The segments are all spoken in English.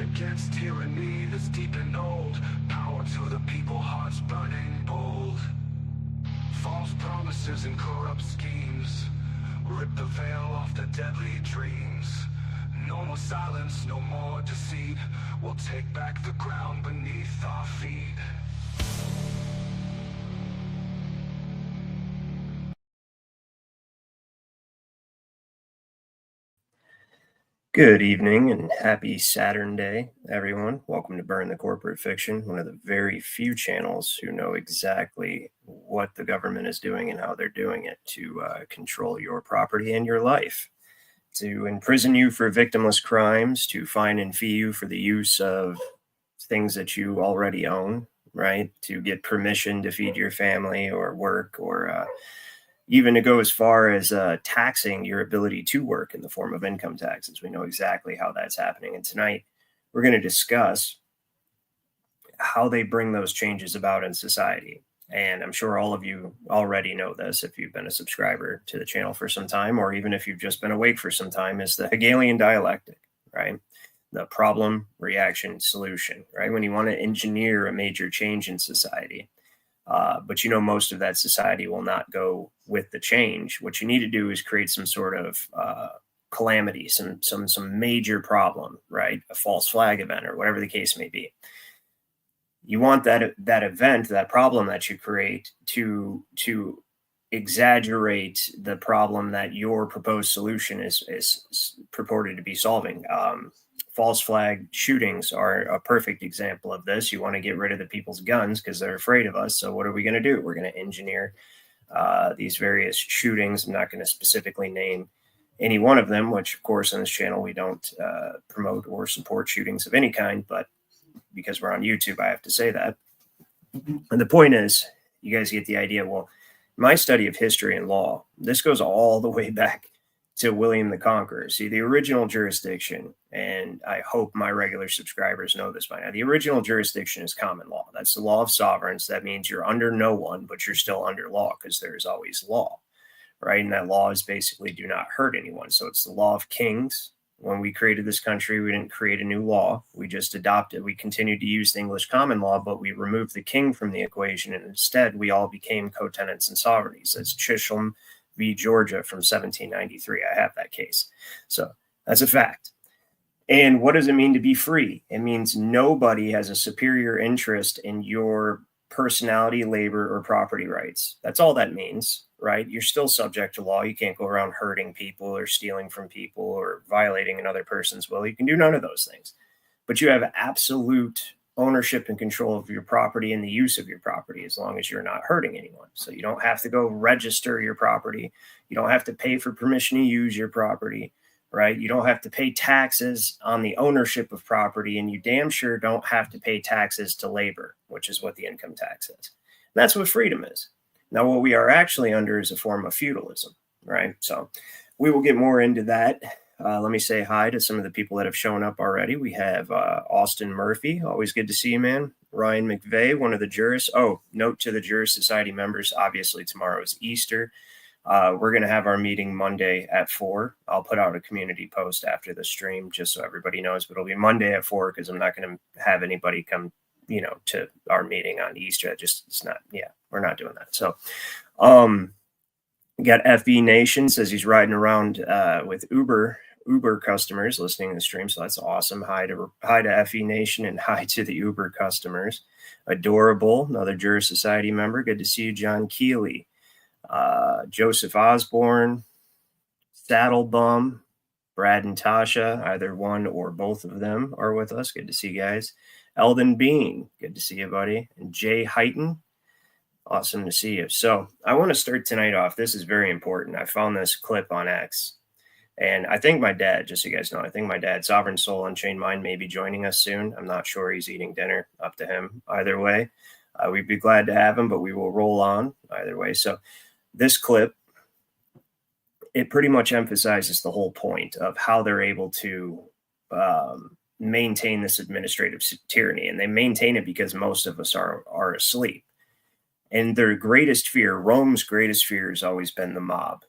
against tyranny that's deep and old. Power to the people, hearts burning bold. False promises and corrupt schemes. Rip the veil off the deadly dreams. No more silence, no more deceit. We'll take back the ground beneath our feet. Good evening and happy Saturn Day, everyone. Welcome to Burn the Corporate Fiction, one of the very few channels who know exactly what the government is doing and how they're doing it to control your property and your life, to imprison you for victimless crimes, to fine and fee you for the use of things that you already own, right? To get permission to feed your family or work, or even to go as far as taxing your ability to work in the form of income taxes. We know exactly how that's happening. And tonight, we're going to discuss how they bring those changes about in society. And I'm sure all of you already know this if you've been a subscriber to the channel for some time, or even if you've just been awake for some time, is the Hegelian Dialectic, right? The problem, reaction, solution, right? When you want to engineer a major change in society, but you know most of that society will not go with the change. What you need to do is create some sort of calamity, some major problem, right? A false flag event or whatever the case may be. You want that event, that problem that you create, to exaggerate the problem that your proposed solution is purported to be solving. False flag shootings are a perfect example of this. You want to get rid of the people's guns because they're afraid of us. So what are we going to do? We're going to engineer these various shootings. I'm not going to specifically name any one of them, which of course on this channel we don't promote or support shootings of any kind, but because we're on YouTube, I have to say that. And the point is, you guys get the idea. Well, my study of history and law, this goes all the way back to William the Conqueror. See, the original jurisdiction, and I hope my regular subscribers know this by now, the original jurisdiction is common law. That's the law of sovereigns. That means you're under no one, but you're still under law because there is always law, right? And that law is basically do not hurt anyone. So it's the law of kings. When we created this country, we didn't create a new law. We just adopted. We continued to use the English common law, but we removed the king from the equation, and instead we all became co-tenants and sovereignties. That's Chisholm v. Georgia from 1793. I have that case. So that's a fact. And what does it mean to be free? It means nobody has a superior interest in your personality, labor, or property rights. That's all that means, right? You're still subject to law. You can't go around hurting people or stealing from people or violating another person's will. You can do none of those things. But you have absolute ownership and control of your property and the use of your property as long as you're not hurting anyone. So you don't have to go register your property. You don't have to pay for permission to use your property, right? You don't have to pay taxes on the ownership of property, and you damn sure don't have to pay taxes to labor, which is what the income tax is. And that's what freedom is. Now, what we are actually under is a form of feudalism, right? So we will get more into that. Let me say hi to some of the people that have shown up already. We have Austin Murphy. Always good to see you, man. Ryan McVeigh, one of the jurists. Oh, note to the Jurist Society members, obviously tomorrow is Easter. We're going to have our meeting Monday at 4. I'll put out a community post after the stream just so everybody knows, but it'll be Monday at 4 because I'm not going to have anybody come, to our meeting on Easter. It's not, we're not doing that. So, got FB Nation says he's riding around with Uber customers listening to the stream. So that's awesome. Hi to FE Nation and hi to the Uber customers. Adorable, another Jurist Society member. Good to see you, John Keeley. Joseph Osborne, Saddle Bum, Brad and Tasha, either one or both of them are with us. Good to see you guys. Eldon Bean, good to see you, buddy. And Jay Heighton, awesome to see you. So I want to start tonight off. This is very important. I found this clip on X. And I think my dad, just so you guys know, I think my dad, Sovereign Soul Unchained Mind, may be joining us soon. I'm not sure. He's eating dinner. Up to him. Either way, we'd be glad to have him, but we will roll on either way. So this clip, it pretty much emphasizes the whole point of how they're able to maintain this administrative tyranny. And they maintain it because most of us are asleep. And their greatest fear, Rome's greatest fear, has always been the mob.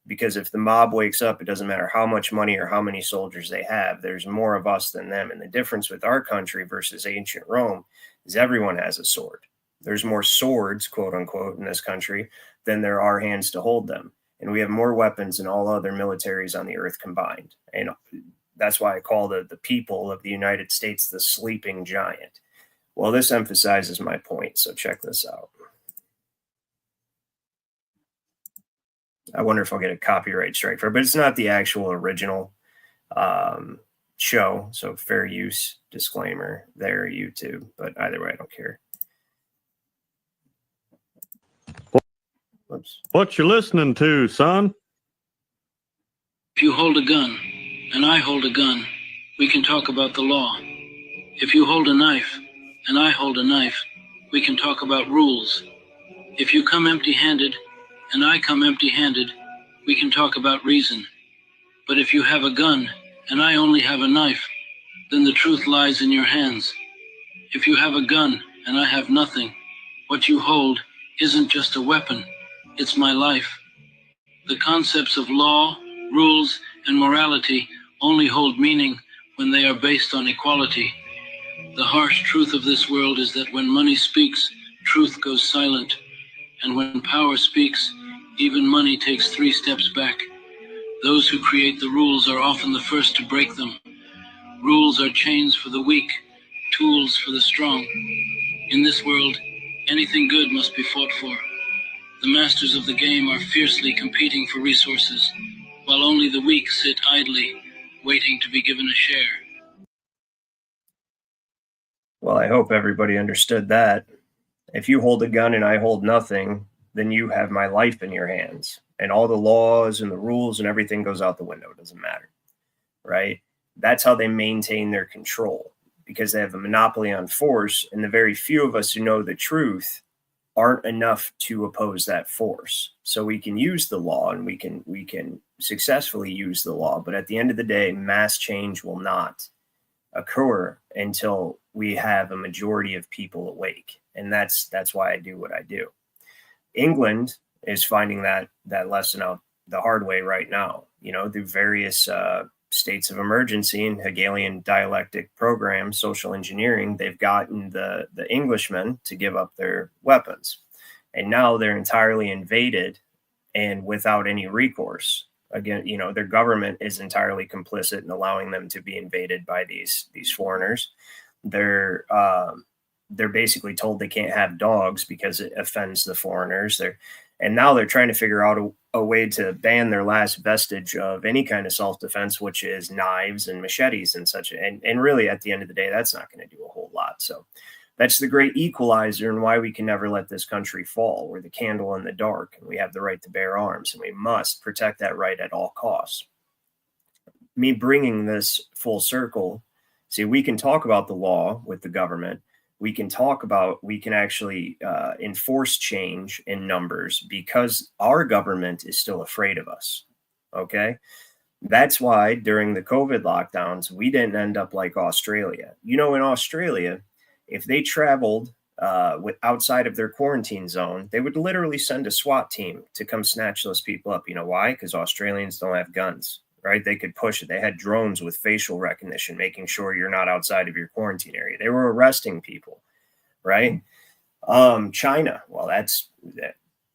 Because if the mob wakes up, it doesn't matter how much money or how many soldiers they have, there's more of us than them. And the difference with our country versus ancient Rome is everyone has a sword. There's more swords, quote unquote, in this country than there are hands to hold them. And we have more weapons than all other militaries on the earth combined. And that's why I call the people of the United States the sleeping giant. Well, this emphasizes my point. So check this out. I wonder if I'll get a copyright strike for it, but it's not the actual original show. So fair use disclaimer there, YouTube. But either way, I don't care. Whoops. What you listening to, son? If you hold a gun and I hold a gun, we can talk about the law. If you hold a knife and I hold a knife, we can talk about rules. If you come empty-handed and I come empty-handed, we can talk about reason. But if you have a gun and I only have a knife, then the truth lies in your hands. If you have a gun and I have nothing, what you hold isn't just a weapon, it's my life. The concepts of law, rules, and morality only hold meaning when they are based on equality. The harsh truth of this world is that when money speaks, truth goes silent. And when power speaks, even money takes 3 steps back. Those who create the rules are often the first to break them. Rules are chains for the weak, tools for the strong. In this world, anything good must be fought for. The masters of the game are fiercely competing for resources, while only the weak sit idly, waiting to be given a share. Well, I hope everybody understood that. If you hold a gun and I hold nothing, then you have my life in your hands, and all the laws and the rules and everything goes out the window. It doesn't matter, right? That's how they maintain their control, because they have a monopoly on force, and the very few of us who know the truth aren't enough to oppose that force. So we can use the law, and we can successfully use the law, but at the end of the day, mass change will not occur until we have a majority of people awake. And that's why I do what I do. England is finding that lesson out the hard way right now, through various states of emergency and Hegelian dialectic programs, social engineering. They've gotten the Englishmen to give up their weapons, and now they're entirely invaded and without any recourse. Again, their government is entirely complicit in allowing them to be invaded by these foreigners. They're basically told they can't have dogs because it offends the foreigners. And now they're trying to figure out a way to ban their last vestige of any kind of self-defense, which is knives and machetes and such. And really, at the end of the day, that's not going to do a whole lot. So that's the great equalizer, and why we can never let this country fall. We're the candle in the dark, and we have the right to bear arms, and we must protect that right at all costs. Me bringing this full circle, see, we can talk about the law with the government. We can actually enforce change in numbers, because our government is still afraid of us. Okay. That's why during the COVID lockdowns, we didn't end up like Australia. In Australia, if they traveled outside of their quarantine zone, they would literally send a SWAT team to come snatch those people up. You know why? Because Australians don't have guns, right? They could push it. They had drones with facial recognition, making sure you're not outside of your quarantine area. They were arresting people, right? China, well, that's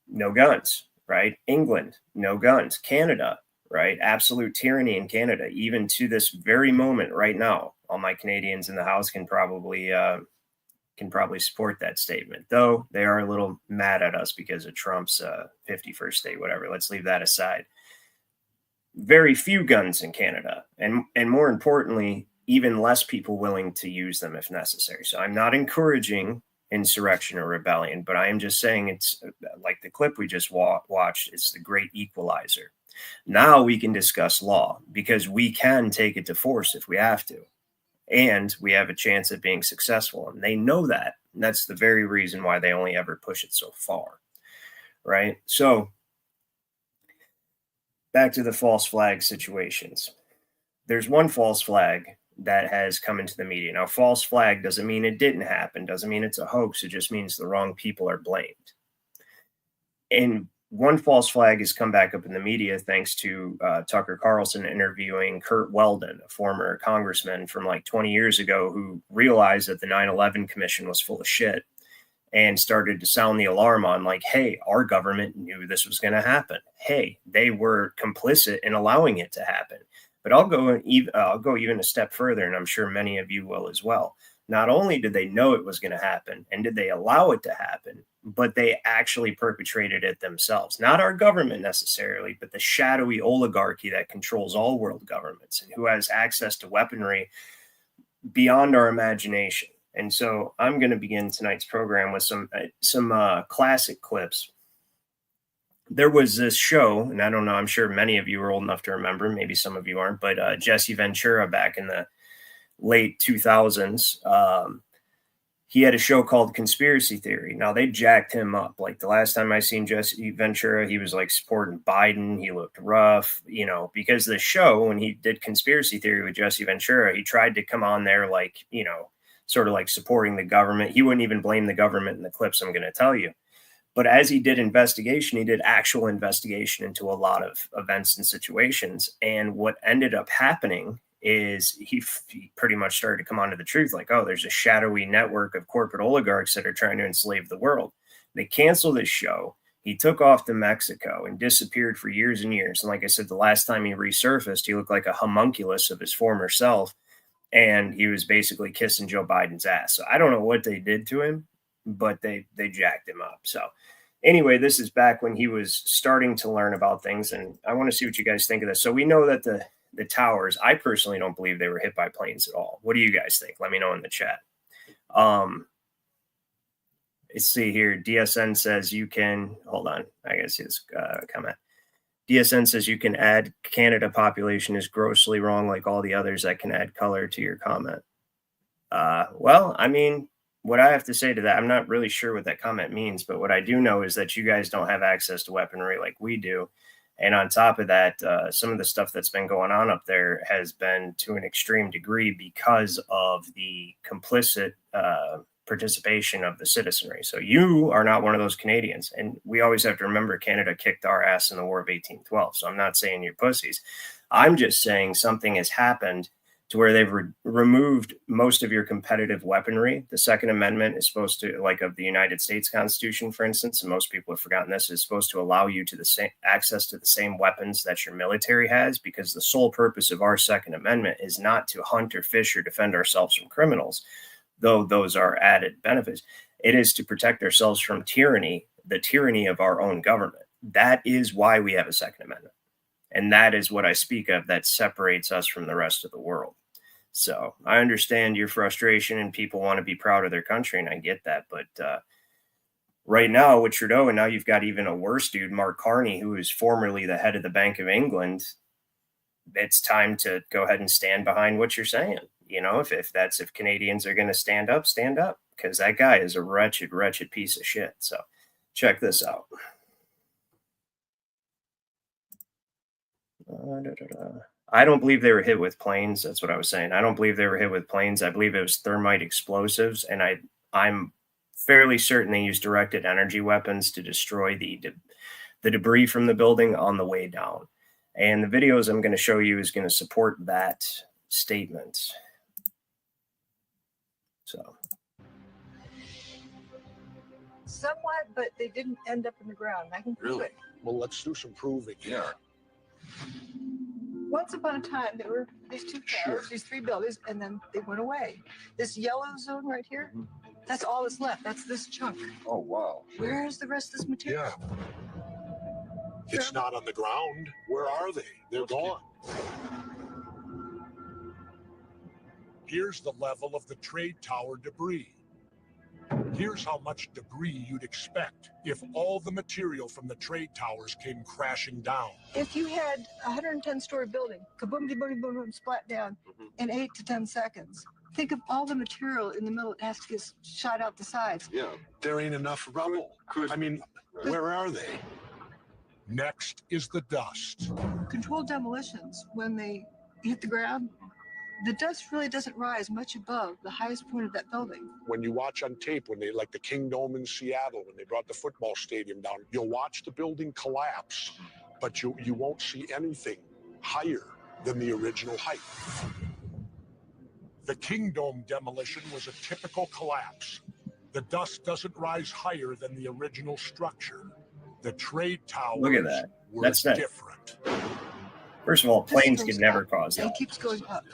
no guns, right? England, no guns. Canada, right? Absolute tyranny in Canada, even to this very moment right now. All my Canadians in the house can probably support that statement, though they are a little mad at us because of Trump's 51st state, whatever. Let's leave that aside. Very few guns in Canada, and more importantly, even less people willing to use them if necessary. So I'm not encouraging insurrection or rebellion, but I am just saying, it's like the clip we just watched. It's the great equalizer. Now we can discuss law, because we can take it to force if we have to, and we have a chance at being successful. And they know that. And that's the very reason why they only ever push it so far, right? So back to the false flag situations. There's one false flag that has come into the media. Now, false flag doesn't mean it didn't happen, doesn't mean it's a hoax. It just means the wrong people are blamed. And one false flag has come back up in the media thanks to Tucker Carlson interviewing Kurt Weldon, a former congressman from like 20 years ago, who realized that the 9/11 Commission was full of shit and started to sound the alarm on, like, hey, our government knew this was going to happen. Hey, they were complicit in allowing it to happen. But I'll go even a step further, and I'm sure many of you will as well. Not only did they know it was going to happen and did they allow it to happen, but they actually perpetrated it themselves. Not our government necessarily, but the shadowy oligarchy that controls all world governments and who has access to weaponry beyond our imagination. And so I'm going to begin tonight's program with some classic clips. There was this show, and I don't know, I'm sure many of you are old enough to remember, maybe some of you aren't, but Jesse Ventura back in the late 2000s, he had a show called Conspiracy Theory. Now, they jacked him up. Like the last time I seen Jesse Ventura, he was like supporting Biden. He looked rough, because the show, when he did Conspiracy Theory with Jesse Ventura, he tried to come on there like, sort of like supporting the government. He wouldn't even blame the government in the clips, I'm going to tell you. But as he did investigation, he did actual investigation into a lot of events and situations. And what ended up happening is he pretty much started to come onto the truth, like, oh, there's a shadowy network of corporate oligarchs that are trying to enslave the world. They canceled his show. He took off to Mexico and disappeared for years and years. And like I said, the last time he resurfaced, he looked like a homunculus of his former self. And he was basically kissing Joe Biden's ass. So I don't know what they did to him, but they jacked him up. So anyway, this is back when he was starting to learn about things. And I want to see what you guys think of this. So we know that the towers, I personally don't believe they were hit by planes at all. What do you guys think? Let me know in the chat. let's see here. DSN says you can, hold on, I guess his comment. DSN says you can add Canada population is grossly wrong like all the others that can add color to your comment. Well, I mean, what I have to say to that, I'm not really sure what that comment means, but what I do know is that you guys don't have access to weaponry like we do. And on top of that, some of the stuff that's been going on up there has been to an extreme degree because of the complicit participation of the citizenry. So you are not one of those Canadians. And we always have to remember Canada kicked our ass in the War of 1812. So I'm not saying you're pussies. I'm just saying something has happened to where they've removed most of your competitive weaponry. The Second Amendment is supposed to, like of the United States Constitution, for instance, and most people have forgotten this, is supposed to allow you to the same access to the same weapons that your military has, because the sole purpose of our Second Amendment is not to hunt or fish or defend ourselves from criminals, though those are added benefits. It is to protect ourselves from tyranny, the tyranny of our own government. That is why we have a Second Amendment. And that is what I speak of that separates us from the rest of the world. So I understand your frustration and people want to be proud of their country, and I get that. But right now with Trudeau, and now you've got even a worse dude, Mark Carney, who is formerly the head of the Bank of England, it's time to go ahead and stand behind what you're saying. You know, if Canadians are going to stand up, because that guy is a wretched, wretched piece of shit. So check this out. I don't believe they were hit with planes. That's what I was saying. I don't believe they were hit with planes. I believe it was thermite explosives, and I'm fairly certain they used directed energy weapons to destroy the debris from the building on the way down. And the videos I'm going to show you is going to support that statement. So, somewhat, but they didn't end up in the ground. I can prove it. Well, let's do some proving here. Once upon a time, there were these two towers, these three buildings, and then they went away. This yellow zone right here, that's all that's left. That's this chunk. Oh, wow. Where's the rest of this material? Yeah. It's not on the ground. Where are they? They're gone. Here's the level of the trade tower debris. Here's how much debris you'd expect if all the material from the trade towers came crashing down. If you had a 110-story building, kaboom, boom, boom, boom, splat down in 8 to 10 seconds. Think of all the material in the middle that has to get shot out the sides. Yeah, there ain't enough rubble. I mean, where are they? Next is the dust. Controlled demolitions, when they hit the ground, the dust really doesn't rise much above the highest point of that building. When you watch on tape, when they, like the King Dome in Seattle, when they brought the football stadium down, you'll watch the building collapse, but you won't see anything higher than the original height. The King Dome demolition was a typical collapse. The dust doesn't rise higher than the original structure. The trade towers look at that. Were That's not different. First of all, planes could never cause that. that. It keeps going up.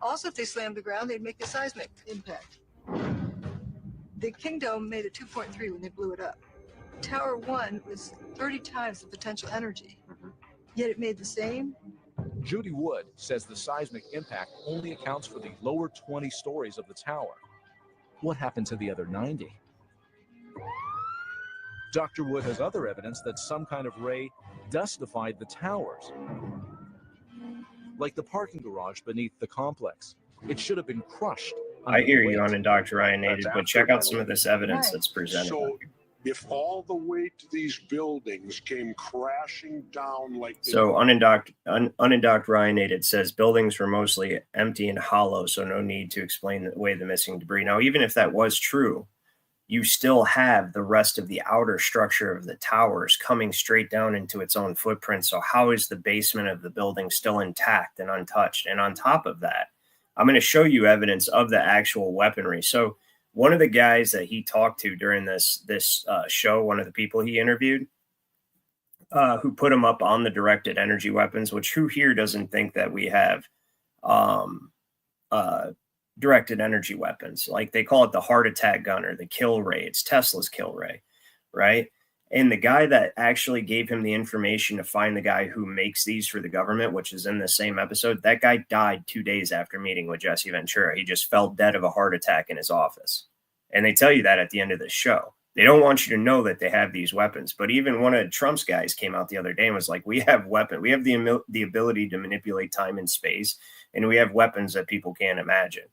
Also, if they slammed the ground, they'd make a seismic impact. The King Dome made a 2.3 when they blew it up. Tower 1 was 30 times the potential energy, yet it made the same. Judy Wood says the seismic impact only accounts for the lower 20 stories of the tower. What happened to the other 90? Dr. Wood has other evidence that some kind of ray dustified the towers, like the parking garage beneath the complex. It should have been crushed. I hear you, unindoctrinated, but check out some of this evidence that's presented. So, if all the weight to these buildings came crashing down like this. So unindoctrinated says buildings were mostly empty and hollow, so no need to explain away the missing debris. Now, even if that was true, you still have the rest of the outer structure of the towers coming straight down into its own footprint. So how is the basement of the building still intact and untouched? And on top of that, I'm going to show you evidence of the actual weaponry. So one of the guys that he talked to during this show, one of the people he interviewed, who put him up on the directed energy weapons, which who here doesn't think that we have directed energy weapons? Like they call it the heart attack gun or the kill ray. It's Tesla's kill ray, right? And the guy that actually gave him the information to find the guy who makes these for the government, which is in the same episode, that guy died 2 days after meeting with Jesse Ventura. He just fell dead of a heart attack in his office. And they tell you that at the end of the show. They don't want you to know that they have these weapons. But even one of Trump's guys came out the other day and was like, we have weapons. We have the ability to manipulate time and space, and we have weapons that people can't imagine.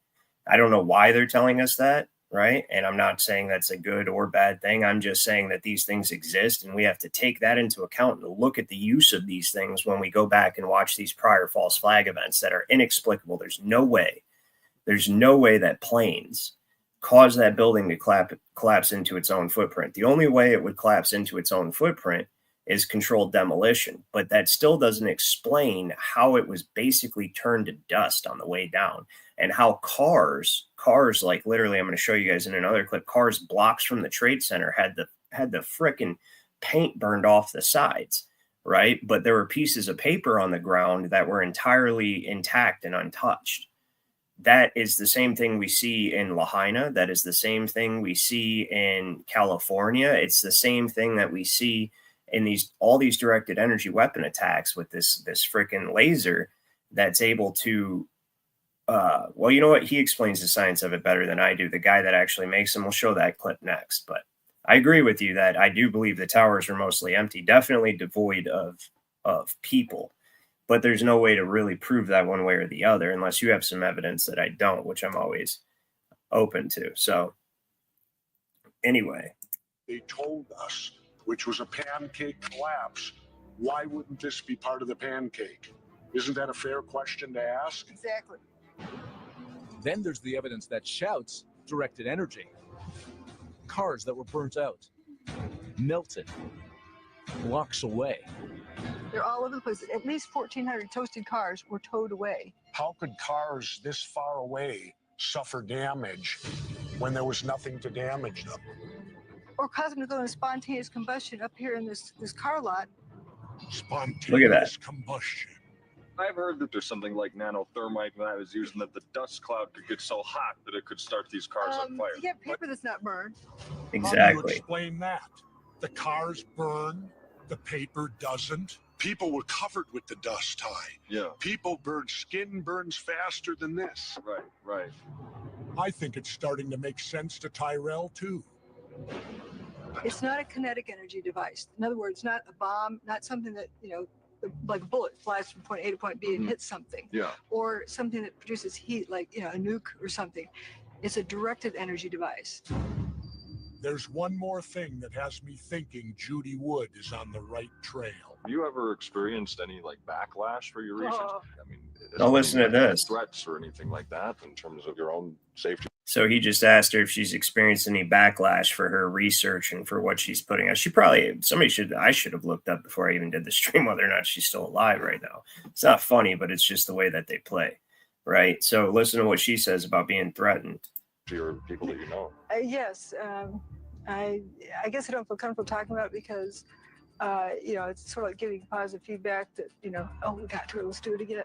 I don't know why they're telling us that, right? And I'm not saying that's a good or bad thing. I'm just saying that these things exist, and we have to take that into account and look at the use of these things when we go back and watch these prior false flag events that are inexplicable. There's no way that planes cause that building to collapse into its own footprint. The only way it would collapse into its own footprint is controlled demolition, but that still doesn't explain how it was basically turned to dust on the way down, and how cars like, literally, I'm going to show you guys in another clip, cars blocks from the Trade Center had the frickin' paint burned off the sides, right? But there were pieces of paper on the ground that were entirely intact and untouched. That is the same thing we see in Lahaina. That is the same thing we see in California. It's the same thing that we see in all these directed energy weapon attacks with this freaking laser that's able to, well, you know what? He explains the science of it better than I do. The guy that actually makes them. We'll show that clip next. But I agree with you that I do believe the towers are mostly empty, definitely devoid of people. But there's no way to really prove that one way or the other unless you have some evidence that I don't, which I'm always open to. So anyway. They told us, which was a pancake collapse. Why wouldn't this be part of the pancake? Isn't that a fair question to ask? Exactly. Then there's the evidence that shouts directed energy. Cars that were burnt out, melted, blocks away. They're all over the place. At least 1,400 toasted cars were towed away. How could cars this far away suffer damage when there was nothing to damage them? Or cause them to go into spontaneous combustion up here in this car lot. Spontaneous Look at that. combustion. I've heard that there's something like nanothermite that I was using, that the dust cloud could get so hot that it could start these cars on fire. You get paper that's not burned. How do you Exactly. explain that? The cars burn, the paper doesn't. People were covered with the dust high. Yeah. People burn, skin burns faster than this. Right. I think it's starting to make sense to Tyrell too. It's not a kinetic energy device. In other words, not a bomb, not something that, like a bullet flies from point A to point B and hits something. Yeah. Or something that produces heat, like, a nuke or something. It's a directed energy device. There's one more thing that has me thinking Judy Wood is on the right trail. Have you ever experienced any backlash for your research? I mean, Don't listen to this. Threats or anything like that in terms of your own safety? So he just asked her if she's experienced any backlash for her research and for what she's putting out. I should have looked up before I even did the stream whether or not she's still alive right now. It's not funny, but it's just the way that they play, right? So listen to what she says about being threatened. To your people that you know. Yes. I guess I don't feel comfortable talking about it because, it's sort of like giving positive feedback that, oh, we got to it, let's do it again.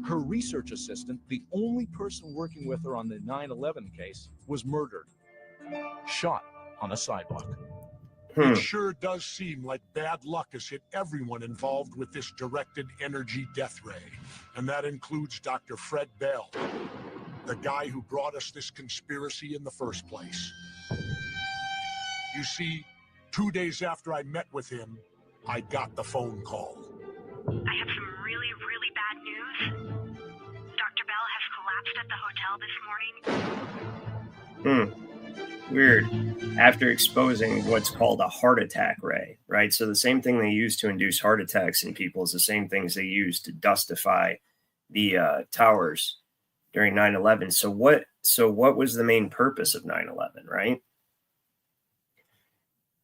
Her research assistant, the only person working with her on the 9/11 case, was murdered, shot on a sidewalk. It sure does seem like bad luck has hit everyone involved with this directed energy death ray. And that includes Dr. Fred Bell, the guy who brought us this conspiracy in the first place. You see, 2 days after I met with him, I got the phone call. I have some really, really bad news. Dr. Bell has collapsed at the hotel this morning. Weird. After exposing what's called a heart attack ray, right? So the same thing they use to induce heart attacks in people is the same things they use to dustify the towers during 9/11. So what was the main purpose of 9/11, right?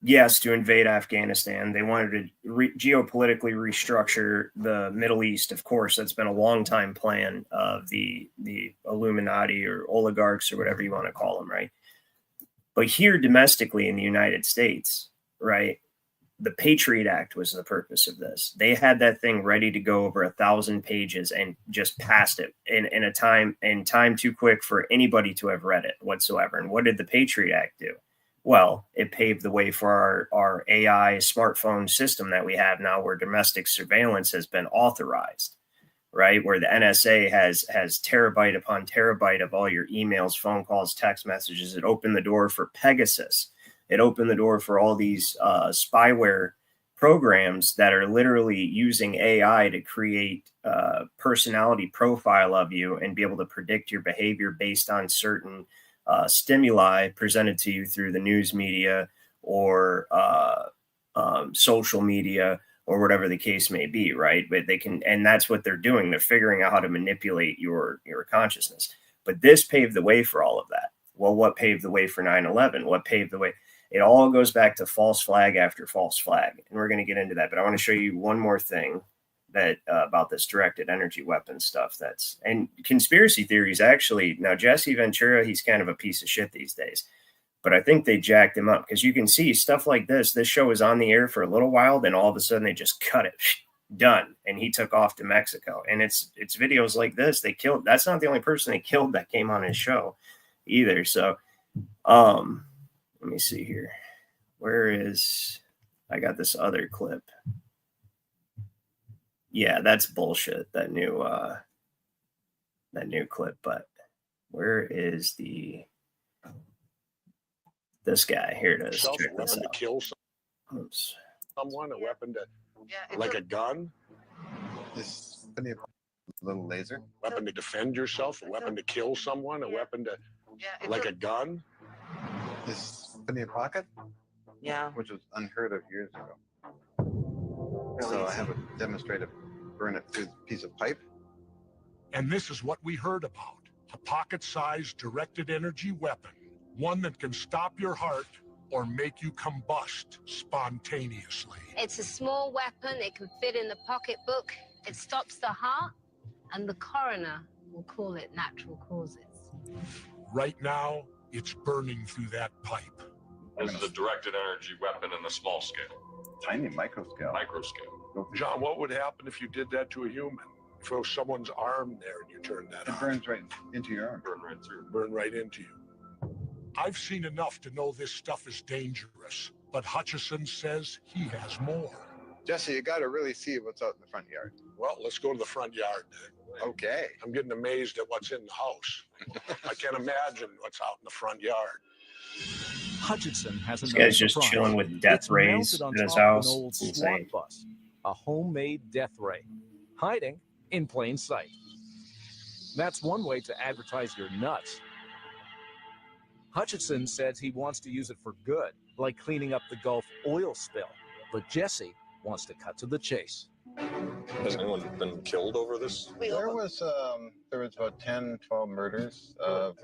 Yes, to invade Afghanistan. They wanted to geopolitically restructure the Middle East. Of course, that's been a long time plan of the Illuminati or oligarchs or whatever you want to call them, right? But here domestically in the United States, right, the Patriot Act was the purpose of this. They had that thing ready to go over 1,000 pages and just passed it in time too quick for anybody to have read it whatsoever. And what did the Patriot Act do? Well, it paved the way for our AI smartphone system that we have now, where domestic surveillance has been authorized, right? Where the NSA has terabyte upon terabyte of all your emails, phone calls, text messages. It opened the door for Pegasus. It opened the door for all these spyware programs that are literally using AI to create a personality profile of you and be able to predict your behavior based on certain stimuli presented to you through the news media or social media or whatever the case may be, right? But they can, and that's what they're doing. They're figuring out how to manipulate your consciousness. But this paved the way for all of that. Well, what paved the way for 9/11? What paved the way? It all goes back to false flag after false flag. And we're going to get into that. But I want to show you one more thing that about this directed energy weapon stuff. And conspiracy theories, actually. Now, Jesse Ventura, he's kind of a piece of shit these days. But I think they jacked him up because you can see stuff like this. This show was on the air for a little while. Then all of a sudden they just cut it. Done. And he took off to Mexico. And it's videos like this. They killed. That's not the only person they killed that came on his show either. So, let me see here. Where is, I got this other clip. Yeah, that's bullshit. That new clip. But where is this guy? Here it is. Check this out. To kill someone, a weapon to, like a gun. This a little laser. Weapon to defend yourself, a weapon to kill someone, a weapon to, like a gun. This in your pocket. Yeah. Which was unheard of years ago. So I have a demonstrator burn it through a piece of pipe. And this is what we heard about. A pocket-sized directed energy weapon. One that can stop your heart or make you combust spontaneously. It's a small weapon. It can fit in the pocketbook. It stops the heart, and the coroner will call it natural causes. Right now, it's burning through that pipe. This is a directed energy weapon in the small scale. Tiny micro scale. John, what would happen if you did that to a human? Throw someone's arm there and you turn that on. It burns right into your arm. Burn right through. Burn right into you. I've seen enough to know this stuff is dangerous, but Hutchison says he has more. Jesse, you got to really see what's out in the front yard. Well, let's go to the front yard then. Okay. I'm getting amazed at what's in the house. I can't imagine what's out in the front yard. Hutchinson has this guy's just chilling with death rays in his house. It's insane. Bus, a homemade death ray, hiding in plain sight. That's one way to advertise your nuts. Hutchinson says he wants to use it for good, like cleaning up the Gulf oil spill. But Jesse wants to cut to the chase. Has anyone been killed over this? There was about 10, 12 murders of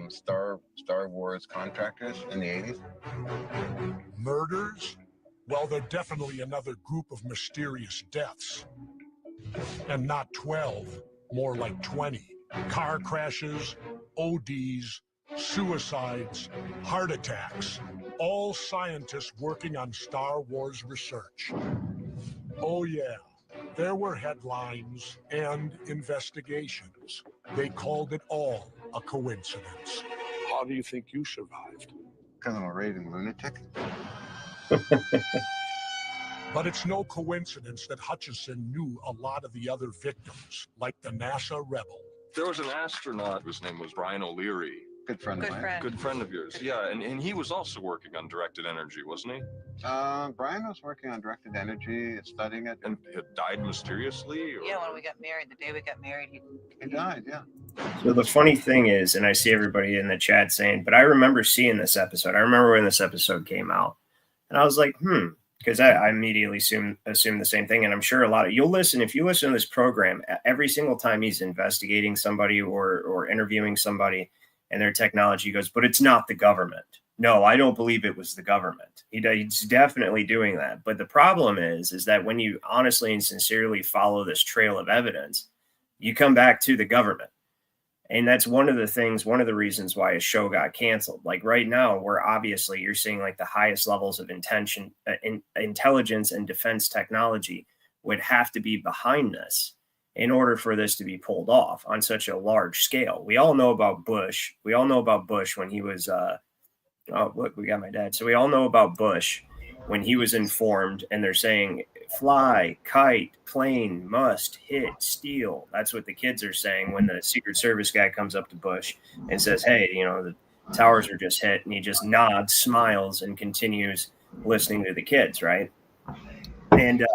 Star Wars contractors in the 80s. Murders? Well, they're definitely another group of mysterious deaths. And not 12, more like 20. Car crashes, ODs, suicides, heart attacks. All scientists working on Star Wars research. Oh yeah, there were headlines and investigations. They called it all a coincidence. How do you think you survived? Because I'm a raving lunatic. But it's no coincidence that Hutchison knew a lot of the other victims, like the NASA rebel. There was an astronaut, his name was Brian O'Leary. Good friend of mine. Good friend of yours. Yeah, and he was also working on directed energy, wasn't he? Brian was working on directed energy, studying it. And had died mysteriously? Or? Yeah, when we got married, the day we got married, he died, yeah. So the funny thing is, and I see everybody in the chat saying, but I remember seeing this episode. I remember when this episode came out. And I was like, because I immediately assumed the same thing. And I'm sure if you listen to this program, every single time he's investigating somebody or interviewing somebody and their technology goes, but it's not the government. No, I don't believe it was the government. He's definitely doing that. But the problem is that when you honestly and sincerely follow this trail of evidence, you come back to the government. And that's one of the reasons why his show got canceled. Like right now, where obviously you're seeing like the highest levels of intelligence and defense technology would have to be behind this in order for this to be pulled off on such a large scale. We all know about Bush. When he was, oh, look, we got my dad. So we all know about Bush when he was informed, and they're saying, fly, kite, plane, must, hit, steal. That's what the kids are saying when the Secret Service guy comes up to Bush and says, hey, you know, the towers are just hit. And he just nods, smiles, and continues listening to the kids, right? And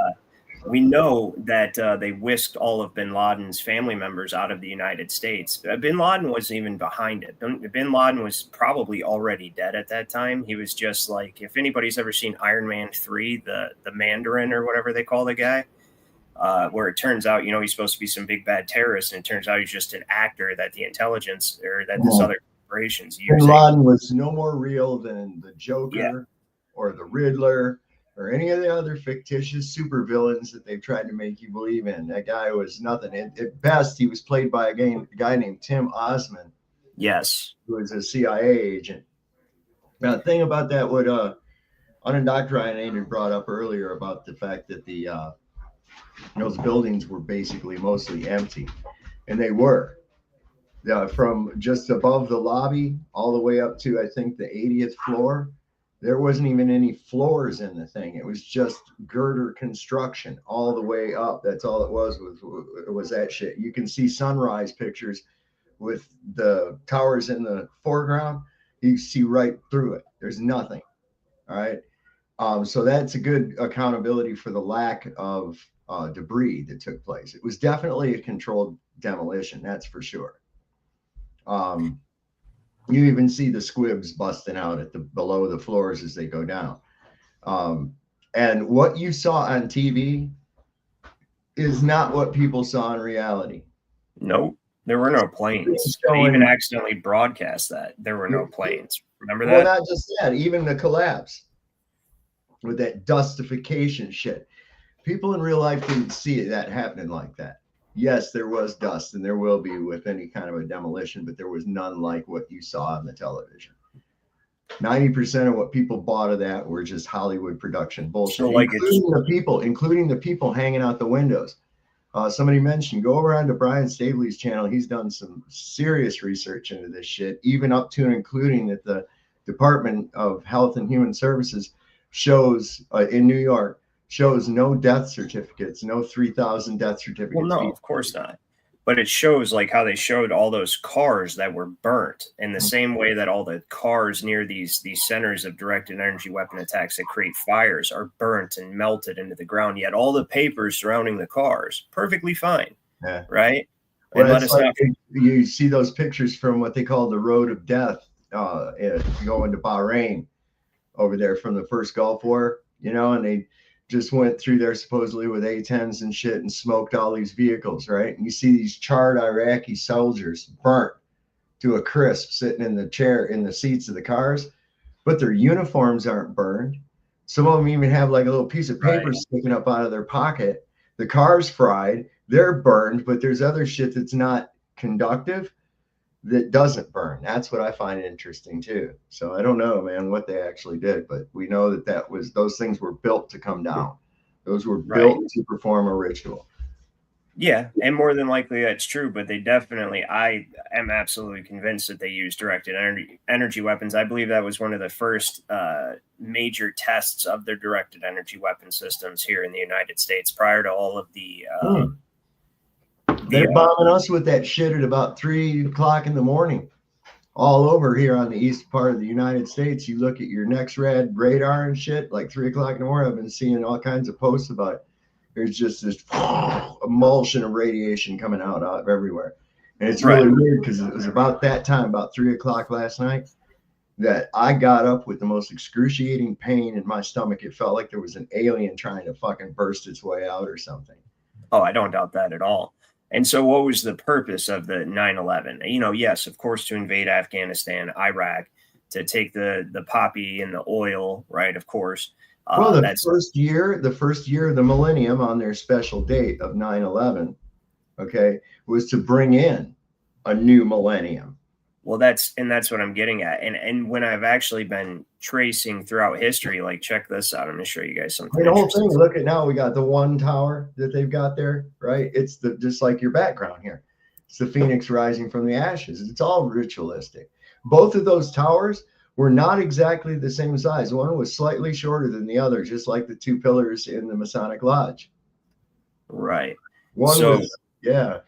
we know that they whisked all of bin Laden's family members out of the United States. Bin Laden wasn't even behind it. Bin Laden was probably already dead at that time. He was just like, if anybody's ever seen Iron Man 3, the Mandarin or whatever they call the guy, where it turns out, you know, he's supposed to be some big bad terrorist, and it turns out he's just an actor that the intelligence or that this other corporation's using. Bin Laden was no more real than the Joker or the Riddler or any of the other fictitious supervillains that they've tried to make you believe in. That guy was nothing. At best, he was played by a guy named Tim Osman. Yes. Who was a CIA agent. Now, the thing about that, what Unindoctrinated brought up earlier about the fact that the those buildings were basically mostly empty. And they were. From just above the lobby all the way up to, I think, the 80th floor. There wasn't even any floors in the thing. It was just girder construction all the way up. That's all it was that shit. You can see sunrise pictures with the towers in the foreground. You see right through it. There's nothing. All right. So that's a good accountability for the lack of debris that took place. It was definitely a controlled demolition. That's for sure. You even see the squibs busting out at below the floors as they go down. And what you saw on TV is not what people saw in reality. Nope. There were no planes. They even accidentally broadcast that. There were no planes. Remember that? Well, not just that. Even the collapse with that dustification shit. People in real life didn't see that happening like that. Yes, there was dust, and there will be with any kind of a demolition, but there was none like what you saw on the television. 90% of what people bought of that were just Hollywood production bullshit, so like including the people hanging out the windows. Somebody mentioned, go over onto Brian Staveley's channel. He's done some serious research into this shit, even up to and including that the Department of Health and Human Services shows in New York shows no death certificates, no 3,000 death certificates. Well, no, of course not. But it shows like how they showed all those cars that were burnt in the same way that all the cars near these centers of directed energy weapon attacks that create fires are burnt and melted into the ground. Yet all the papers surrounding the cars, perfectly fine. Yeah. Right? Well, it's like you see those pictures from what they call the road of death going to Bahrain over there from the first Gulf War, you know, and they just went through there supposedly with A-10s and shit and smoked all these vehicles, right? And you see these charred Iraqi soldiers burnt to a crisp sitting in the seats of the cars, but their uniforms aren't burned. Some of them even have like a little piece of paper sticking up out of their pocket. The car's fried, they're burned, but there's other shit that's not conductive that doesn't burn. That's what I find interesting too. So I don't know, man, what they actually did, but we know that those things were built to come down. Those were built to perform a ritual. Yeah, and more than likely that's true, but they definitely, I am absolutely convinced that they used directed energy weapons. I believe that was one of the first major tests of their directed energy weapon systems here in the United States prior to all of the they're bombing us with that shit at about 3 o'clock in the morning all over here on the east part of the United States. You look at your NextRad radar and shit, like 3 o'clock in the morning. I've been seeing all kinds of posts about it. There's just this emulsion of radiation coming out of everywhere. And it's really weird because it was about that time, about 3 o'clock last night, that I got up with the most excruciating pain in my stomach. It felt like there was an alien trying to fucking burst its way out or something. Oh, I don't doubt that at all. And so what was the purpose of the 9/11? You know, yes, of course, to invade Afghanistan, Iraq, to take the poppy and the oil, right? Of course. Well, the first year of the millennium on their special date of 9/11, okay, was to bring in a new millennium. Well, that's what I'm getting at. And when I've actually been tracing throughout history, like check this out. I'm going to show you guys something. The whole thing, look at now, we got the one tower that they've got there, right? It's just like your background here. It's the phoenix rising from the ashes. It's all ritualistic. Both of those towers were not exactly the same size. One was slightly shorter than the other, just like the two pillars in the Masonic Lodge. Right. One was, yeah.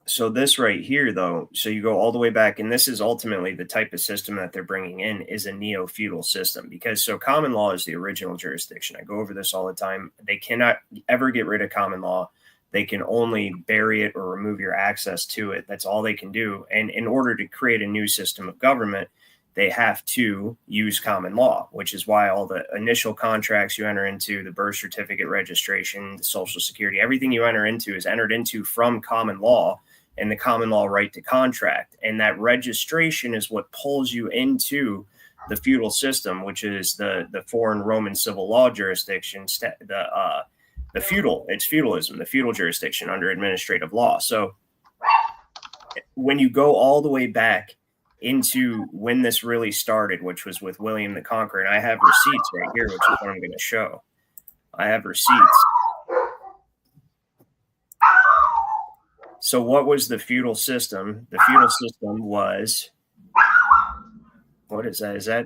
So this right here, though, so you go all the way back, and this is ultimately the type of system that they're bringing in is a neo-feudal system, because so common law is the original jurisdiction. I go over this all the time. They cannot ever get rid of common law. They can only bury it or remove your access to it. That's all they can do. And in order to create a new system of government, they have to use common law, which is why all the initial contracts you enter into, the birth certificate registration, the Social Security, everything you enter into is entered into from common law and the common law right to contract. And that registration is what pulls you into the feudal system, which is the foreign Roman civil law jurisdiction, the feudal, it's feudalism, the feudal jurisdiction under administrative law. So when you go all the way back into when this really started, which was with William the Conqueror, and I have receipts right here, which is what I'm going to show. I have receipts. So what was the feudal system? The feudal system was, what is that? Is that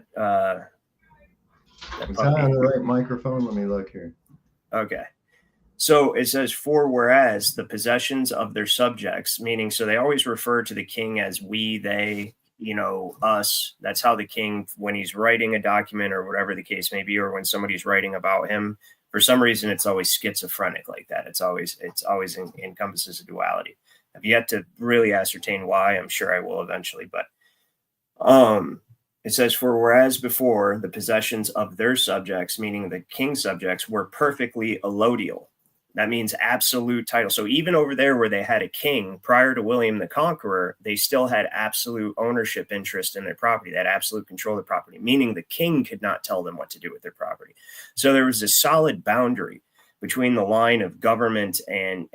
is that on the right microphone? Let me look here. Okay. So it says, for whereas the possessions of their subjects, meaning, so they always refer to the king as we, they, you know, us. That's how the king, when he's writing a document or whatever the case may be, or when somebody's writing about him, for some reason, it's always schizophrenic like that. It's always encompasses a duality. I've yet to really ascertain why. I'm sure I will eventually, but it says, for whereas before the possessions of their subjects, meaning the king's subjects, were perfectly allodial. That means absolute title. So even over there where they had a king prior to William the Conqueror, they still had absolute ownership interest in their property. They had absolute control of the property, meaning the king could not tell them what to do with their property. So there was a solid boundary between the line of government and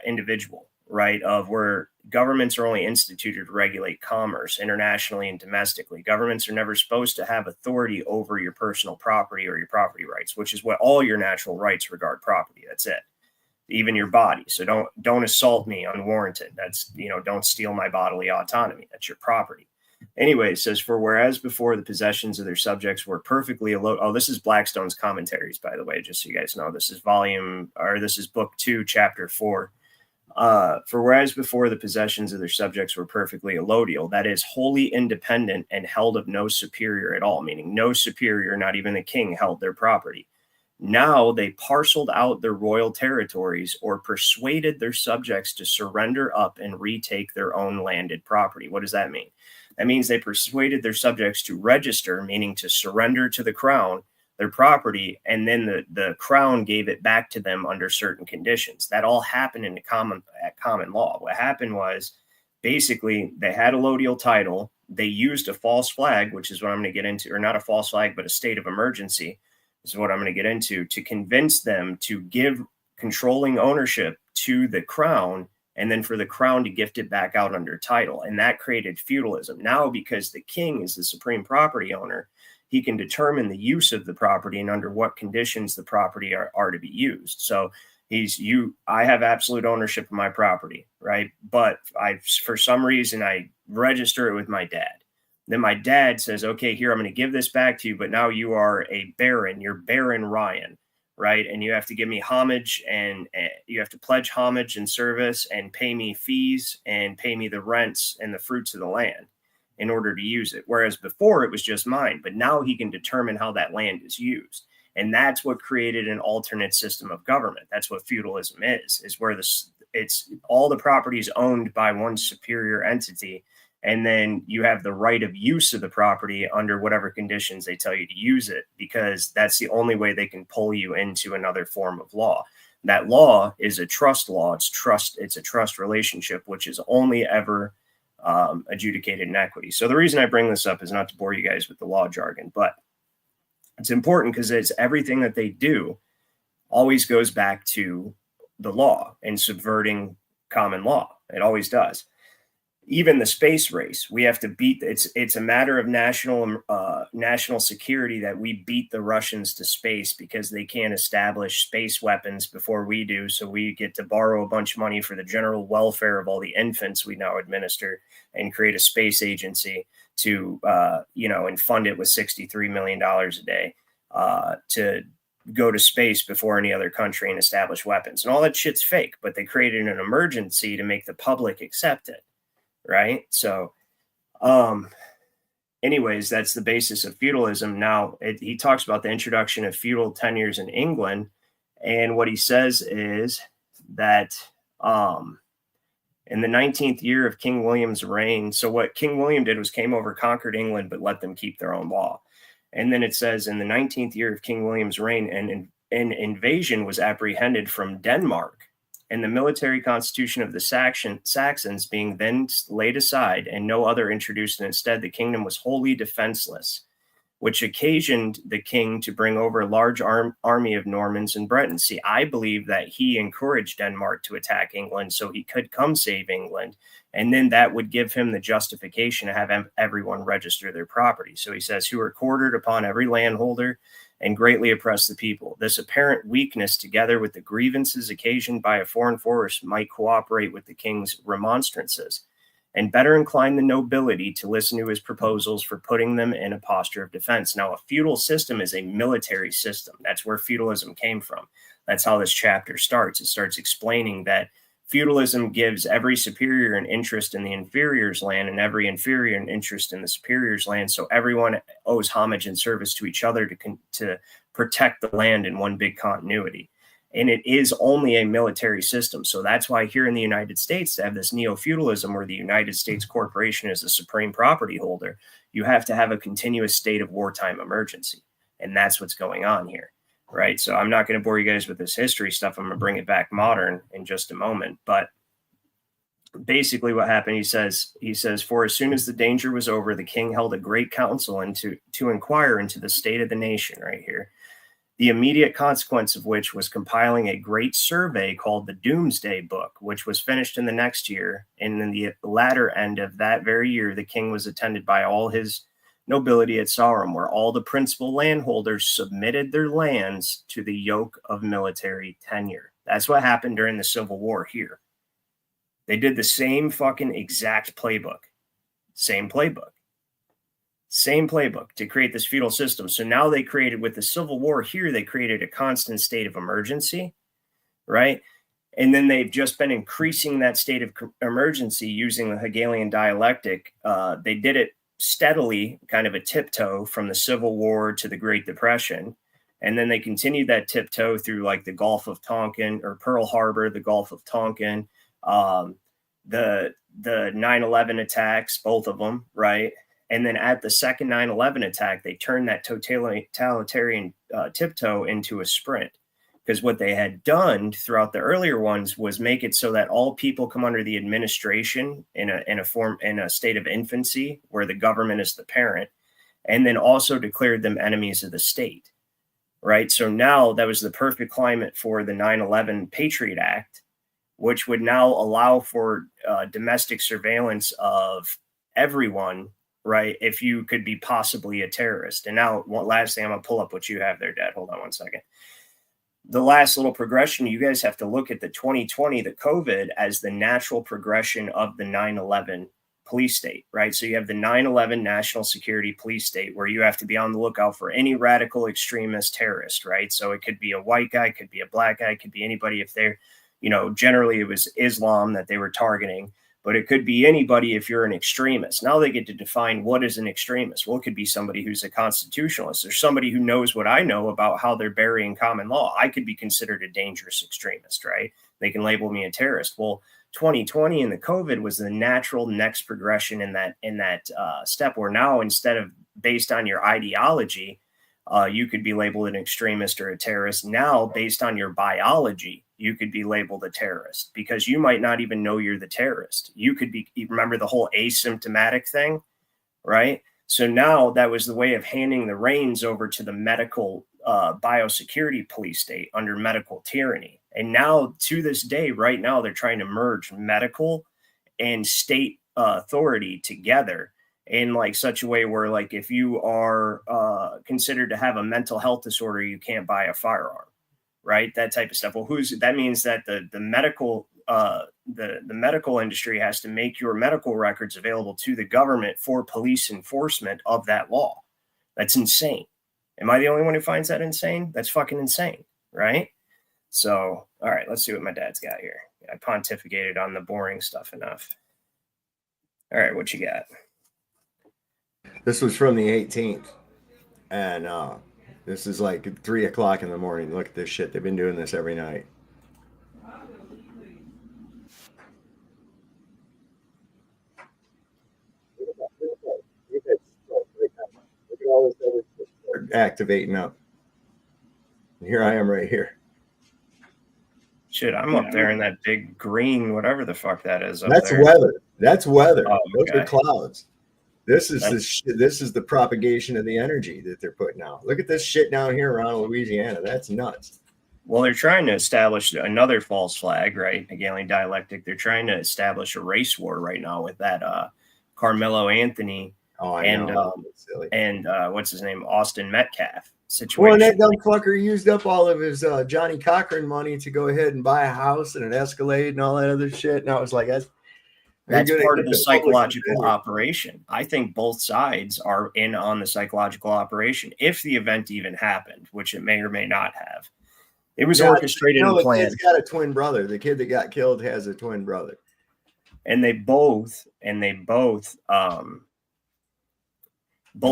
individual, right? Of where governments are only instituted to regulate commerce internationally and domestically. Governments are never supposed to have authority over your personal property or your property rights, which is what all your natural rights regard property. That's it. Even your body. So don't assault me unwarranted. That's, you know, don't steal my bodily autonomy. That's your property. Anyway, it says, for whereas before the possessions of their subjects were perfectly oh, this is Blackstone's commentaries, by the way, just so you guys know. This is book 2, chapter 4. For whereas before the possessions of their subjects were perfectly allodial, that is, wholly independent and held of no superior at all, meaning no superior, not even the king, held their property. Now they parceled out their royal territories or persuaded their subjects to surrender up and retake their own landed property. What does that mean? That means they persuaded their subjects to register, meaning to surrender to the crown their property, and then the crown gave it back to them under certain conditions. That all happened at common law. What happened was basically they had a allodial title. They used a false flag, which is what I'm going to get into, or not a false flag, but a state of emergency. This is what I'm going to get into, to convince them to give controlling ownership to the crown, and then for the crown to gift it back out under title. And that created feudalism. Now, because the king is the supreme property owner, he can determine the use of the property and under what conditions the property are to be used. So I have absolute ownership of my property, right? But for some reason, I register it with my dad. Then my dad says, okay, here, I'm going to give this back to you, but now you are a baron. You're Baron Ryan, right? And you have to give me homage, and you have to pledge homage and service and pay me fees and pay me the rents and the fruits of the land in order to use it. Whereas before it was just mine, but now he can determine how that land is used. And that's what created an alternate system of government. That's what feudalism is where it's all the properties owned by one superior entity. And then you have the right of use of the property under whatever conditions they tell you to use it, because that's the only way they can pull you into another form of law. That law is a trust law. It's a trust relationship, which is only ever adjudicated in equity. So the reason I bring this up is not to bore you guys with the law jargon, but it's important because it's everything that they do always goes back to the law and subverting common law. It always does. even the space race, we have to beat. It's a matter of national security that we beat the Russians to space because they can't establish space weapons before we do. So we get to borrow a bunch of money for the general welfare of all the infants we now administer and create a space agency to, and fund it with $63 million a day to go to space before any other country and establish weapons. And all that shit's fake, but they created an emergency to make the public accept it. Right. So, anyways, that's the basis of feudalism. Now, he talks about the introduction of feudal tenures in England. And what he says is that in the 19th year of King William's reign, so what King William did was came over, conquered England, but let them keep their own law. And then it says in the 19th year of King William's reign, an invasion was apprehended from Denmark. And the military constitution of the Saxons being then laid aside and no other introduced, and instead the kingdom was wholly defenseless, which occasioned the king to bring over a large army of Normans and Bretons. See, I believe that he encouraged Denmark to attack England so he could come save England. And then that would give him the justification to have everyone register their property. So he says, who are quartered upon every landholder and greatly oppress the people. This apparent weakness, together with the grievances occasioned by a foreign force, might cooperate with the king's remonstrances, and better incline the nobility to listen to his proposals for putting them in a posture of defense. Now, a feudal system is a military system. That's where feudalism came from. That's how this chapter starts. It starts explaining that feudalism gives every superior an interest in the inferior's land and every inferior an interest in the superior's land. So everyone owes homage and service to each other to protect the land in one big continuity. And it is only a military system. So that's why here in the United States, to have this neo-feudalism where the United States corporation is the supreme property holder, you have to have a continuous state of wartime emergency. And that's what's going on here. Right. So I'm not going to bore you guys with this history stuff. I'm going to bring it back modern in just a moment. But basically what happened, he says, for as soon as the danger was over, the king held a great council and to inquire into the state of the nation right here. The immediate consequence of which was compiling a great survey called the Doomsday Book, which was finished in the next year. And in the latter end of that very year, the king was attended by all his nobility at Sarum, where all the principal landholders submitted their lands to the yoke of military tenure. That's what happened during the Civil War here. They did the same fucking exact playbook. Same playbook to create this feudal system. So now they created, with the Civil War here, they created a constant state of emergency, right? And then they've just been increasing that state of emergency using the Hegelian dialectic. They did it steadily, kind of a tiptoe from the Civil War to the Great Depression. And then they continued that tiptoe through like the Gulf of Tonkin or Pearl Harbor, the Gulf of Tonkin, the 9/11 attacks, both of them, right? And then at the second 9/11 attack, they turned that totalitarian tiptoe into a sprint. Because what they had done throughout the earlier ones was make it so that all people come under the administration in a state of infancy where the government is the parent, and then also declared them enemies of the state, right? So now that was the perfect climate for the 9/11 Patriot Act, which would now allow for domestic surveillance of everyone, right? If you could be possibly a terrorist. And now, one last thing, I'm going to pull up what you have there, Dad. Hold on one second. The last little progression, you guys have to look at the 2020, the COVID, as the natural progression of the 9/11 police state, right? So you have the 9/11 national security police state where you have to be on the lookout for any radical extremist terrorist, right? So it could be a white guy, could be a black guy, could be anybody. If they're, generally it was Islam that they were targeting, but it could be anybody if you're an extremist. Now they get to define what is an extremist. Well, it could be somebody who's a constitutionalist or somebody who knows what I know about how they're burying common law. I could be considered a dangerous extremist, right? They can label me a terrorist. Well, 2020 and the COVID was the natural next progression in that step where now, instead of based on your ideology, you could be labeled an extremist or a terrorist. Now, based on your biology, you could be labeled a terrorist because you might not even know you're the terrorist. You could be, remember the whole asymptomatic thing, right? So now that was the way of handing the reins over to the medical biosecurity police state under medical tyranny. And now to this day, right now, they're trying to merge medical and state authority together in like such a way where like if you are considered to have a mental health disorder, you can't buy a firearm, right? That type of stuff. Well, that means that the medical the medical industry has to make your medical records available to the government for police enforcement of that law. That's insane. Am I the only one who finds that insane? That's fucking insane, right? So, all right, let's see what my dad's got here. I pontificated on the boring stuff enough. All right, what you got? This was from the 18th. And this is like 3 o'clock in the morning. Look at this shit. They've been doing this every night. They're activating up. And here I am right here. Shit, I'm up there in that big green, whatever the fuck that is. That's there. weather. That's weather. Oh, Those okay. are clouds. This is the propagation of the energy that they're putting out. Look at this shit down here around Louisiana. That's nuts. Well, they're trying to establish another false flag, right? Hegelian Dialectic. They're trying to establish a race war right now with that Carmelo Anthony and what's his name, Austin Metcalf situation. Well, and that dumb fucker used up all of his Johnny Cochran money to go ahead and buy a house and an Escalade and all that other shit. And I was like, that's part of the psychological operation. I think both sides are in on the psychological operation. If the event even happened, which it may or may not have, it was orchestrated and planned. He's got a twin brother. The kid that got killed has a twin brother. And they both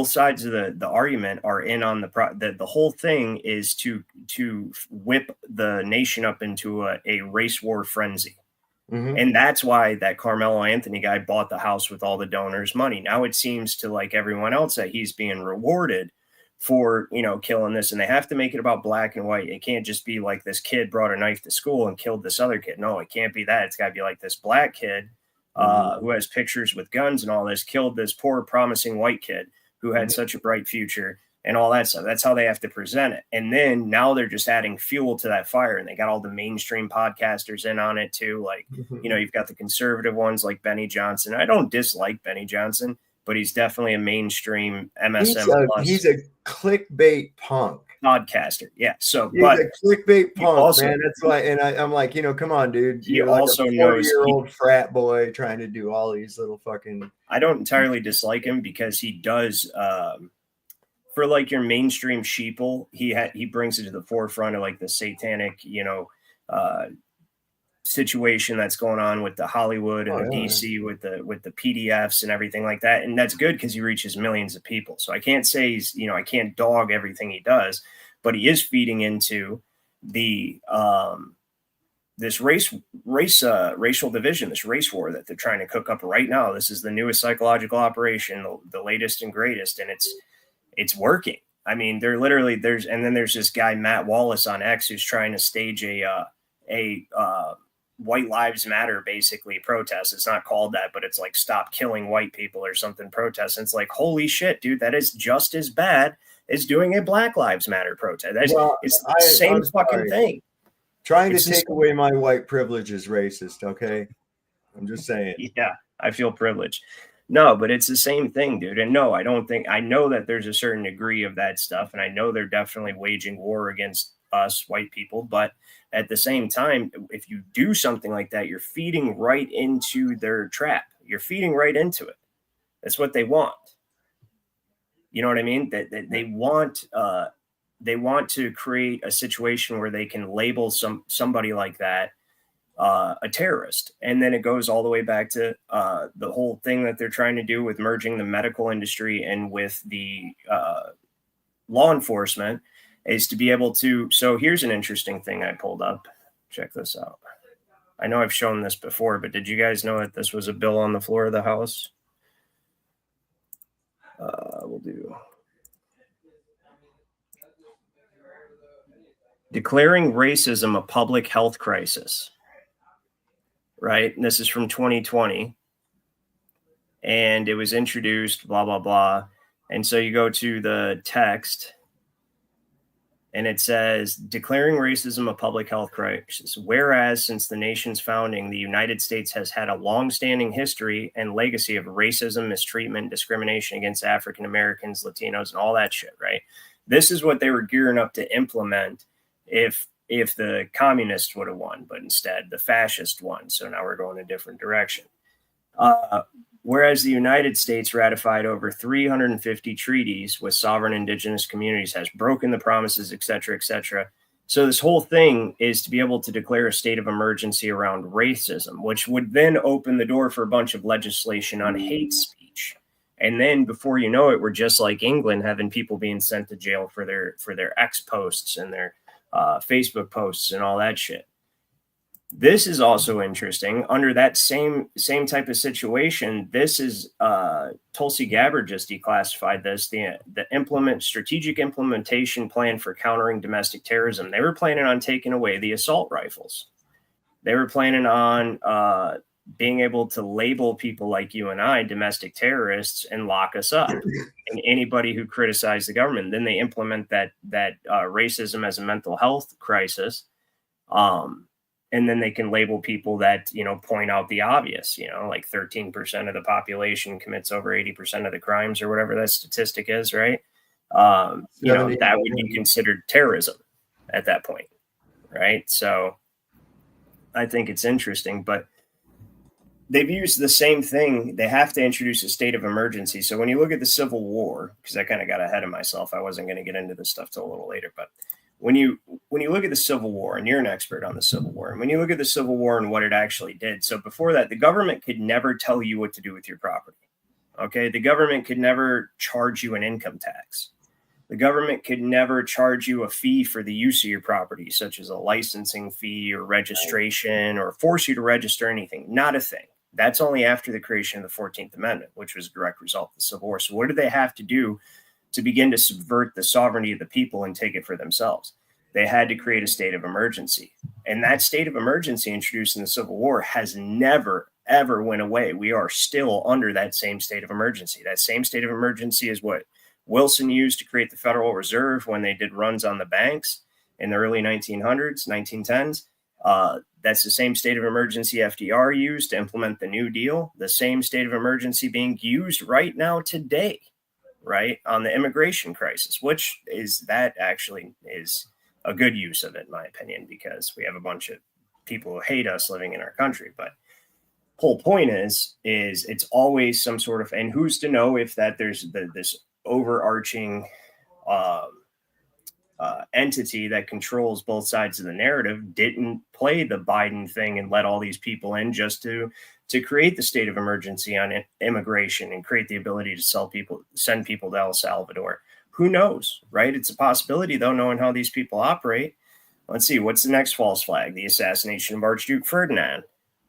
sides of the argument are in on the whole thing is to whip the nation up into a race war frenzy. Mm-hmm. And that's why that Carmelo Anthony guy bought the house with all the donors' money. Now it seems to like everyone else that he's being rewarded for, killing this. And they have to make it about black and white. It can't just be like this kid brought a knife to school and killed this other kid. No, it can't be that. It's got to be like this black kid who has pictures with guns and all this, killed this poor promising white kid who had such a bright future and all that stuff. That's how they have to present it. And then now they're just adding fuel to that fire, and they got all the mainstream podcasters in on it too. Like, you've got the conservative ones like Benny Johnson. I don't dislike Benny Johnson, but he's definitely a mainstream MSM plus. He's a clickbait punk podcaster. Yeah. So, he's a clickbait punk, man. That's why. And I'm like, come on, dude. You're also like a 40-year-old frat boy trying to do all these little fucking. I don't entirely dislike him because he does. For like your mainstream sheeple, he brings it to the forefront of like the satanic, situation that's going on with the Hollywood and the DC with the PDFs and everything like that. And that's good because he reaches millions of people. So I can't say he's, I can't dog everything he does, but he is feeding into the this racial division, this race war that they're trying to cook up right now. This is the newest psychological operation, the latest and greatest, and it's working. I mean, there's this guy, Matt Wallace on X, who's trying to stage a White Lives Matter, basically, protest. It's not called that, but it's like stop killing white people or something protest. And it's like, holy shit, dude, that is just as bad as doing a Black Lives Matter protest. It's the same fucking thing. Trying to take away my white privilege is racist, okay? I'm just saying. Yeah, I feel privileged. No, but it's the same thing, dude. And no, I know that there's a certain degree of that stuff. And I know they're definitely waging war against us white people. But at the same time, if you do something like that, you're feeding right into their trap. You're feeding right into it. That's what they want. You know what I mean? That they want to create a situation where they can label somebody like that a terrorist. And then it goes all the way back to the whole thing that they're trying to do with merging the medical industry and with the law enforcement is to be able to. So here's an interesting thing I pulled up. Check this out. I know I've shown this before, but did you guys know that this was a bill on the floor of the House? We'll do declaring racism a public health crisis. Right. And this is from 2020. And it was introduced, blah, blah, blah. And so you go to the text. And it says, declaring racism a public health crisis, whereas since the nation's founding, the United States has had a long-standing history and legacy of racism, mistreatment, discrimination against African Americans, Latinos, and all that shit, right? This is what they were gearing up to implement if the communists would have won, but instead the fascist won. So now we're going a different direction. Whereas the United States ratified over 350 treaties with sovereign indigenous communities, has broken the promises, et cetera, et cetera. So this whole thing is to be able to declare a state of emergency around racism, which would then open the door for a bunch of legislation on hate speech. And then before you know it, we're just like England, having people being sent to jail for their X posts and their Facebook posts and all that shit. This is also interesting. Under that same type of situation, this is Tulsi Gabbard just declassified this, the strategic implementation plan for countering domestic terrorism. They were planning on taking away the assault rifles. They were planning on being able to label people like you and I domestic terrorists and lock us up, and anybody who criticized the government. Then they implement that racism as a mental health crisis. And then they can label people that, point out the obvious, like 13% of the population commits over 80% of the crimes or whatever that statistic is, right? That would be considered terrorism at that point, right? So I think it's interesting, but they've used the same thing. They have to introduce a state of emergency. So when you look at the Civil War, because I kind of got ahead of myself, I wasn't going to get into this stuff till a little later, but when you look at the Civil War, and you're an expert on the Civil War, and when you look at the Civil War and what it actually did, so before that, the government could never tell you what to do with your property. Okay, the government could never charge you an income tax. The government could never charge you a fee for the use of your property, such as a licensing fee or registration, or force you to register anything. Not a thing. That's only after the creation of the 14th Amendment, which was a direct result of the Civil War. So what did they have to do to begin to subvert the sovereignty of the people and take it for themselves? They had to create a state of emergency. And that state of emergency introduced in the Civil War has never, ever went away. We are still under that same state of emergency. That same state of emergency is what Wilson used to create the Federal Reserve when they did runs on the banks in the early 1900s, 1910s. That's the same state of emergency FDR used to implement the New Deal. The same state of emergency being used right now today, right, on the immigration crisis, which is a good use of it, in my opinion, because we have a bunch of people who hate us living in our country. But whole point is it's always some sort of, and who's to know if that there's this overarching entity that controls both sides of the narrative didn't play the Biden thing and let all these people in just to create the state of emergency on immigration and create the ability to send people to El Salvador. Who knows, right? It's a possibility, though, knowing how these people operate. Let's see, what's the next false flag? The assassination of Archduke Ferdinand,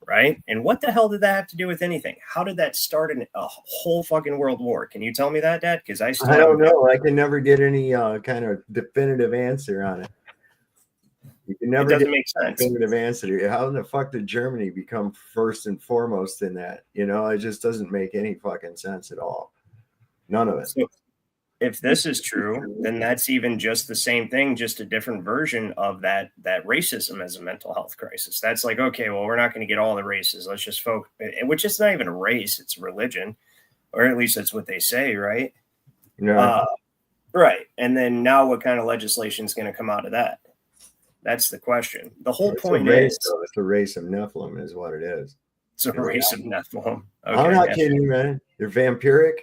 right? And what the hell did that have to do with anything? How did that start a whole fucking world war? Can you tell me that, Dad? Because I don't know. I can never get any kind of definitive answer on it. You can never get a definitive answer. How in the fuck did Germany become first and foremost in that? It just doesn't make any fucking sense at all. None of it. So, if this is true, then that's even just the same thing, just a different version of that racism as a mental health crisis. That's like, okay, well, we're not going to get all the races. Let's just focus, which is not even a race, it's religion, or at least that's what they say, right? Yeah. Right. And then now what kind of legislation is going to come out of that? That's the question. The whole point is... It's a race of Nephilim is what it is. It's a race of Nephilim. Okay, I'm not kidding, man. They're vampiric.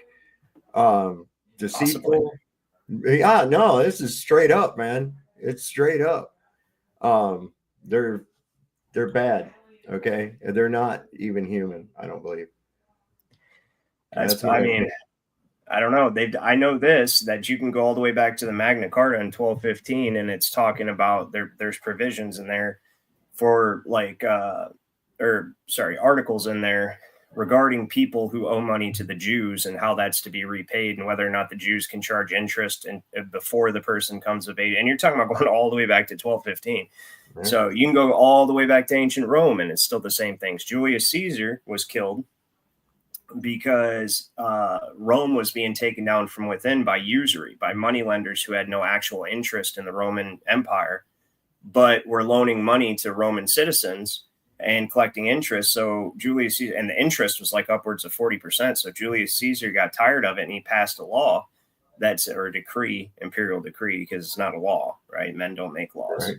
Deceitful. Possibly. Yeah, no, this is straight up, man. It's straight up. They're bad. Okay, they're not even human. I don't believe. I mean, I don't know. I know this, that you can go all the way back to the Magna Carta in 1215, and it's talking about there's provisions in there for articles in there regarding people who owe money to the Jews and how that's to be repaid, and whether or not the Jews can charge interest and before the person comes of age. And you're talking about going all the way back to 1215. Mm-hmm. So you can go all the way back to ancient Rome, and it's still the same things. Julius Caesar was killed because Rome was being taken down from within by usury, by moneylenders who had no actual interest in the Roman Empire, but were loaning money to Roman citizens and collecting interest. So Julius Caesar, and the interest was like upwards of 40%. So Julius Caesar got tired of it and he passed a law or a decree, imperial decree, because it's not a law, right? Men don't make laws. Right.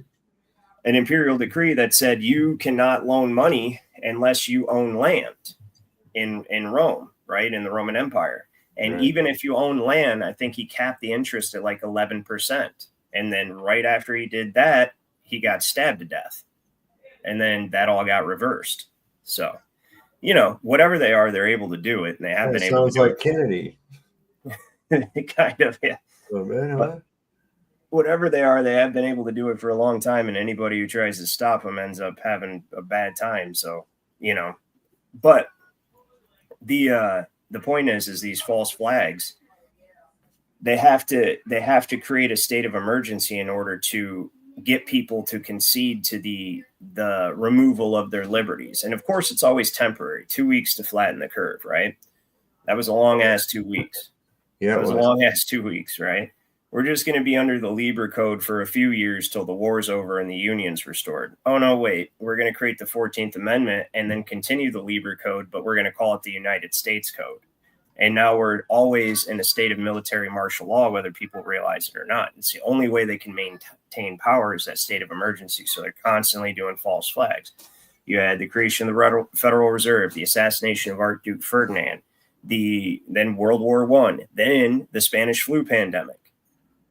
An imperial decree that said you cannot loan money unless you own land in Rome, right? In the Roman Empire. And right. Even if you own land, I think he capped the interest at like 11%. And then right after he did that, he got stabbed to death. And then that all got reversed. So, you know, whatever they are, they're able to do it. And they have been able to do it. Sounds like Kennedy. Kind of, yeah. Oh, man, huh? Whatever they are, they have been able to do it for a long time. And anybody who tries to stop them ends up having a bad time. So, you know, but the point is these false flags, they have to create a state of emergency in order to get people to concede to the removal of their liberties. And of course, it's always temporary, 2 weeks to flatten the curve, right? That was a long ass 2 weeks. Yeah, it was a long ass 2 weeks, right? We're just going to be under the Liber Code for a few years till the war's over and the union's restored. Oh, no, wait. We're going to create the 14th Amendment and then continue the Liber Code, but we're going to call it the United States Code. And now we're always in a state of military martial law, whether people realize it or not. It's the only way they can maintain power is that state of emergency. So they're constantly doing false flags. You had the creation of the Federal Reserve, the assassination of Archduke Ferdinand, then World War I, then the Spanish flu pandemic,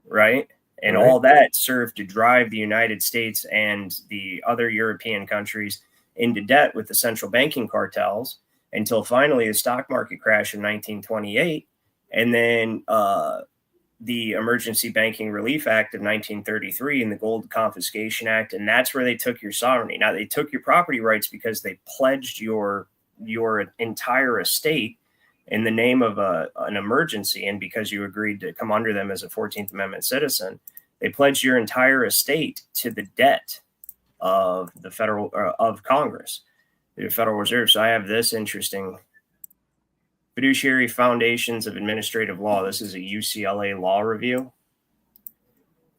right? And right. All that served to drive the United States and the other European countries into debt with the central banking cartels, until finally the stock market crash in 1928, and then the Emergency Banking Relief Act of 1933 and the Gold Confiscation Act, and that's where they took your sovereignty. Now, they took your property rights because they pledged your entire estate in the name of an emergency, and because you agreed to come under them as a 14th Amendment citizen, they pledged your entire estate to the debt of the of Congress. The Federal Reserve. So I have this interesting Fiduciary Foundations of Administrative Law. This is a UCLA law review,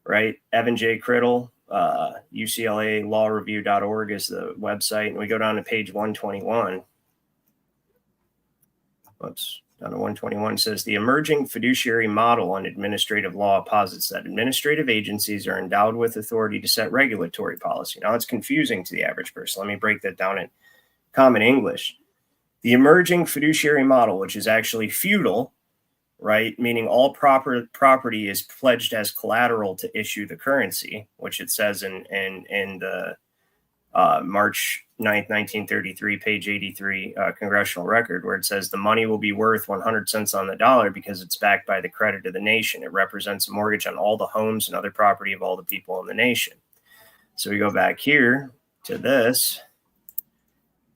right? Evan J. Criddle, UCLAlawreview.org is the website. And we go down to page 121. Oops, down to 121 says the emerging fiduciary model on administrative law posits that administrative agencies are endowed with authority to set regulatory policy. Now it's confusing to the average person. Let me break that down in common English. The emerging fiduciary model, which is actually feudal, right? Meaning all property is pledged as collateral to issue the currency, which it says in the March 9th, 1933, page 83 congressional record, where it says the money will be worth 100 cents on the dollar because it's backed by the credit of the nation. It represents a mortgage on all the homes and other property of all the people in the nation. So we go back here to this.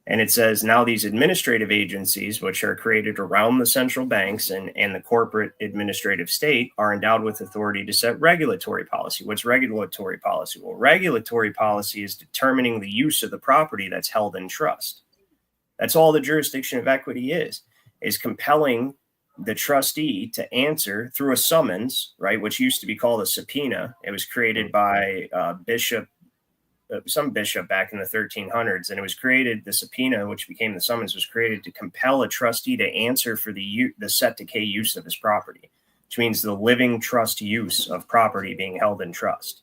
And it says now these administrative agencies, which are created around the central banks and the corporate administrative state, are endowed with authority to set regulatory policy. What's regulatory policy? Well, regulatory policy is determining the use of the property that's held in trust. That's all the jurisdiction of equity is compelling the trustee to answer through a summons, right, which used to be called a subpoena. It was created by some bishop back in the 1300s, and it was created, the subpoena, which became the summons, was created to compel a trustee to answer for the set decay use of his property, which means the living trust use of property being held in trust.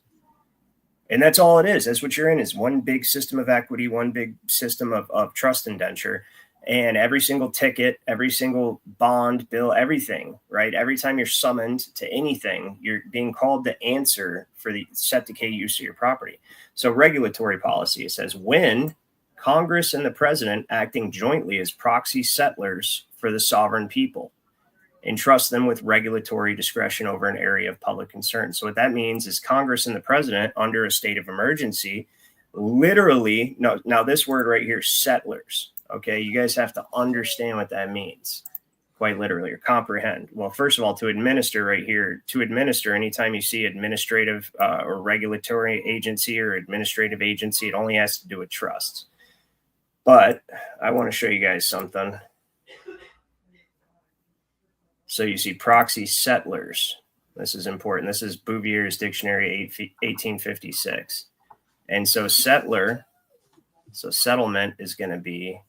And that's all it is. That's what you're in, is one big system of equity, one big system of trust indenture. And every single ticket, every single bond, bill, everything, right? Every time you're summoned to anything, you're being called to answer for the set decay use of your property. So regulatory policy, it says when Congress and the president acting jointly as proxy settlers for the sovereign people, entrust them with regulatory discretion over an area of public concern. So what that means is Congress and the president under a state of emergency, literally, now this word right here, settlers. Okay, you guys have to understand what that means, quite literally, or comprehend. Well, first of all, to administer right here, anytime you see administrative or regulatory agency or administrative agency, it only has to do with trusts. But I want to show you guys something. So you see proxy settlers. This is important. This is Bouvier's Dictionary 1856. And so settlement is going to be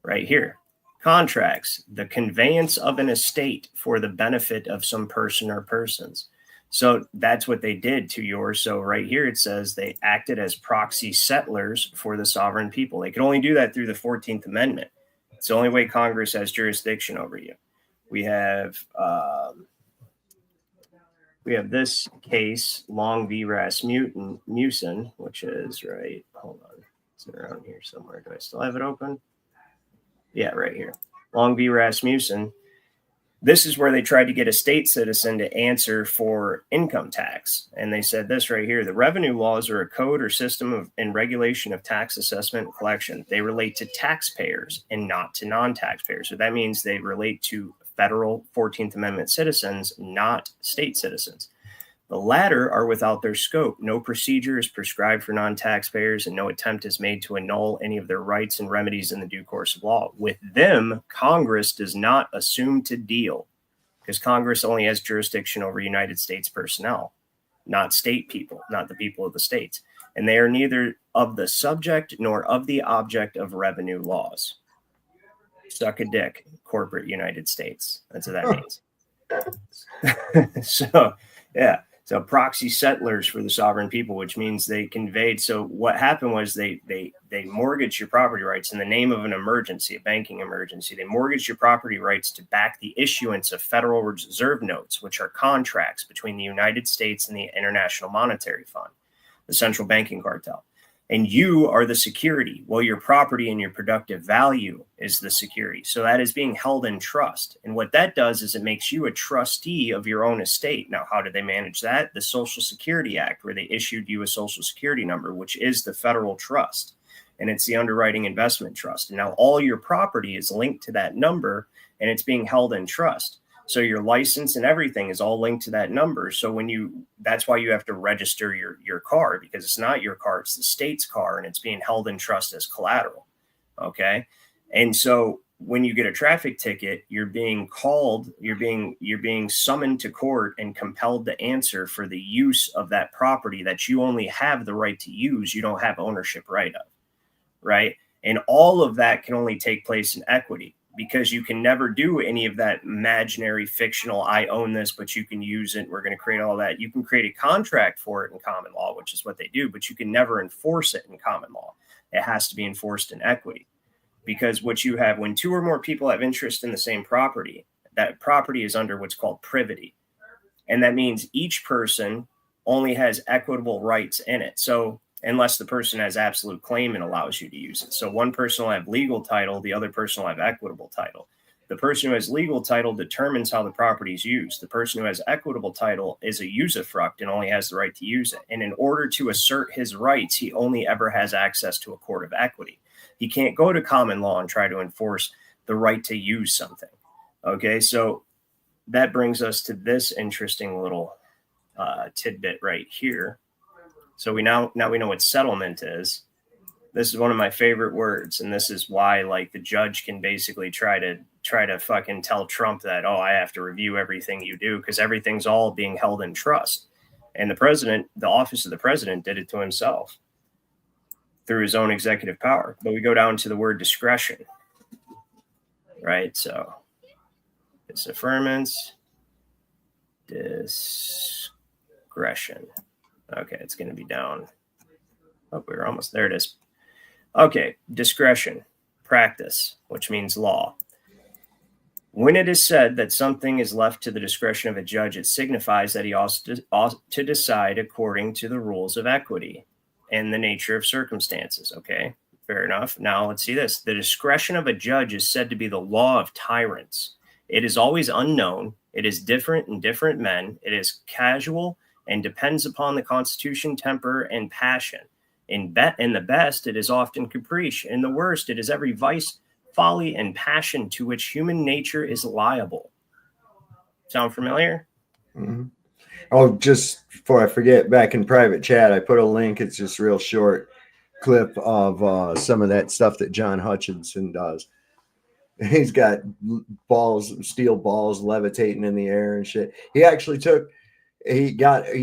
right here. Contracts, the conveyance of an estate for the benefit of some person or persons. So that's what they did to yours. So right here it says they acted as proxy settlers for the sovereign people. They could only do that through the 14th Amendment. It's the only way Congress has jurisdiction over you. We have this case, Long v. Rasmussen, which is right. Hold on, it's around here somewhere. Do I still have it open? Yeah, right here. Long v. Rasmussen. This is where they tried to get a state citizen to answer for income tax. And they said this right here. The revenue laws are a code or system of and regulation of tax assessment and collection. They relate to taxpayers and not to non-taxpayers. So that means they relate to federal 14th Amendment citizens, not state citizens. The latter are without their scope. No procedure is prescribed for non-taxpayers, and no attempt is made to annul any of their rights and remedies in the due course of law. With them, Congress does not assume to deal, because Congress only has jurisdiction over United States personnel, not state people, not the people of the states. And they are neither of the subject nor of the object of revenue laws. Suck a dick, corporate United States. That's what that means. So, yeah. So proxy settlers for the sovereign people, which means they conveyed. So what happened was they mortgaged your property rights in the name of an emergency, a banking emergency. They mortgaged your property rights to back the issuance of Federal Reserve notes, which are contracts between the United States and the International Monetary Fund, the central banking cartel. And you are the security. Well, your property and your productive value is the security. So that is being held in trust. And what that does is it makes you a trustee of your own estate. Now, how did they manage that? The Social Security Act, where they issued you a Social Security number, which is the federal trust. And it's the underwriting investment trust. And now all your property is linked to that number, and it's being held in trust. So your license and everything is all linked to that number. So that's why you have to register your car, because it's not your car, it's the state's car, and it's being held in trust as collateral. Okay. And so when you get a traffic ticket, you're being summoned to court and compelled to answer for the use of that property that you only have the right to use. You don't have ownership right of, right? And all of that can only take place in equity, because you can never do any of that imaginary, fictional, I own this, but you can use it. We're going to create all that. You can create a contract for it in common law, which is what they do, but you can never enforce it in common law. It has to be enforced in equity, because what you have when two or more people have interest in the same property, that property is under what's called privity. And that means each person only has equitable rights in it. So unless the person has absolute claim and allows you to use it. So one person will have legal title, the other person will have equitable title. The person who has legal title determines how the property is used. The person who has equitable title is a usufruct and only has the right to use it. And in order to assert his rights, he only ever has access to a court of equity. He can't go to common law and try to enforce the right to use something. Okay, so that brings us to this interesting little tidbit right here. So we now we know what settlement is. This is one of my favorite words, and this is why, like, the judge can basically try to fucking tell Trump that, oh, I have to review everything you do, because everything's all being held in trust. And the president, the office of the president, did it to himself through his own executive power. But we go down to the word discretion, right? So disfirmance, discretion. Okay, it's going to be down. Oh, we're almost there. It is. Okay, discretion, practice, which means law. When it is said that something is left to the discretion of a judge, it signifies that he ought to decide according to the rules of equity and the nature of circumstances. Okay, fair enough. Now let's see this. The discretion of a judge is said to be the law of tyrants. It is always unknown. It is different in different men. It is casual and depends upon the constitution, temper, and passion. In the best, it is often caprice. In the worst, it is every vice, folly, and passion to which human nature is liable. Sound familiar? Mm-hmm. Oh, just before I forget, back in private chat, I put a link. It's just a real short clip of some of that stuff that John Hutchinson does. He's got steel balls levitating in the air and shit. He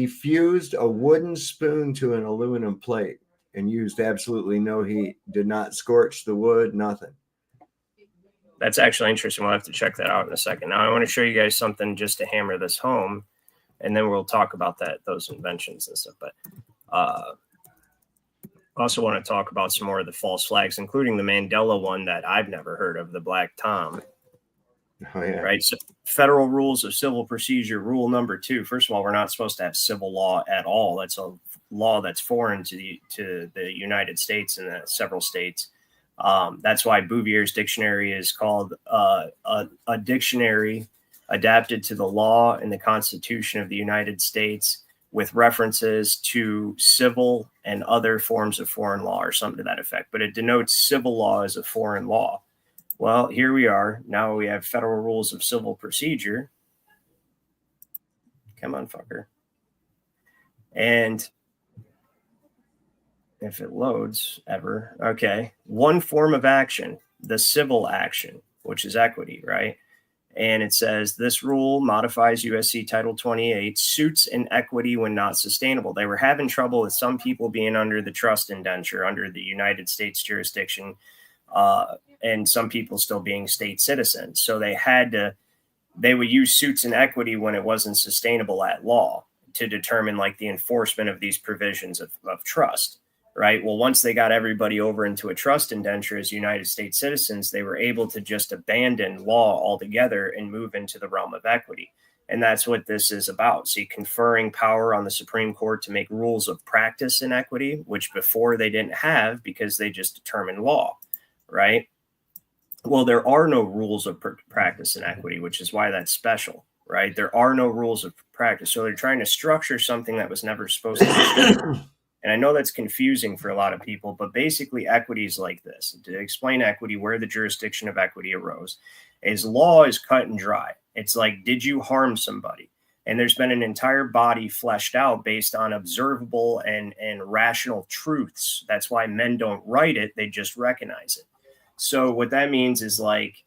fused a wooden spoon to an aluminum plate and used absolutely no heat. Did not scorch the wood, nothing. That's actually interesting. We'll have to check that out in a second. Now, I want to show you guys something just to hammer this home, and then we'll talk about those inventions and stuff. But I also want to talk about some more of the false flags, including the Mandela one that I've never heard of, the Black Tom. Oh, yeah. Right. So federal rules of civil procedure, rule number 2. First of all, we're not supposed to have civil law at all. That's a law that's foreign to the United States and several states. That's why Bouvier's dictionary is called a dictionary adapted to the law and the Constitution of the United States with references to civil and other forms of foreign law or something to that effect. But it denotes civil law as a foreign law. Well, here we are. Now we have federal rules of civil procedure. Come on, fucker. And if it loads ever, okay. One form of action, the civil action, which is equity, right? And it says this rule modifies USC Title 28, suits in equity when not sustainable. They were having trouble with some people being under the trust indenture under the United States jurisdiction, and some people still being state citizens. So they would use suits in equity when it wasn't sustainable at law to determine like the enforcement of these provisions of trust, right? Well, once they got everybody over into a trust indenture as United States citizens, they were able to just abandon law altogether and move into the realm of equity. And that's what this is about. See, conferring power on the Supreme Court to make rules of practice in equity, which before they didn't have because they just determined law, right? Well, there are no rules of practice in equity, which is why that's special, right? There are no rules of practice. So they're trying to structure something that was never supposed to be. And I know that's confusing for a lot of people, but basically equity is like this. To explain equity, where the jurisdiction of equity arose, is law is cut and dry. It's like, did you harm somebody? And there's been an entire body fleshed out based on observable and rational truths. That's why men don't write it. They just recognize it. So what that means is like,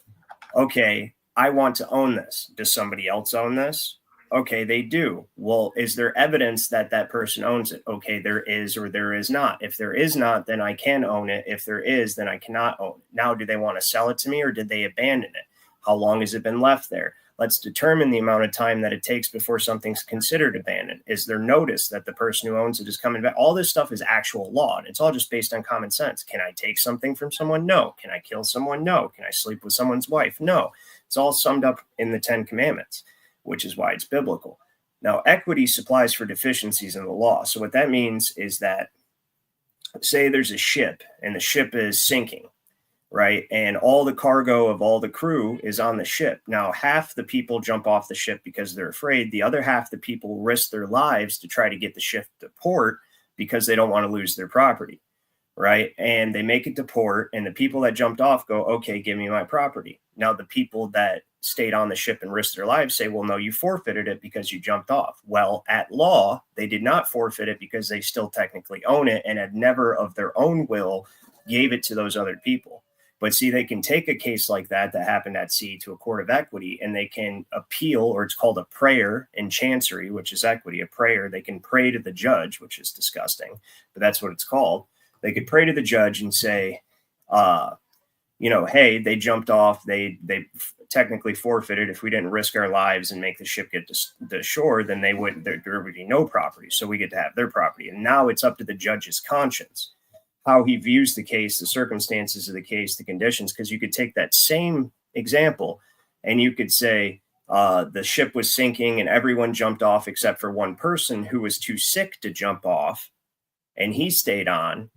okay, I want to own this. Does somebody else own this? Okay, they do. Well, is there evidence that that person owns it? Okay, there is or there is not. If there is not, then I can own it. If there is, then I cannot own it. Now, do they want to sell it to me or did they abandon it? How long has it been left there? Let's determine the amount of time that it takes before something's considered abandoned. Is there notice that the person who owns it is coming back? All this stuff is actual law, and it's all just based on common sense. Can I take something from someone? No. Can I kill someone? No. Can I sleep with someone's wife? No. It's all summed up in the 10 Commandments, which is why it's biblical. Now, equity supplies for deficiencies in the law. So what that means is that, say there's a ship, and the ship is sinking, right? And all the cargo of all the crew is on the ship. Now, half the people jump off the ship because they're afraid. The other half the people risk their lives to try to get the ship to port because they don't want to lose their property, right? And they make it to port, and the people that jumped off go, okay, give me my property. Now, the people that stayed on the ship and risked their lives say, well, no, you forfeited it because you jumped off. Well, at law, they did not forfeit it because they still technically own it and had never of their own will gave it to those other people. But see, they can take a case like that happened at sea to a court of equity, and they can appeal, or it's called a prayer in chancery, which is equity, a prayer. They can pray to the judge, which is disgusting, but that's what it's called. They could pray to the judge and say, hey, they jumped off. They technically forfeited. If we didn't risk our lives and make the ship get to the shore, then there would be no property. So we get to have their property. And now it's up to the judge's conscience, how he views the case, the circumstances of the case, the conditions, because you could take that same example and you could say the ship was sinking and everyone jumped off except for one person who was too sick to jump off, and he stayed on,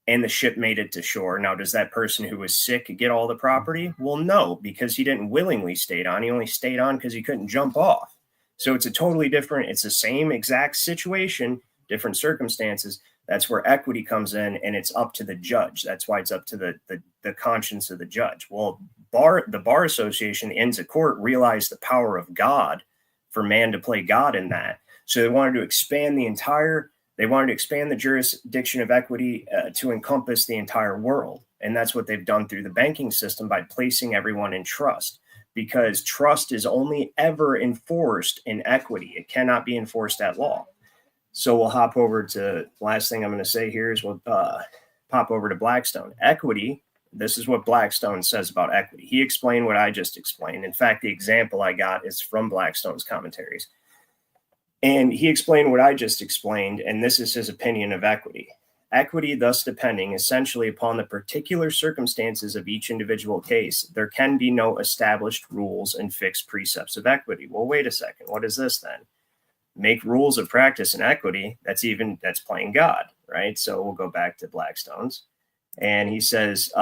and the ship made it to shore. Now, does that person who was sick get all the property? Well, no, because he didn't willingly stay on. He only stayed on because he couldn't jump off. So it's a totally different, it's the same exact situation, different circumstances. That's where equity comes in, and it's up to the judge. That's why it's up to the conscience of the judge. Well, the Bar Association, the Inns of Court, realized the power of God for man to play God in that. So they wanted to expand the jurisdiction of equity to encompass the entire world. And that's what they've done through the banking system by placing everyone in trust, because trust is only ever enforced in equity. It cannot be enforced at law. So we'll hop over to last thing I'm going to say here is we'll pop over to Blackstone. Equity, this is what Blackstone says about equity. He explained what I just explained. In fact, the example I got is from Blackstone's commentaries. And he explained what I just explained, and this is his opinion of equity. Equity, thus depending essentially upon the particular circumstances of each individual case, there can be no established rules and fixed precepts of equity. Well, wait a second. What is this then? Make rules of practice in equity. That's playing God, right? So we'll go back to Blackstone's. And he says,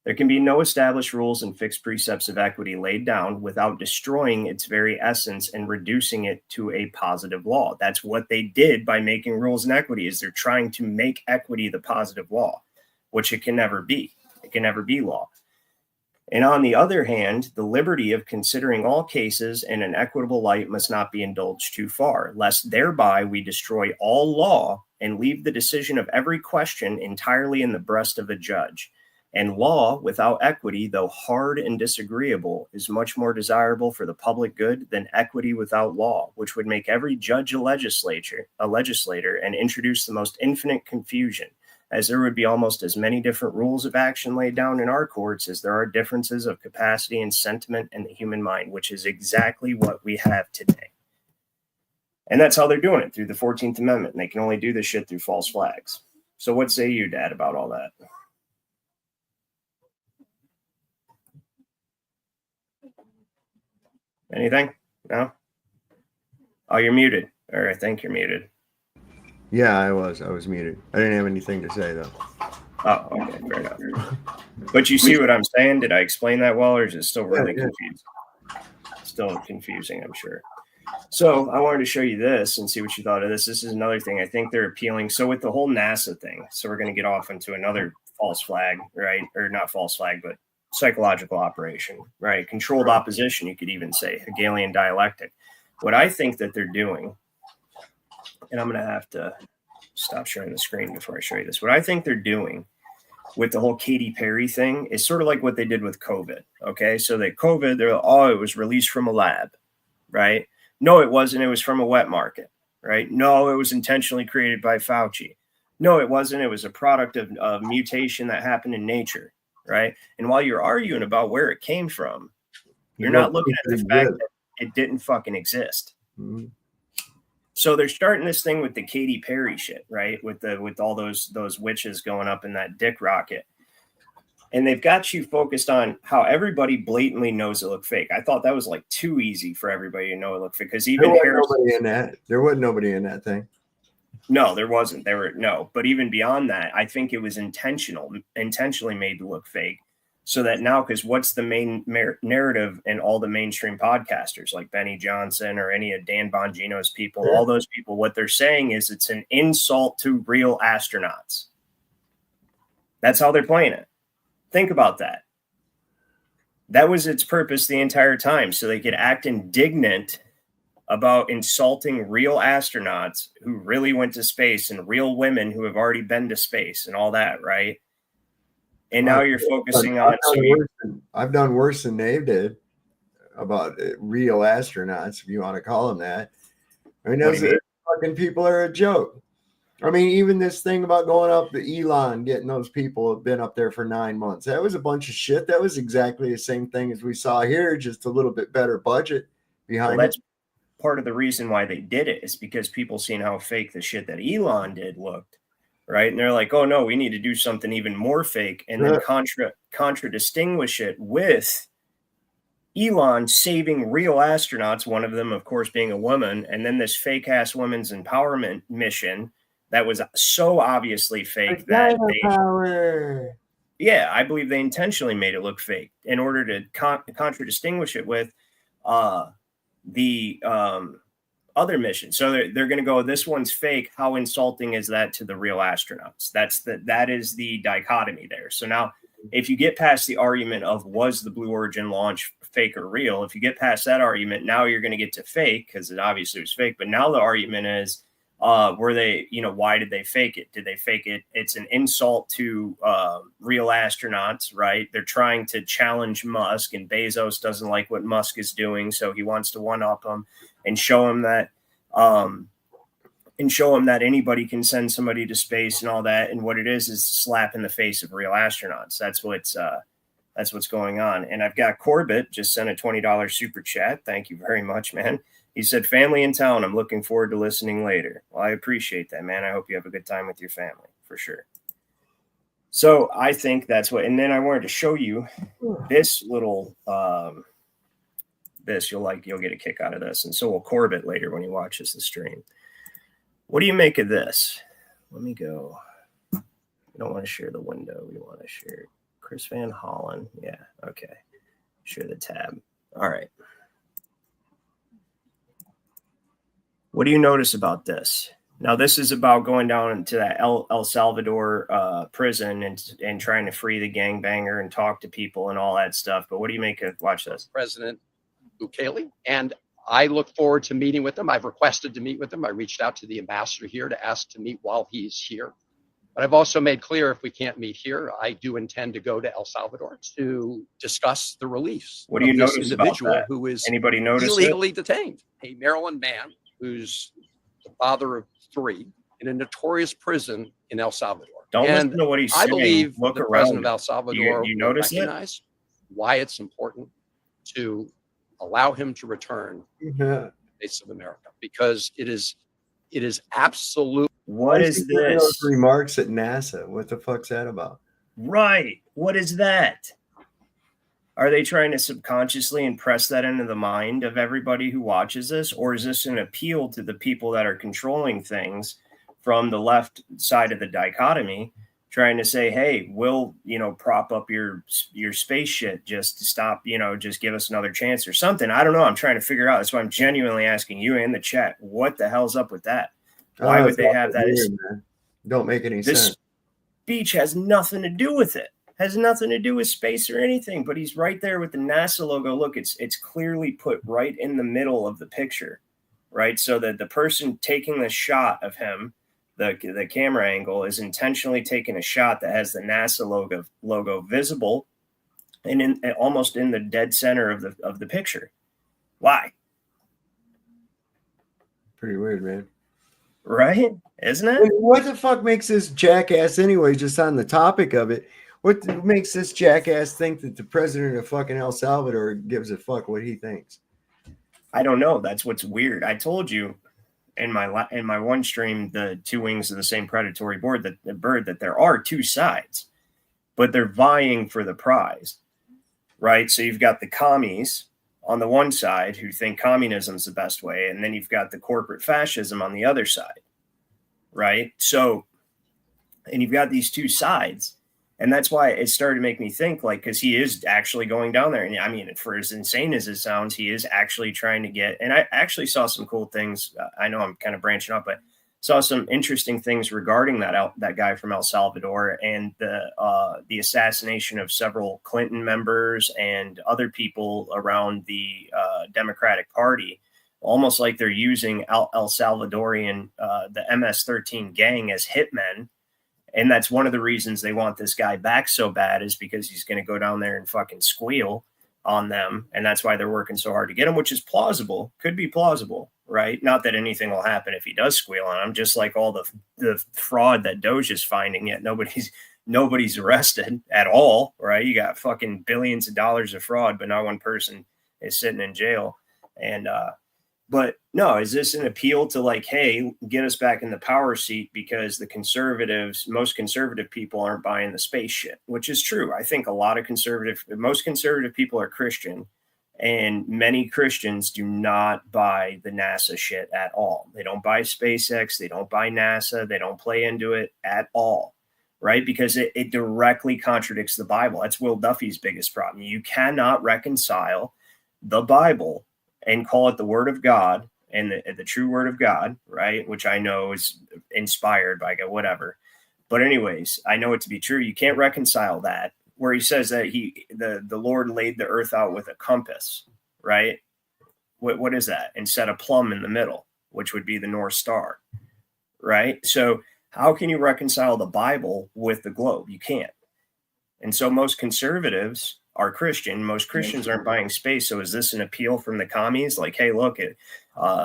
there can be no established rules and fixed precepts of equity laid down without destroying its very essence and reducing it to a positive law. That's what they did by making rules in equity, is they're trying to make equity the positive law, which it can never be. It can never be law. And on the other hand, the liberty of considering all cases in an equitable light must not be indulged too far, lest thereby we destroy all law and leave the decision of every question entirely in the breast of a judge. And law without equity, though hard and disagreeable, is much more desirable for the public good than equity without law, which would make every judge a legislator, and introduce the most infinite confusion, as there would be almost as many different rules of action laid down in our courts as there are differences of capacity and sentiment in the human mind, which is exactly what we have today. And that's how they're doing it, through the 14th Amendment. And they can only do this shit through false flags. So what say you, Dad, about all that? Anything? No? Oh, you're muted. Or I think you're muted. Yeah, I was muted. I didn't have anything to say, though. Oh, okay, fair enough. But you see what I'm saying? Did I explain that well, or is it still really confusing? Still confusing, I'm sure. So I wanted to show you this and see what you thought of this. This is another thing I think they're appealing. So with the whole NASA thing, so we're going to get off into another false flag, right? Or not false flag, but psychological operation, right? Controlled opposition, you could even say, Hegelian dialectic. What I think that they're doing, and I'm going to have to stop sharing the screen before I show you this. What I think they're doing with the whole Katy Perry thing is sort of like what they did with COVID, okay? So that COVID, they're it was released from a lab, right? No, it wasn't. It was from a wet market, right? No, it was intentionally created by Fauci. No, it wasn't. It was a product of mutation that happened in nature, right? And while you're arguing about where it came from, you're not looking at the fact that it didn't fucking exist. Mm-hmm. So they're starting this thing with the Katy Perry shit, right? With all those witches going up in that dick rocket. And they've got you focused on how everybody blatantly knows it looked fake. I thought that was like too easy for everybody to know it looked fake, because even there wasn't nobody in that thing. No, there wasn't. But even beyond that, I think it was intentionally made to look fake. So that now, because what's the main narrative in all the mainstream podcasters like Benny Johnson or any of Dan Bongino's people, all those people, what they're saying is it's an insult to real astronauts. That's how they're playing it. Think about that. That was its purpose the entire time, so they could act indignant about insulting real astronauts who really went to space and real women who have already been to space and all that, right? And now you're focusing on... I've done worse than they did about real astronauts, if you want to call them that. I mean, those fucking people are a joke. I mean, even this thing about going up to Elon, getting those people have been up there for 9 months. That was a bunch of shit. That was exactly the same thing as we saw here, just a little bit better budget behind it. That's part of the reason why they did it, is because people seen how fake the shit that Elon did looked, right? And they're like, oh no, we need to do something even more fake, and then contradistinguish it with Elon saving real astronauts, one of them, of course, being a woman, and then this fake ass women's empowerment mission that was so obviously fake that I believe they intentionally made it look fake in order to contradistinguish it with the other mission. So they're going to go, this one's fake. How insulting is that to the real astronauts? That is the dichotomy there. So now, if you get past the argument of was the Blue Origin launch fake or real, if you get past that argument, now you're going to get to fake, because it obviously was fake. But now the argument is were they, why did they fake it? Did they fake it? It's an insult to real astronauts, right? They're trying to challenge Musk, and Bezos doesn't like what Musk is doing, so he wants to one-up him and show him that anybody can send somebody to space and all that. And what it is a slap in the face of real astronauts. That's what's going on. And I've got Corbett just sent a $20 super chat. Thank you very much, man. He said, family in town. I'm looking forward to listening later. Well, I appreciate that, man. I hope you have a good time with your family, for sure. So I think that's what, and then I wanted to show you this little, you'll get a kick out of this. And so will Corbett later when he watches the stream. What do you make of this? Let me go. We don't want to share the window. We want to share Chris Van Hollen. Yeah. Okay. Share the tab. All right. What do you notice about this? Now, this is about going down into that El Salvador prison and trying to free the gangbanger and talk to people and all that stuff. But what do you make of, watch this. President Bukele, and I look forward to meeting with him. I've requested to meet with him. I reached out to the ambassador here to ask to meet while he's here. But I've also made clear if we can't meet here, I do intend to go to El Salvador to discuss the release. What do you notice individual about that? Who is anybody notice illegally detained? A Maryland man who's the father of 3 in a notorious prison in El Salvador. Don't listen to what he's saying. I believe Look the around. president of El Salvador you will notice recognize why it's important to allow him to return to the States of America, because it is absolute. What is this? Those remarks at NASA. What the fuck's that about? Right. What is that? Are they trying to subconsciously impress that into the mind of everybody who watches this? Or is this an appeal to the people that are controlling things from the left side of the dichotomy, trying to say, hey, we'll, prop up your space shit just to stop, just give us another chance or something. I don't know. I'm trying to figure out. That's why I'm genuinely asking you in the chat, what the hell's up with that? Why would they have that? Weird, don't make any sense. This speech has nothing to do with it. Has nothing to do with space or anything, but he's right there with the NASA logo. Look, it's clearly put right in the middle of the picture, right? So that the person taking the shot of him, the camera angle, is intentionally taking a shot that has the NASA logo visible and almost in the dead center of the picture. Why? Pretty weird, man. Right? Isn't it? What the fuck makes this jackass anyway, just on the topic of it? What makes this jackass think that the president of fucking El Salvador gives a fuck what he thinks? I don't know. That's what's weird. I told you in my one stream, the 2 wings of the same predatory bird, that there are 2 sides, but they're vying for the prize, right? So you've got the commies on the one side who think communism is the best way, and then you've got the corporate fascism on the other side, right? So, and you've got these 2 sides. And that's why it started to make me think, because he is actually going down there. And I mean, for as insane as it sounds, he is actually trying to get, and I actually saw some cool things. I know I'm kind of branching up, but saw some interesting things regarding that guy from El Salvador and the assassination of several Clinton members and other people around the Democratic Party, almost like they're using El Salvadorian, the MS-13 gang as hitmen. And that's one of the reasons they want this guy back so bad, is because he's going to go down there and fucking squeal on them. And that's why they're working so hard to get him, which is plausible, could be plausible, right? Not that anything will happen if he does squeal on him, just like all the fraud that Doge is finding, yet nobody's arrested at all, right? You got fucking billions of dollars of fraud, but not one person is sitting in jail. And, but no, is this an appeal to hey, get us back in the power seat because most conservative people aren't buying the space shit, which is true. I think most conservative people are Christian, and many Christians do not buy the NASA shit at all. They don't buy SpaceX. They don't buy NASA. They don't play into it at all, right? Because it directly contradicts the Bible. That's Will Duffy's biggest problem. You cannot reconcile the Bible and call it the Word of God and the true Word of God, right? Which I know is inspired by whatever. But anyways, I know it to be true. You can't reconcile that, where he says that the Lord laid the earth out with a compass, right? What is that? And set a plumb in the middle, which would be the North Star, right? So how can you reconcile the Bible with the globe? You can't. And so most conservatives are Christian. Most Christians aren't buying space. So is this an appeal from the commies? Like, hey, look,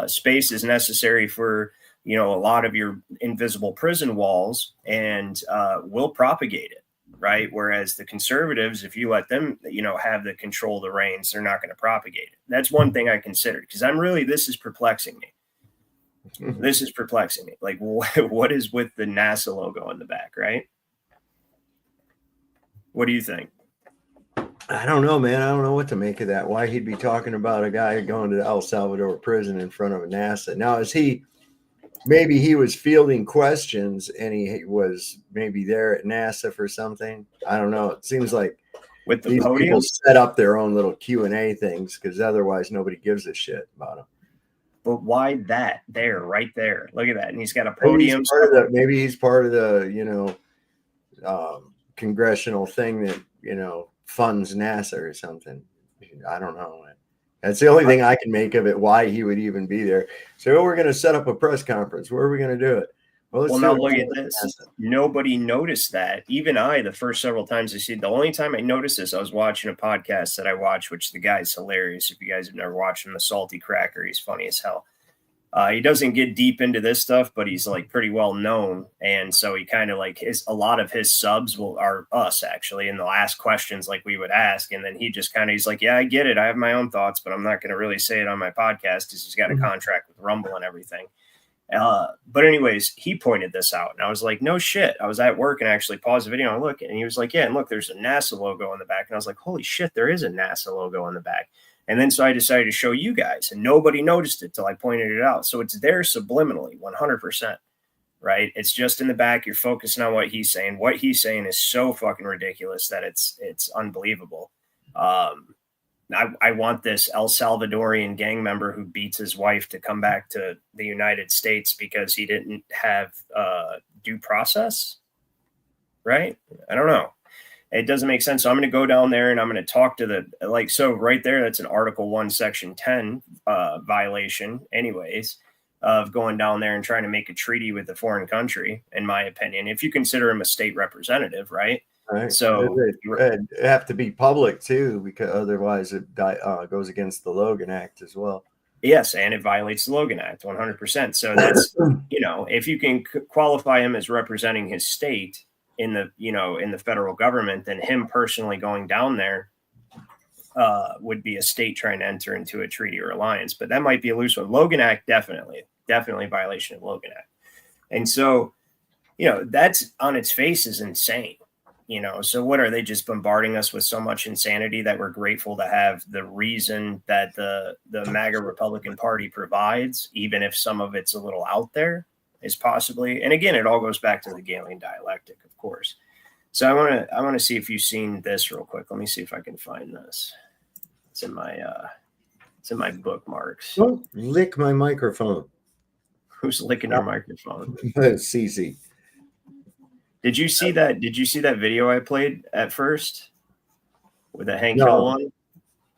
space is necessary for, a lot of your invisible prison walls, and we'll propagate it, right? Whereas the conservatives, if you let them, have the control of the reins, they're not going to propagate it. That's one thing I considered, because this is perplexing me. This is perplexing me. Like, what is with the NASA logo in the back, right? What do you think? I don't know, man. I don't know what to make of that. Why he'd be talking about a guy going to El Salvador prison in front of a NASA. Now, maybe he was fielding questions and he was maybe there at NASA for something. I don't know. It seems like with the these podium, people set up their own little Q&A things, because otherwise nobody gives a shit about them. But why that there, right there? Look at that. And he's got a podium. Maybe he's part of the, congressional thing that, funds NASA or something. I don't know. That's the only thing I can make of it, why he would even be there. So we're going to set up a press conference. Where are we going to do it? Well, now look at this. Nobody noticed that. Even I, the first several times I see it, the only time I noticed this, I was watching a podcast that I watch, which the guy's hilarious. If you guys have never watched him, The Salty Cracker, he's funny as hell. He doesn't get deep into this stuff, but he's like pretty well known. And so he kind of like a lot of his subs are us actually. And they'll ask questions like we would ask. And then he just he's like, yeah, I get it. I have my own thoughts, but I'm not going to really say it on my podcast because he's got a contract with Rumble and everything. But anyways, he pointed this out and I was like, no shit. I was at work and actually paused the video and look, and he was like, yeah, and look, there's a NASA logo on the back. And I was like, holy shit, there is a NASA logo on the back. And then so I decided to show you guys, and nobody noticed it till I pointed it out. So it's there subliminally, 100%, right? It's just in the back. You're focusing on what he's saying. What he's saying is so fucking ridiculous that it's unbelievable. I want this El Salvadorian gang member who beats his wife to come back to the United States because he didn't have due process, right? I don't know. It doesn't make sense. So I'm going to go down there and I'm going to talk to so right there, that's an Article 1, Section 10 violation anyways, of going down there and trying to make a treaty with a foreign country, in my opinion, if you consider him a state representative, right? Right. So it have to be public too, because otherwise it goes against the Logan Act as well. Yes, and it violates the Logan Act 100%. So that's, if you can qualify him as representing his state in the federal government, then him personally going down there would be a state trying to enter into a treaty or alliance. But that might be a loose one. Logan Act, definitely violation of Logan Act. And so, that's on its face is insane. So what are they just bombarding us with so much insanity that we're grateful to have the reason that the MAGA Republican Party provides, even if some of it's a little out there, is possibly, and again, it all goes back to the Hegelian Dialectic, of course. So I want to see if you've seen this real quick. Let me see if I can find this. It's in my bookmarks. Don't lick my microphone. Who's licking our microphone? CC. Did you see that? Did you see that video I played at first with the Hank Hill one?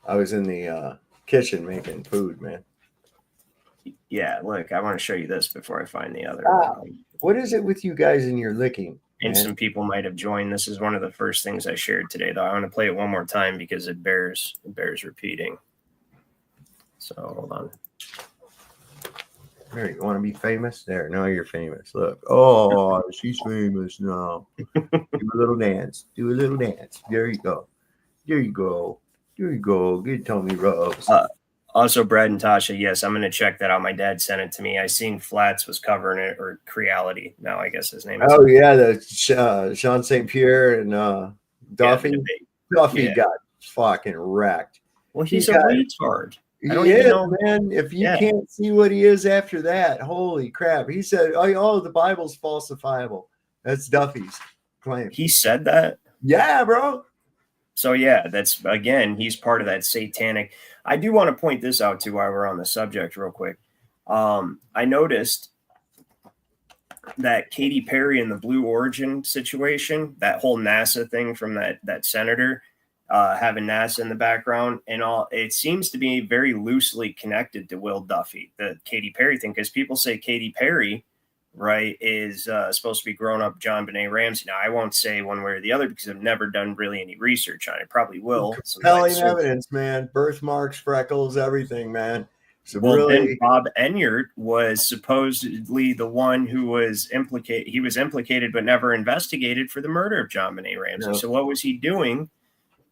I was in the kitchen making food, man. Yeah, look, I want to show you this before I find the other. What is it with you guys and your licking? And some people might have joined. This is one of the first things I shared today, though. I want to play it one more time because it bears repeating. So hold on. There, you want to be famous? There, now you're famous. Look, oh, she's famous now. Do a little dance. Do a little dance. There you go. There you go. There you go. Good tummy rubs. Also, Brad and Tasha, yes, I'm going to check that out. My dad sent it to me. I seen Flats was covering it, or Creality. Now I guess his name is. Oh, yeah, the Sean St. Pierre and Duffy. Duffy got fucking wrecked. Well, he's a retard. He is, man. If you can't see what he is after that, holy crap. He said, oh, the Bible's falsifiable. That's Duffy's claim. He said that? Yeah, bro. So, yeah, that's, again, he's part of that satanic. I do want to point this out, too, while we're on the subject real quick. I noticed that Katy Perry and the Blue Origin situation, that whole NASA thing from that senator, having NASA in the background and all, it seems to be very loosely connected to Will Duffy, the Katy Perry thing, because people say Katy Perry right, is supposed to be grown-up John Benet Ramsey. Now, I won't say one way or the other because I've never done really any research on it. Probably will. Compelling evidence, man. Birthmarks, freckles, everything, man. So well, really, then Bob Enyart was supposedly the one who was implicated. He was implicated but never investigated for the murder of John Benet Ramsey. No. So what was he doing?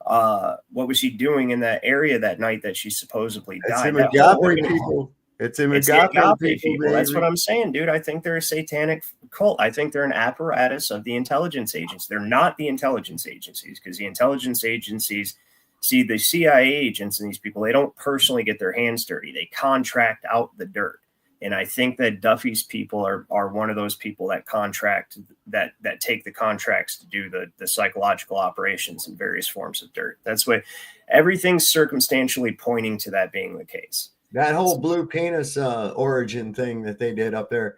What was he doing in that area that night that she supposedly died? It's agape people. It's the agape people. That's what I'm saying, dude. I think they're a satanic cult. I think they're an apparatus of the intelligence agencies. They're not the intelligence agencies, because the intelligence agencies, see, the CIA agents and these people, they don't personally get their hands dirty. They contract out the dirt. And I think that Duffy's people are one of those people that contract, that take the contracts to do the psychological operations in various forms of dirt. That's what everything's circumstantially pointing to that being the case. That whole blue penis origin thing that they did up there.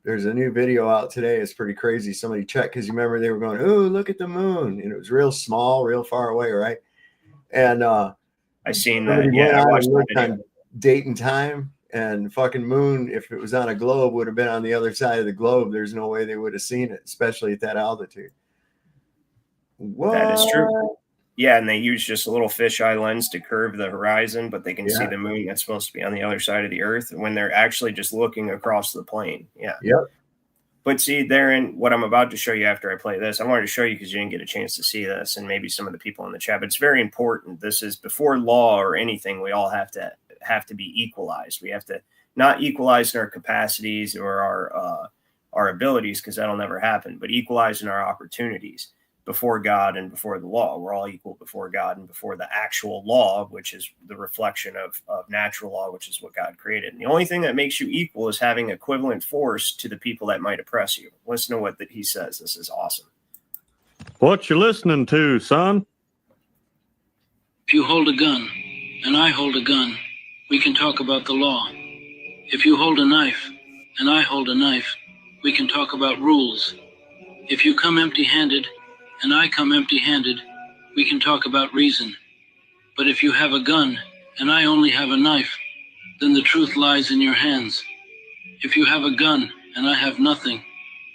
There's a new video out today. It's pretty crazy. Somebody checked, because you remember they were going, "Oh, look at the moon," and it was real small, real far away, right? And I seen that. Yeah, I watched that on date and time. And fucking moon, if it was on a globe, would have been on the other side of the globe. There's no way they would have seen it, especially at that altitude. What? That is true. Yeah, and they use just a little fisheye lens to curve the horizon, but they can see the moon that's supposed to be on the other side of the Earth when they're actually just looking across the plane. Yeah. Yep. But see, therein, what I'm about to show you after I play this, I wanted to show you because you didn't get a chance to see this, and maybe some of the people in the chat, but it's very important. This is before law or anything. We all have to be equalized. We have to not equalize in our capacities or our abilities, because that'll never happen, but equalize in our opportunities before God and before the law. We're all equal before God and before the actual law, which is the reflection of natural law, which is what God created. And the only thing that makes you equal is having equivalent force to the people that might oppress you. Listen to what he says. This is awesome. What you listening to, son? If you hold a gun and I hold a gun, we can talk about the law. If you hold a knife and I hold a knife, we can talk about rules. If you come empty-handed and I come empty-handed, we can talk about reason. But if you have a gun and I only have a knife, then the truth lies in your hands. If you have a gun and I have nothing,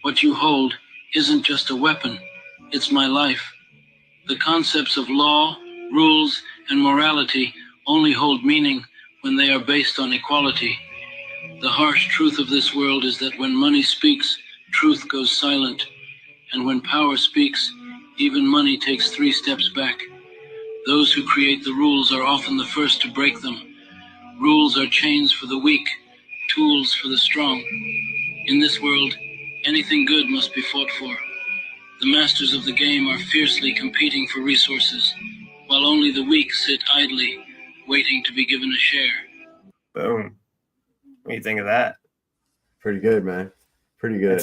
what you hold isn't just a weapon, it's my life. The concepts of law, rules, and morality only hold meaning when they are based on equality. The harsh truth of this world is that when money speaks, truth goes silent. And when power speaks, even money takes 3 steps back. Those who create the rules are often the first to break them. Rules are chains for the weak, tools for the strong. In this world, anything good must be fought for. The masters of the game are fiercely competing for resources, while only the weak sit idly, waiting to be given a share. Boom. What do you think of that? Pretty good, man. Pretty good.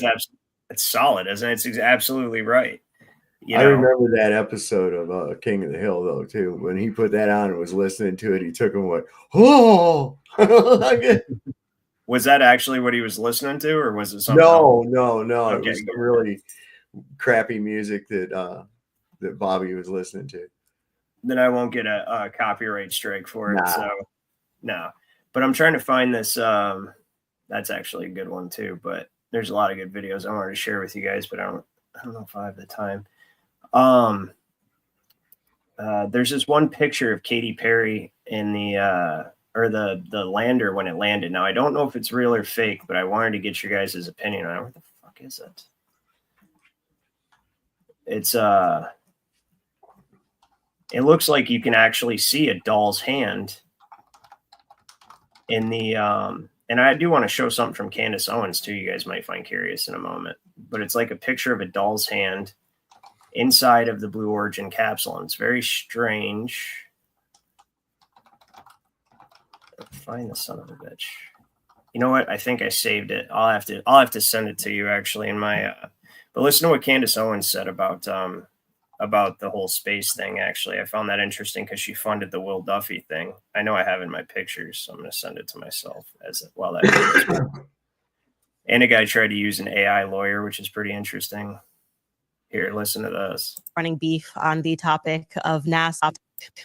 It's solid, isn't it? It's absolutely right. I remember that episode of King of the Hill, though, too. When he put that on and was listening to it, he took and went, "Oh!" Was that actually what he was listening to, or was it something? No. Okay, it was some really crappy music that Bobby was listening to. Then I won't get a copyright strike for it. So no. But I'm trying to find this. That's actually a good one too. But there's a lot of good videos I wanted to share with you guys, but I don't know if I have the time. There's this one picture of Katy Perry in the lander when it landed. Now I don't know if it's real or fake, but I wanted to get your guys' opinion on it. Where the fuck is it? It looks like you can actually see a doll's hand in the and I do want to show something from Candace Owens too. You guys might find curious in a moment, but it's like a picture of a doll's hand inside of the Blue Origin capsule, and it's very strange. Find the son of a bitch. You know what? I think I saved it. I'll have to send it to you actually in my. But listen to what Candace Owens said about the whole space thing. Actually, I found that interesting because she funded the Will Duffy thing. I know I have in my pictures, so I'm going to send it to myself as well. And a guy tried to use an AI lawyer, which is pretty interesting. Here, listen to this. Running beef on the topic of NASA.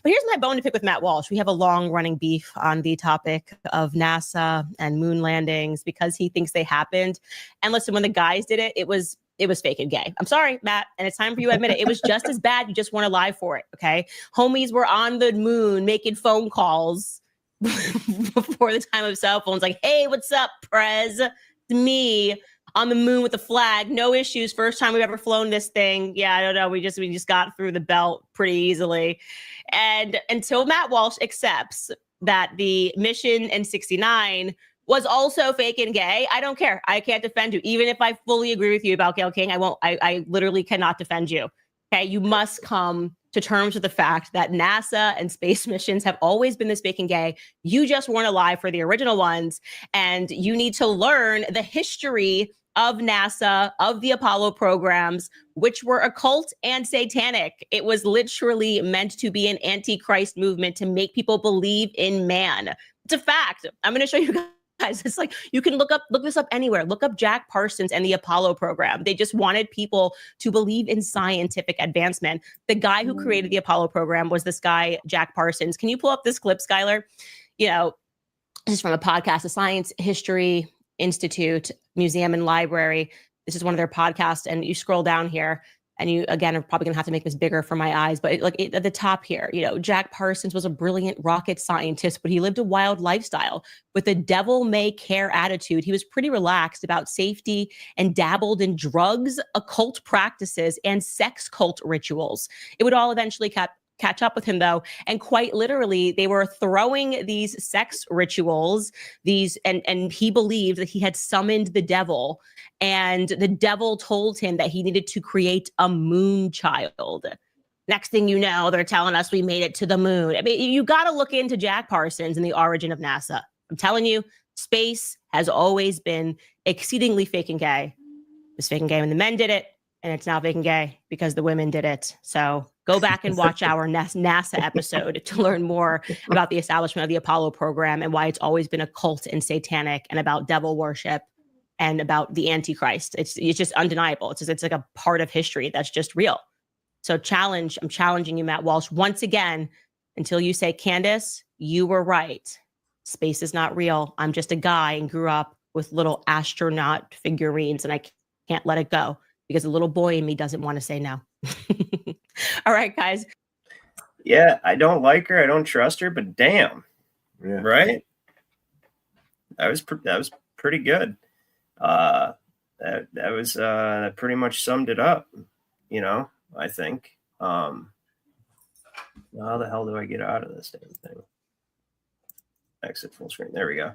But here's my bone to pick with Matt Walsh. We have a long-running beef on the topic of NASA and moon landings because he thinks they happened. And listen, when the guys did it, it was fake and gay. I'm sorry, Matt, and it's time for you to admit it. It was just as bad. You just weren't alive for it, okay? Homies were on the moon making phone calls before the time of cell phones, like, hey, what's up, Prez? It's me on the moon with the flag. No issues. First time we've ever flown this thing. Yeah, I don't know. We just got through the belt pretty easily. And until Matt Walsh accepts that the mission in 69 was also fake and gay, I don't care. I can't defend you. Even if I fully agree with you about Gayle King, I literally cannot defend you. Okay, you must come to terms with the fact that NASA and space missions have always been this fake and gay. You just weren't alive for the original ones. And you need to learn the history of NASA, of the Apollo programs, which were occult and satanic. It was literally meant to be an antichrist movement to make people believe in man. It's a fact. I'm going to show you guys. It's like, you can look this up anywhere. Look up Jack Parsons and the Apollo program. They just wanted people to believe in scientific advancement. The guy who created the Apollo program was this guy, Jack Parsons. Can you pull up this clip, Skylar? You know, this is from a podcast, the Science History Institute Museum and Library. This is one of their podcasts. And you scroll down here and you, again, are probably gonna have to make this bigger for my eyes, but at the top here, you know, Jack Parsons was a brilliant rocket scientist, but he lived a wild lifestyle with a devil may care attitude. He was pretty relaxed about safety and dabbled in drugs, occult practices, and sex cult rituals. It would all eventually catch up with him, though, and quite literally they were throwing these sex rituals, and he believed that he had summoned the devil, and the devil told him that he needed to create a moon child. Next thing you know, they're telling us we made it to the moon. I mean, you got to look into Jack Parsons and the origin of NASA. I'm telling you, space has always been exceedingly fake and gay. It's fake and gay when the men did it, and it's now fake and gay because the women did it. So go back and watch our NASA episode to learn more about the establishment of the Apollo program and why it's always been occult and satanic and about devil worship and about the Antichrist. It's just undeniable. It's like a part of history that's just real. So I'm challenging you, Matt Walsh, once again, until you say, Candace, you were right. Space is not real. I'm just a guy and grew up with little astronaut figurines, and I can't let it go because the little boy in me doesn't want to say no. All right, guys. Yeah, I don't like her. I don't trust her, but damn. Yeah. Right? That was pretty good. That pretty much summed it up, you know, I think. How the hell do I get out of this damn thing? Exit full screen. There we go.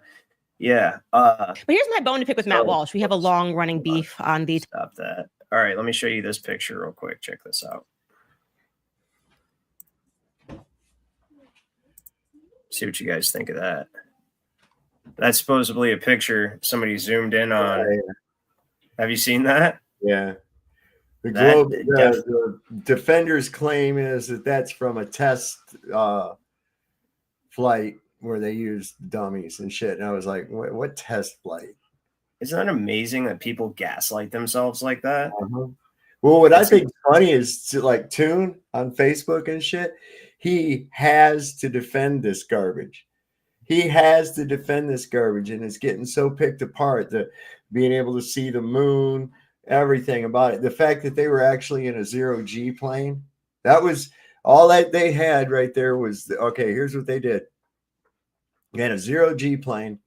Yeah. But here's my bone to pick with Matt Walsh. We have a long-running beef on the... Stop that. All right, let me show you this picture real quick. Check this out. See what you guys think of that. That's supposedly a picture somebody zoomed in on. Have you seen that? Yeah. The defender's claim is that that's from a test flight where they used dummies and shit. And I was like, what test flight? Isn't that amazing that people gaslight themselves like that? Uh-huh. Well, what I think is funny is like Toon on Facebook and shit. He has to defend this garbage. He has to defend this garbage, and it's getting so picked apart that being able to see the moon, everything about it. The fact that they were actually in a 0G plane, that was all that they had right there was, okay, here's what they did. They had a 0G plane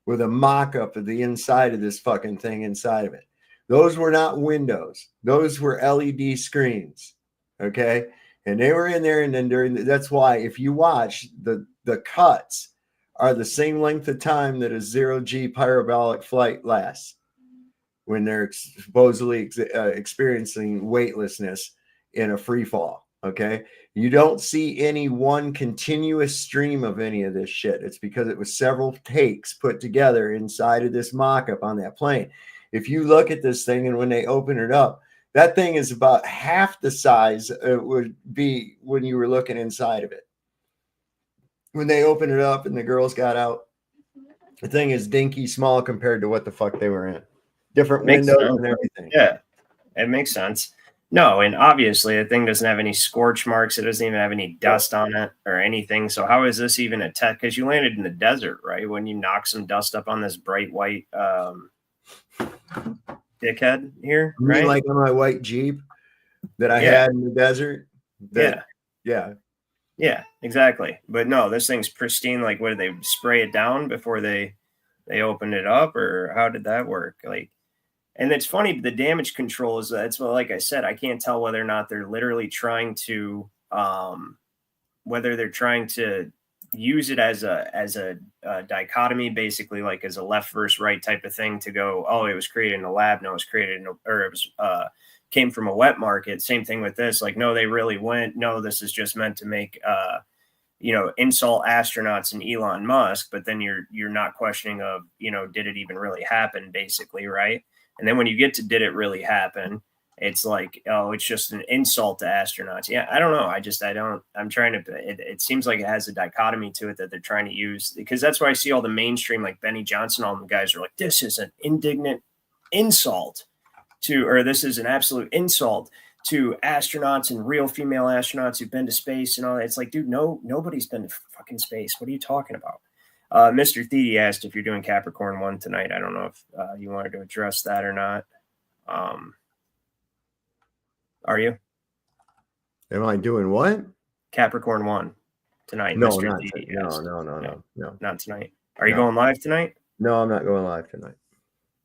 with a mock-up of the inside of this fucking thing inside of it. Those were not windows. Those were LED screens, okay? And they were in there, and then that's why if you watch, the cuts are the same length of time that a 0G parabolic flight lasts when they're supposedly experiencing weightlessness in a free fall, okay? You don't see any one continuous stream of any of this shit. It's because it was several takes put together inside of this mock-up on that plane. If you look at this thing and when they open it up, that thing is about half the size it would be when you were looking inside of it. When they opened it up and the girls got out, the thing is dinky small compared to what the fuck they were in. Different windows and everything. Yeah, it makes sense. No, and obviously the thing doesn't have any scorch marks. It doesn't even have any dust on it or anything. So how is this even a tech? Because you landed in the desert, right? When you knock some dust up on this bright white dickhead here, You right? mean like on my white Jeep that I had in the desert? Yeah, exactly. But no, this thing's pristine. Like, what did they spray it down before they opened it up, or how did that work? Like, and it's funny, the damage control is that's like I said, I can't tell whether or not they're literally trying to whether they're trying to use it as a dichotomy, basically, like as a left versus right type of thing, to go, oh, it was created in a lab, no, it was created in or it was came from a wet market. Same thing with this, like, no, they really went, no, this is just meant to make insult astronauts and Elon Musk, but then you're not questioning of, did it even really happen, basically, right? And then when you get to did it really happen, it's like, oh, it's just an insult to astronauts. Yeah, I don't know. I'm trying to, it seems like it has a dichotomy to it that they're trying to use, because that's why I see all the mainstream, like Benny Johnson, all the guys are like, this is an indignant insult to, or this is an absolute insult to astronauts and real female astronauts who've been to space and all that. It's like, dude, nobody's been to fucking space. What are you talking about? Mr. Thede asked if you're doing Capricorn 1 tonight. I don't know if you wanted to address that or not. Are you? Am I doing what? Capricorn 1 tonight. No, Mr. not Thede no, not tonight. Are you going live tonight? No, I'm not going live tonight.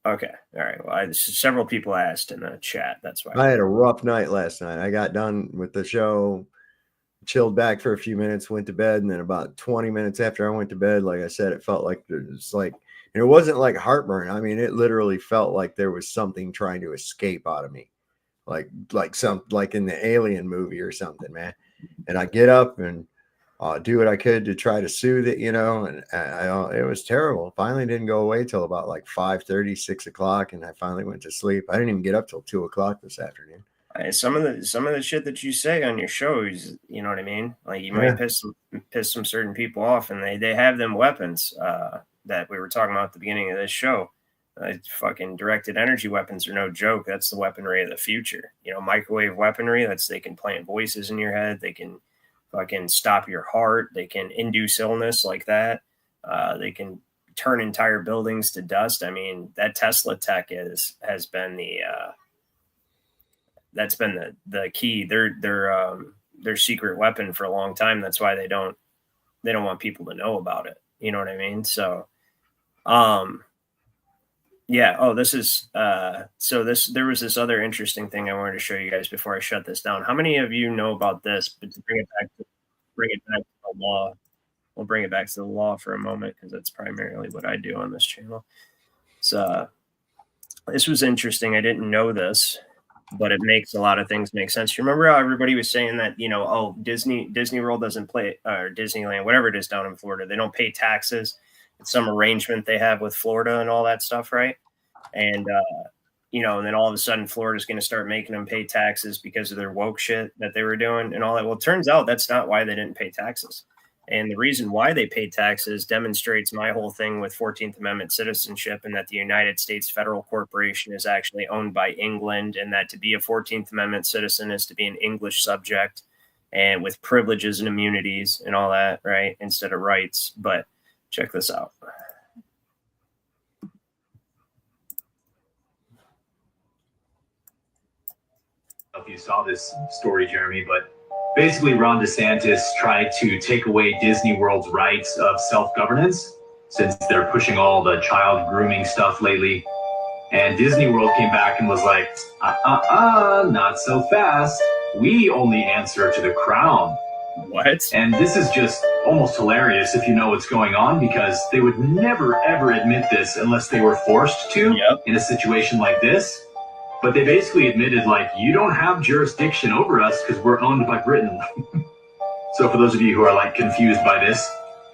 Okay. All right. Well, several people asked in the chat. That's why. I had a rough night last night. I got done with the show, chilled back for a few minutes, went to bed, and then about 20 minutes after I went to bed, like I said, it felt like there's like, and it wasn't like heartburn. I mean, it literally felt like there was something trying to escape out of me, like in the Alien movie or something, man. And I get up and do what I could to try to soothe it, and it was terrible. Finally didn't go away till about like 5:30, 6 o'clock, and I finally went to sleep. I didn't even get up till 2 o'clock this afternoon. Some of the shit that you say on your shows, you know what I mean? Like, you might piss some certain people off, and they have them weapons that we were talking about at the beginning of this show. Fucking directed energy weapons are no joke. That's the weaponry of the future. Microwave weaponry. They can plant voices in your head. They can fucking stop your heart. They can induce illness like that. They can turn entire buildings to dust. I mean, that Tesla tech has been the key. Their secret weapon for a long time. That's why they don't want people to know about it. You know what I mean? So, yeah. Oh, this is there was this other interesting thing I wanted to show you guys before I shut this down. How many of you know about this? But to bring it back to the law, we'll bring it back to the law for a moment, because that's primarily what I do on this channel. So this was interesting. I didn't know this, but it makes a lot of things make sense. You remember how everybody was saying that, oh, Disney World doesn't play, or Disneyland, whatever it is down in Florida, they don't pay taxes. It's some arrangement they have with Florida and all that stuff, right? And and then all of a sudden Florida's going to start making them pay taxes because of their woke shit that they were doing and all that. Well, it turns out that's not why they didn't pay taxes. And the reason why they paid taxes demonstrates my whole thing with 14th Amendment citizenship, and that the United States federal corporation is actually owned by England, and that to be a 14th Amendment citizen is to be an English subject and with privileges and immunities and all that, right? Instead of rights. But check this out. If you saw this story, Jeremy, but basically Ron DeSantis tried to take away Disney World's rights of self-governance, since they're pushing all the child grooming stuff lately. And Disney World came back and was like, not so fast. We only answer to the crown. What? And this is just almost hilarious if you know what's going on, because they would never, ever admit this unless they were forced to in a situation like this. But they basically admitted, like, you don't have jurisdiction over us because we're owned by Britain. So for those of you who are, like, confused by this,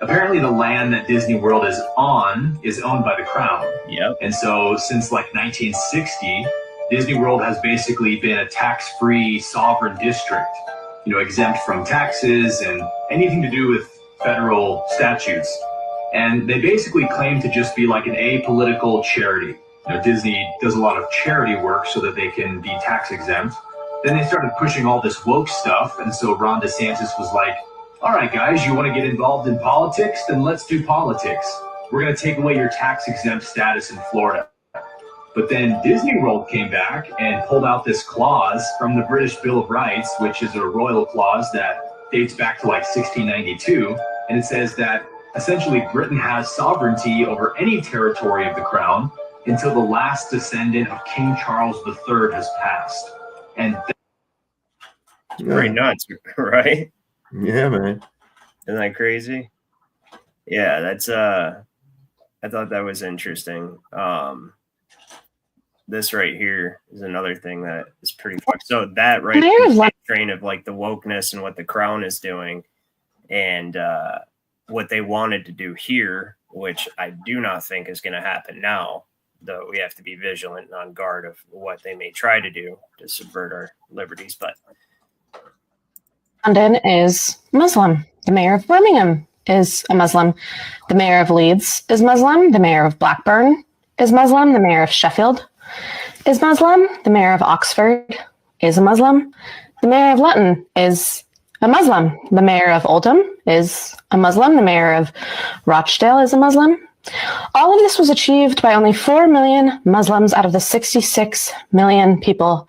apparently the land that Disney World is on is owned by the crown. Yep. And so since, like, 1960, Disney World has basically been a tax-free sovereign district, exempt from taxes and anything to do with federal statutes. And they basically claim to just be like an apolitical charity. Disney does a lot of charity work so that they can be tax exempt. Then they started pushing all this woke stuff, and so Ron DeSantis was like, all right, guys, you want to get involved in politics? Then let's do politics. We're going to take away your tax-exempt status in Florida. But then Disney World came back and pulled out this clause from the British Bill of Rights, which is a royal clause that dates back to like 1692. And it says that essentially Britain has sovereignty over any territory of the crown until the last descendant of King Charles III has passed. And pretty nuts, right? Yeah, man. Isn't that crazy? Yeah, that's I thought that was interesting. This right here is another thing that is pretty fun. So that right the train of like the wokeness and what the crown is doing and what they wanted to do here, which I do not think is going to happen now, though we have to be vigilant and on guard of what they may try to do to subvert our liberties. But London is Muslim. The mayor of Birmingham is a Muslim. The mayor of Leeds is Muslim. The mayor of Blackburn is Muslim. The mayor of Sheffield is Muslim. The mayor of Oxford is a Muslim. The mayor of Luton is a Muslim. The mayor of Oldham is a Muslim. The mayor of Rochdale is a Muslim. All of this was achieved by only 4 million Muslims out of the 66 million people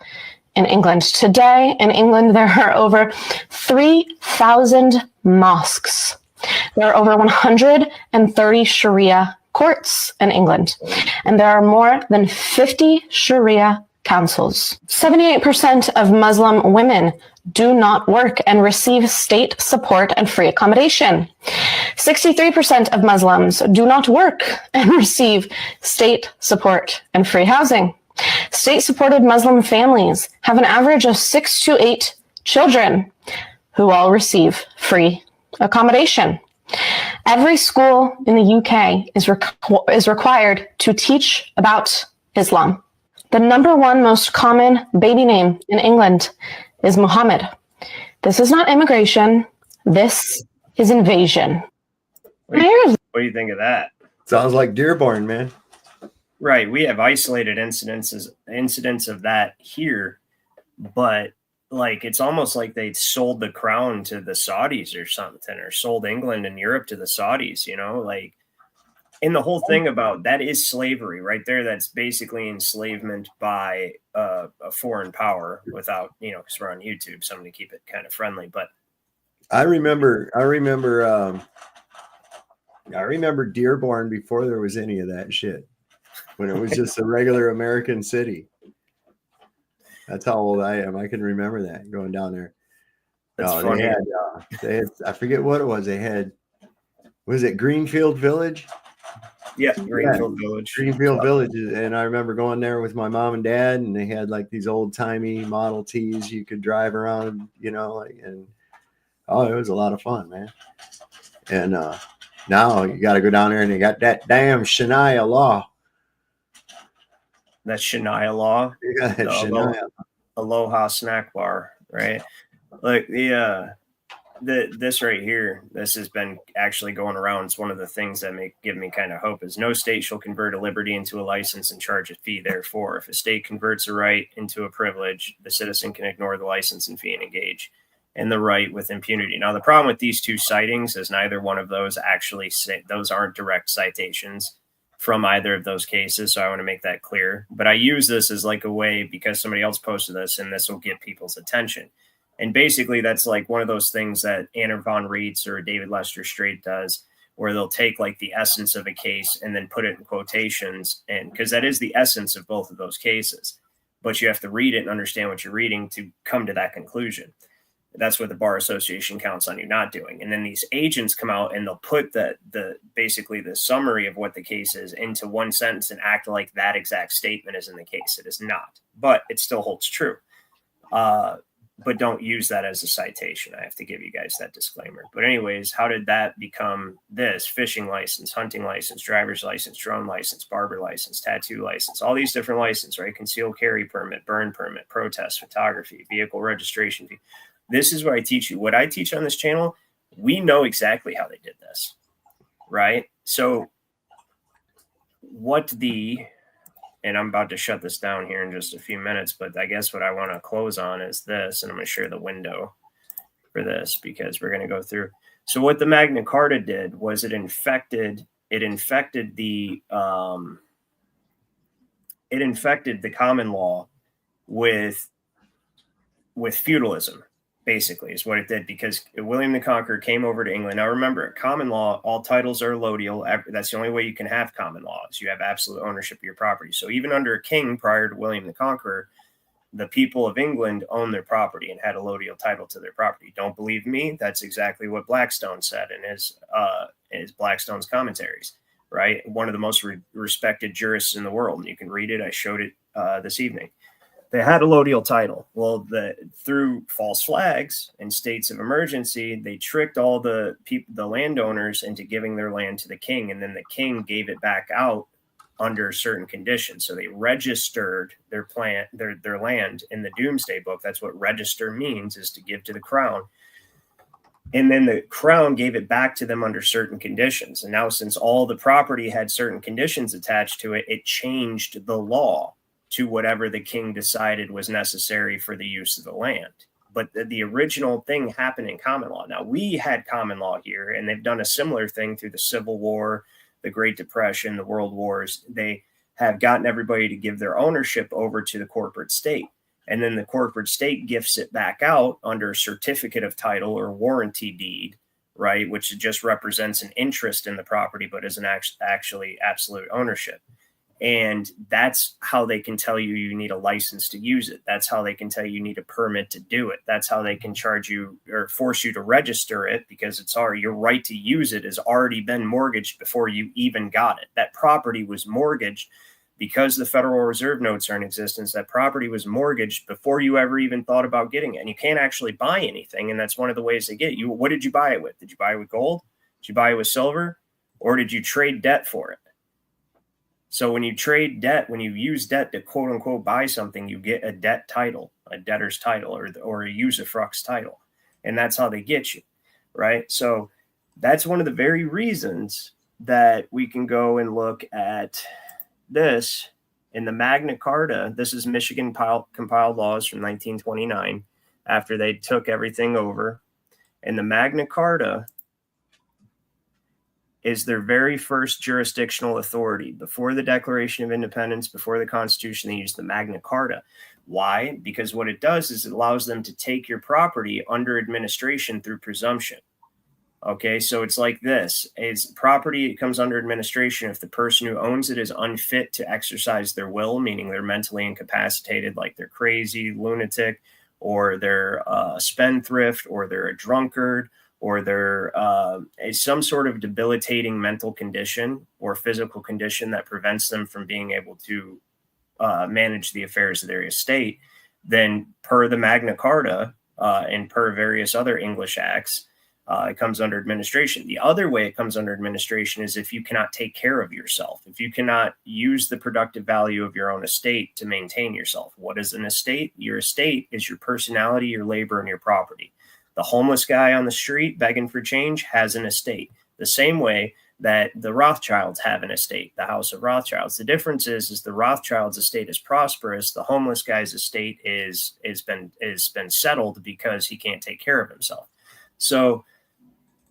in England. Today in England, there are over 3,000 mosques. There are over 130 Sharia courts in England, and there are more than 50 Sharia councils. 78% of Muslim women do not work and receive state support and free accommodation. 63% of Muslims do not work and receive state support and free housing. State-supported Muslim families have an average of 6 to 8 children who all receive free accommodation. Every school in the UK is required to teach about Islam. The number one most common baby name in England is Muhammad. This is not immigration. This is invasion. What do you think of that? Sounds like Dearborn, man. Right. We have isolated incidents of that here, but like it's almost like they sold the crown to the Saudis or something, or sold England and Europe to the Saudis, you know, like, and the whole thing about that is slavery right there. That's basically enslavement by a foreign power without, you know, because we're on YouTube, so I'm going to keep it kind of friendly. But I remember Dearborn before there was any of that shit, when it was just a regular American city. That's how old I am. I can remember that going down there. That's funny. They had, I forget what it was. They had, was it Greenfield Village? Yeah, Greenfield Village. Greenfield Village. And I remember going there with my mom and dad, and they had like these old timey Model Ts you could drive around, you know, like, and oh, it was a lot of fun, man. And now you got to go down there and they got that damn Shania law. That Shania law. Yeah, that Shania. Aloha snack bar, right? Like this right here, this has been actually going around. It's one of the things that give me kind of hope is no state shall convert a liberty into a license and charge a fee. Therefore, if a state converts a right into a privilege, the citizen can ignore the license and fee and engage in the right with impunity. Now, the problem with these two citings is neither one of those actually say those aren't direct citations from either of those cases. So I want to make that clear. But I use this as like a way because somebody else posted this and this will get people's attention. And basically that's like one of those things that Anna von Reitz or David Lester Straight does, where they'll take like the essence of a case and then put it in quotations. And because that is the essence of both of those cases, but you have to read it and understand what you're reading to come to that conclusion. That's what the Bar Association counts on you not doing. And then these agents come out and they'll put the basically the summary of what the case is into one sentence and act like that exact statement is in the case. It is not, but it still holds true. But don't use that as a citation. I have to give you guys that disclaimer. But anyways, how did that become this? Fishing license, hunting license, driver's license, drone license, barber license, tattoo license, all these different licenses, right? Concealed carry permit, burn permit, protest, photography, vehicle registration fee. This is what I teach you. What I teach on this channel, we know exactly how they did this, right? So what and I'm about to shut this down here in just a few minutes, but I guess what I want to close on is this, and I'm going to share the window for this because we're going to go through. So what the Magna Carta did was it infected the common law with feudalism, basically, is what it did, because William the Conqueror came over to England. Now remember, common law, all titles are allodial. That's the only way you can have common laws. You have absolute ownership of your property. So even under a king prior to William the Conqueror, the people of England owned their property and had allodial title to their property. Don't believe me? That's exactly what Blackstone said in his Blackstone's commentaries, right? One of the most respected jurists in the world. And you can read it. I showed it this evening. They had allodial title. Well, through false flags and states of emergency, they tricked all the landowners into giving their land to the king, and then the king gave it back out under certain conditions. So they registered their land in the Doomsday Book. That's what register means, is to give to the crown. And then the crown gave it back to them under certain conditions. And now, since all the property had certain conditions attached to it, it changed the law to whatever the king decided was necessary for the use of the land. But the original thing happened in common law. Now, we had common law here, and they've done a similar thing through the Civil War, the Great Depression, the World Wars. They have gotten everybody to give their ownership over to the corporate state. And then the corporate state gifts it back out under a certificate of title or warranty deed, right? Which just represents an interest in the property, but isn't actually absolute ownership. And that's how they can tell you need a license to use it. That's how they can tell you need a permit to do it. That's how they can charge you or force you to register it, because your right to use it has already been mortgaged before you even got it. That property was mortgaged because the Federal Reserve notes are in existence. That property was mortgaged before you ever even thought about getting it. And you can't actually buy anything. And that's one of the ways they get you. What did you buy it with? Did you buy it with gold? Did you buy it with silver? Or did you trade debt for it? So when you trade debt, when you use debt to quote unquote buy something, you get a debt title, a debtor's title, or a usufruct title. And that's how they get you, right? So that's one of the very reasons that we can go and look at this in the Magna Carta. This is Michigan compiled laws from 1929 after they took everything over. And the Magna Carta is their very first jurisdictional authority. Before the Declaration of Independence, before the Constitution, they used the Magna Carta. Why? Because what it does is it allows them to take your property under administration through presumption. Okay, so it's like this. Is property, it comes under administration if the person who owns it is unfit to exercise their will, meaning they're mentally incapacitated, like they're crazy, lunatic, or they're a spendthrift, or they're a drunkard, or they're some sort of debilitating mental condition or physical condition that prevents them from being able to manage the affairs of their estate, then per the Magna Carta and per various other English acts, it comes under administration. The other way it comes under administration is if you cannot take care of yourself, if you cannot use the productive value of your own estate to maintain yourself. What is an estate? Your estate is your personality, your labor, and your property. The homeless guy on the street begging for change has an estate, the same way that the Rothschilds have an estate, the House of Rothschilds. The difference is the Rothschilds' estate is prosperous. The homeless guy's estate is been settled because he can't take care of himself. So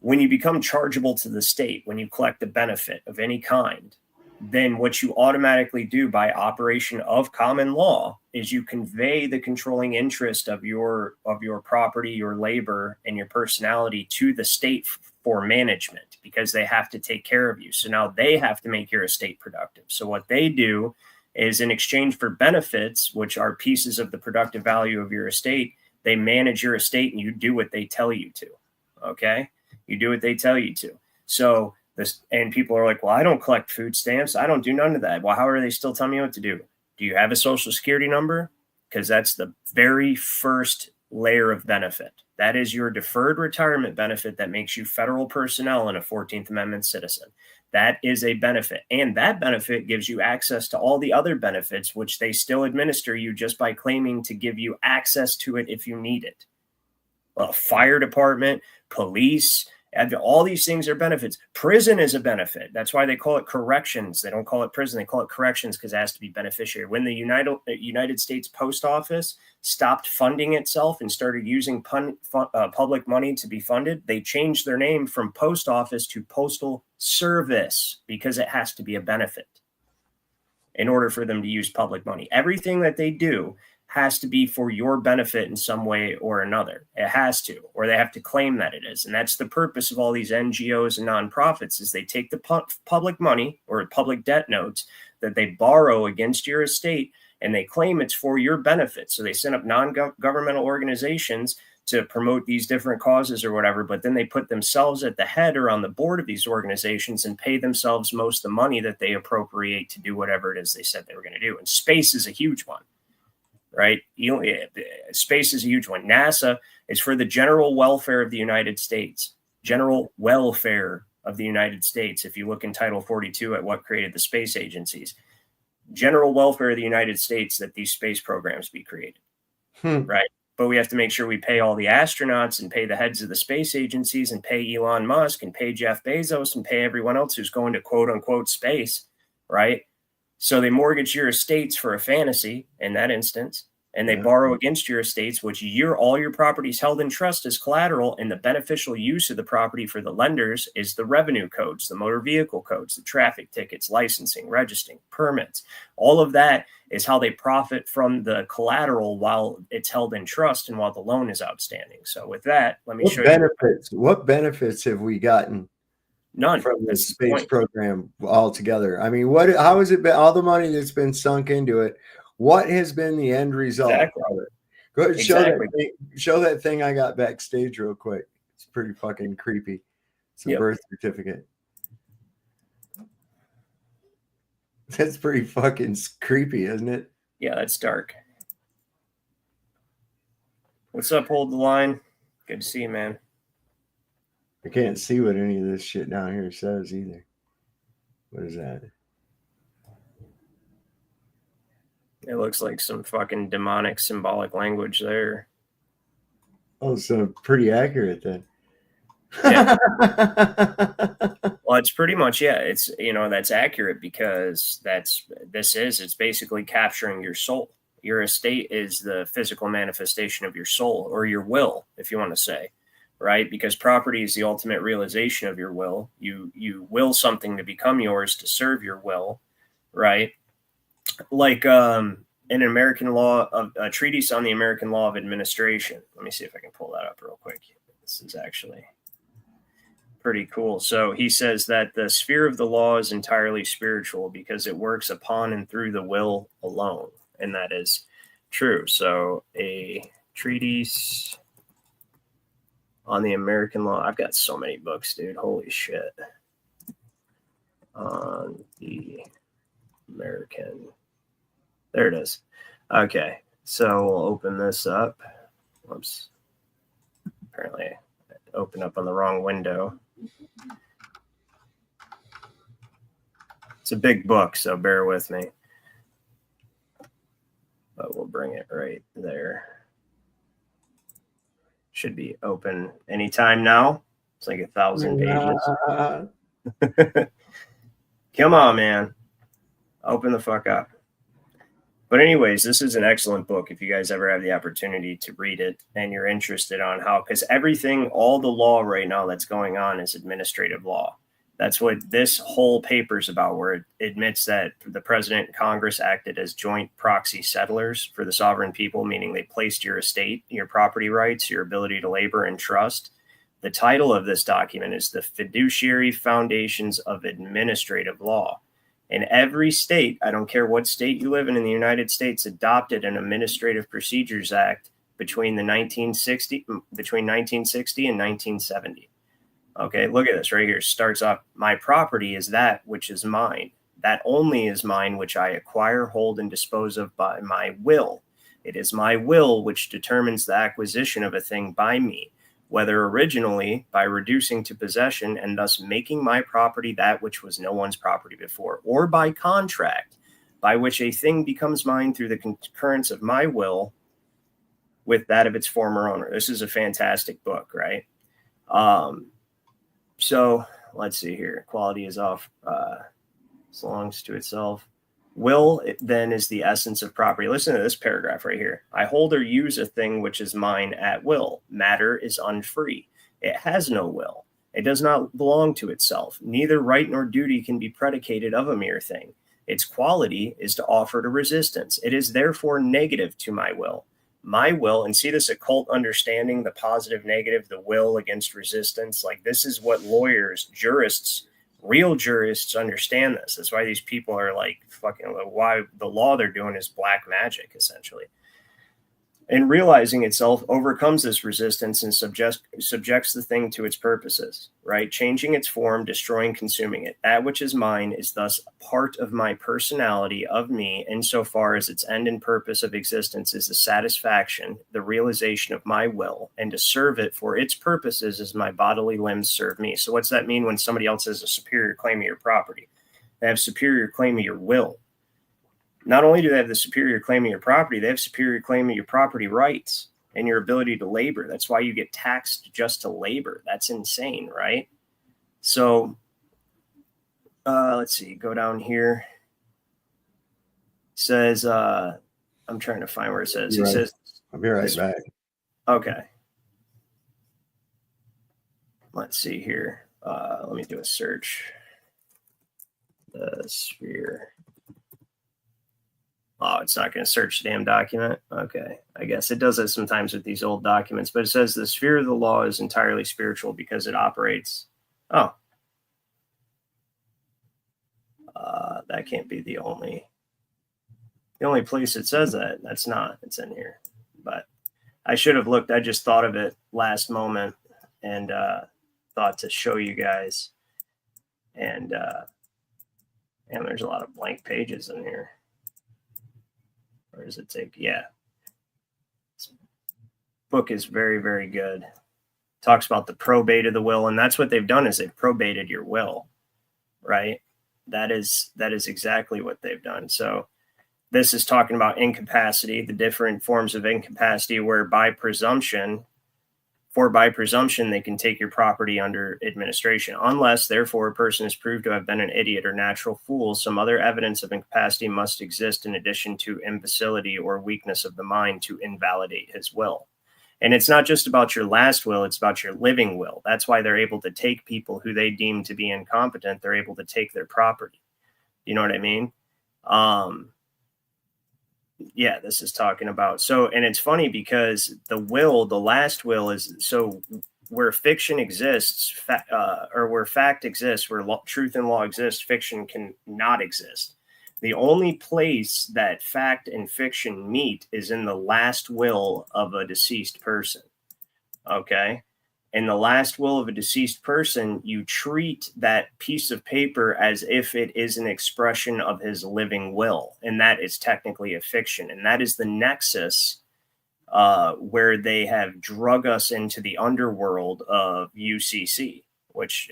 when you become chargeable to the state, when you collect a benefit of any kind, then what you automatically do by operation of common law is you convey the controlling interest of your property, your labor, and your personality to the state for management, because they have to take care of you. So now they have to make your estate productive. So what they do is, in exchange for benefits, which are pieces of the productive value of your estate, they manage your estate and you do what they tell you to. Okay? You do what they tell you to. So and people are like, well, I don't collect food stamps. I don't do none of that. Well, how are they still telling me what to do? Do you have a social security number? Because that's the very first layer of benefit. That is your deferred retirement benefit that makes you federal personnel and a 14th Amendment citizen. That is a benefit. And that benefit gives you access to all the other benefits, which they still administer you just by claiming to give you access to it if you need it. Well, fire department, police, All these things are benefits. Prison is a benefit. That's why they call it corrections. They don't call it prison. They call it corrections because it has to be beneficiary. When the United States Post Office stopped funding itself and started using public money to be funded, they changed their name from Post Office to Postal Service because it has to be a benefit in order for them to use public money. Everything that they do has to be for your benefit in some way or another. It has to, or they have to claim that it is. And that's the purpose of all these NGOs and nonprofits is they take the public money or public debt notes that they borrow against your estate and they claim it's for your benefit. So they send up non-governmental organizations to promote these different causes or whatever, but then they put themselves at the head or on the board of these organizations and pay themselves most of the money that they appropriate to do whatever it is they said they were going to do. And space is a huge one. Right? Space is a huge one. NASA is for the general welfare of the United States. General welfare of the United States. If you look in Title 42 at what created the space agencies, general welfare of the United States that these space programs be created. Right? But we have to make sure we pay all the astronauts and pay the heads of the space agencies and pay Elon Musk and pay Jeff Bezos and pay everyone else who's going to quote unquote space. Right? So they mortgage your estates for a fantasy in that instance, and they borrow against your estates, which all your properties held in trust as collateral, and the beneficial use of the property for the lenders is the revenue codes, the motor vehicle codes, the traffic tickets, licensing, registering, permits. All of that is how they profit from the collateral while it's held in trust and while the loan is outstanding. So with that, let me show you. What benefits have we gotten? None from the space program altogether. I mean, how has it been? All the money that's been sunk into it. What has been the end result of it? Go ahead, show that thing I got backstage real quick. It's pretty fucking creepy. It's a birth certificate. That's pretty fucking creepy, isn't it? Yeah, that's dark. What's up, Hold the Line? Good to see you, man. I can't see what any of this shit down here says either. What is that? It looks like some fucking demonic symbolic language there. Oh, so pretty accurate then. Yeah. Well, it's pretty much, it's, that's accurate because it's basically capturing your soul. Your estate is the physical manifestation of your soul or your will, if you want to say. Right? Because property is the ultimate realization of your will. You will something to become yours to serve your will, right? Like in American law, a treatise on the American law of administration. Let me see if I can pull that up real quick. This is actually pretty cool. So he says that the sphere of the law is entirely spiritual because it works upon and through the will alone. And that is true. So a treatise on the American law. I've got so many books, dude. Holy shit. On the American. There it is. Okay. So we'll open this up. Whoops. Apparently I opened up on the wrong window. It's a big book, so bear with me. But we'll bring it right there. Should be open anytime now. It's like 1,000 pages. Come on, man. Open the fuck up. But anyways, this is an excellent book if you guys ever have the opportunity to read it and you're interested on how, because all the law right now that's going on is administrative law. That's what this whole paper is about, where it admits that the president and Congress acted as joint proxy settlers for the sovereign people, meaning they placed your estate, your property rights, your ability to labor and trust. The title of this document is The Fiduciary Foundations of Administrative Law. And every state, I don't care what state you live in the United States, adopted an Administrative Procedures Act between 1960 and 1970. Okay, look at this right here. Starts off, my property is that which is mine. That only is mine which I acquire, hold, and dispose of by my will. It is my will which determines the acquisition of a thing by me, whether originally by reducing to possession and thus making my property that which was no one's property before, or by contract, by which a thing becomes mine through the concurrence of my will with that of its former owner. This is a fantastic book, right? So let's see here. Equality is off, belongs to itself. Will then is the essence of property. Listen to this paragraph right here. I hold or use a thing which is mine at will. Matter is unfree. It has no will. It does not belong to itself. Neither right nor duty can be predicated of a mere thing. Its quality is to offer to resistance. It is therefore negative to my will. My will, and see this occult understanding, the positive, negative, the will against resistance. Like, this is what lawyers, jurists, real jurists understand this. That's why these people are like fucking, why the law they're doing is black magic, essentially. And realizing itself overcomes this resistance and subjects the thing to its purposes, right? Changing its form, destroying, consuming it. That which is mine is thus a part of my personality, of me, insofar as its end and purpose of existence is the satisfaction, the realization of my will, and to serve it for its purposes as my bodily limbs serve me. So what's that mean when somebody else has a superior claim of your property? They have superior claim of your will. Not only do they have the superior claim of your property, they have superior claim of your property rights and your ability to labor. That's why you get taxed just to labor. That's insane, right? So let's see, go down here. It says, I'm trying to find where it says. He says, I'll be right back. Okay. Let's see here. Let me do a search. The sphere. Oh, it's not going to search the damn document. Okay. I guess it does it sometimes with these old documents, but it says the sphere of the law is entirely spiritual because it operates. Oh. That can't be the only place it says that. That's not. It's in here. But I should have looked. I just thought of it last moment and thought to show you guys. And there's a lot of blank pages in here. Or does it take? Yeah. This book is very, very good. Talks about the probate of the will, and that's what they've done is they've probated your will, right? That is exactly what they've done. So this is talking about incapacity, the different forms of incapacity where by presumption, they can take your property under administration, unless, therefore, a person is proved to have been an idiot or natural fool. Some other evidence of incapacity must exist in addition to imbecility or weakness of the mind to invalidate his will. And it's not just about your last will, it's about your living will. That's why they're able to take people who they deem to be incompetent. They're able to take their property. You know what I mean? Yeah, this is talking about. So, and it's funny because the last will is, so where fiction exists, or where fact exists, where truth and law exist, fiction can not exist. The only place that fact and fiction meet is in the last will of a deceased person. Okay. In the last will of a deceased person, you treat that piece of paper as if it is an expression of his living will. And that is technically a fiction. And that is the nexus where they have drug us into the underworld of UCC, which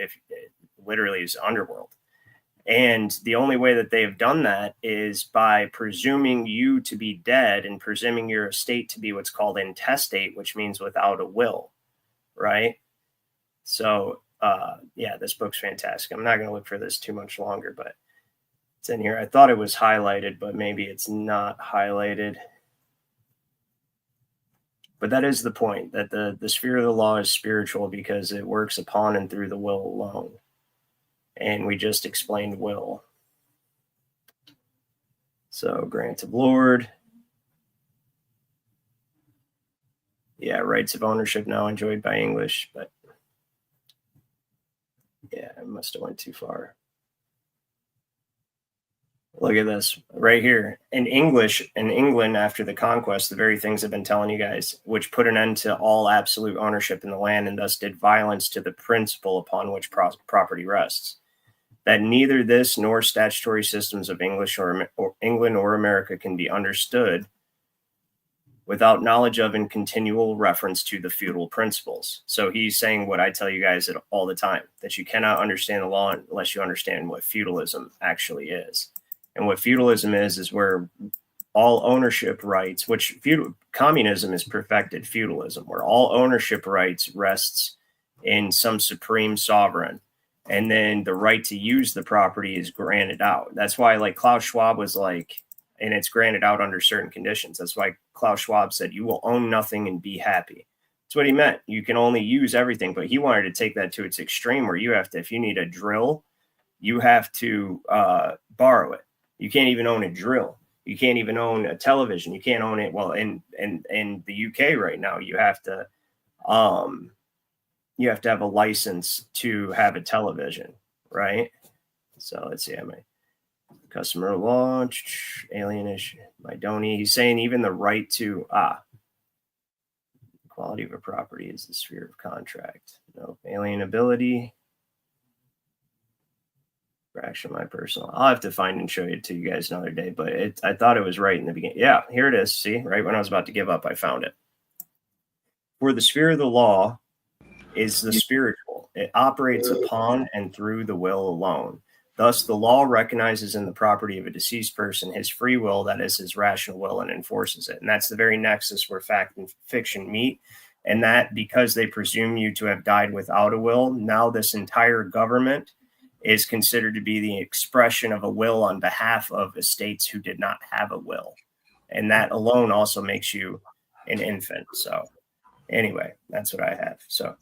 literally is underworld. And the only way that they have done that is by presuming you to be dead and presuming your estate to be what's called intestate, which means without a will. Right. So, yeah, this book's fantastic. I'm not going to look for this too much longer, but it's in here. I thought it was highlighted, but maybe it's not highlighted. But that is the point, that the sphere of the law is spiritual because it works upon and through the will alone. And we just explained will. So, grant of Lord. Yeah, rights of ownership now enjoyed by English, but yeah, I must have went too far. Look at this right here. In England after the conquest, the very things I've been telling you guys, which put an end to all absolute ownership in the land and thus did violence to the principle upon which property rests. That neither this nor statutory systems of English or England or America can be understood without knowledge of and continual reference to the feudal principles. So he's saying what I tell you guys all the time, that you cannot understand the law unless you understand what feudalism actually is. And what feudalism is where all ownership rights, which communism is perfected feudalism, where all ownership rights rests in some supreme sovereign. And then the right to use the property is granted out. That's why, like, Klaus Schwab was like, and it's granted out under certain conditions. That's why Klaus Schwab said, you will own nothing and be happy. That's what he meant. You can only use everything, but he wanted to take that to its extreme where you have to, if you need a drill, you have to borrow it. You can't even own a drill. You can't even own a television. You can't own it. Well, in the UK right now, you have to have a license to have a television, right? So let's see. Customer launch, alienation, Midoni. He's saying even the right to quality of a property is the sphere of contract. No alienability. Fraction of my personal. I'll have to find and show it to you guys another day, but I thought it was right in the beginning. Yeah, here it is. See, right when I was about to give up, I found it. For the sphere of the law is the spiritual. It operates upon and through the will alone. Thus, the law recognizes in the property of a deceased person his free will, that is his rational will, and enforces it. And that's the very nexus where fact and fiction meet. And that because they presume you to have died without a will, now this entire government is considered to be the expression of a will on behalf of estates who did not have a will. And that alone also makes you an infant. So anyway, that's what I have. So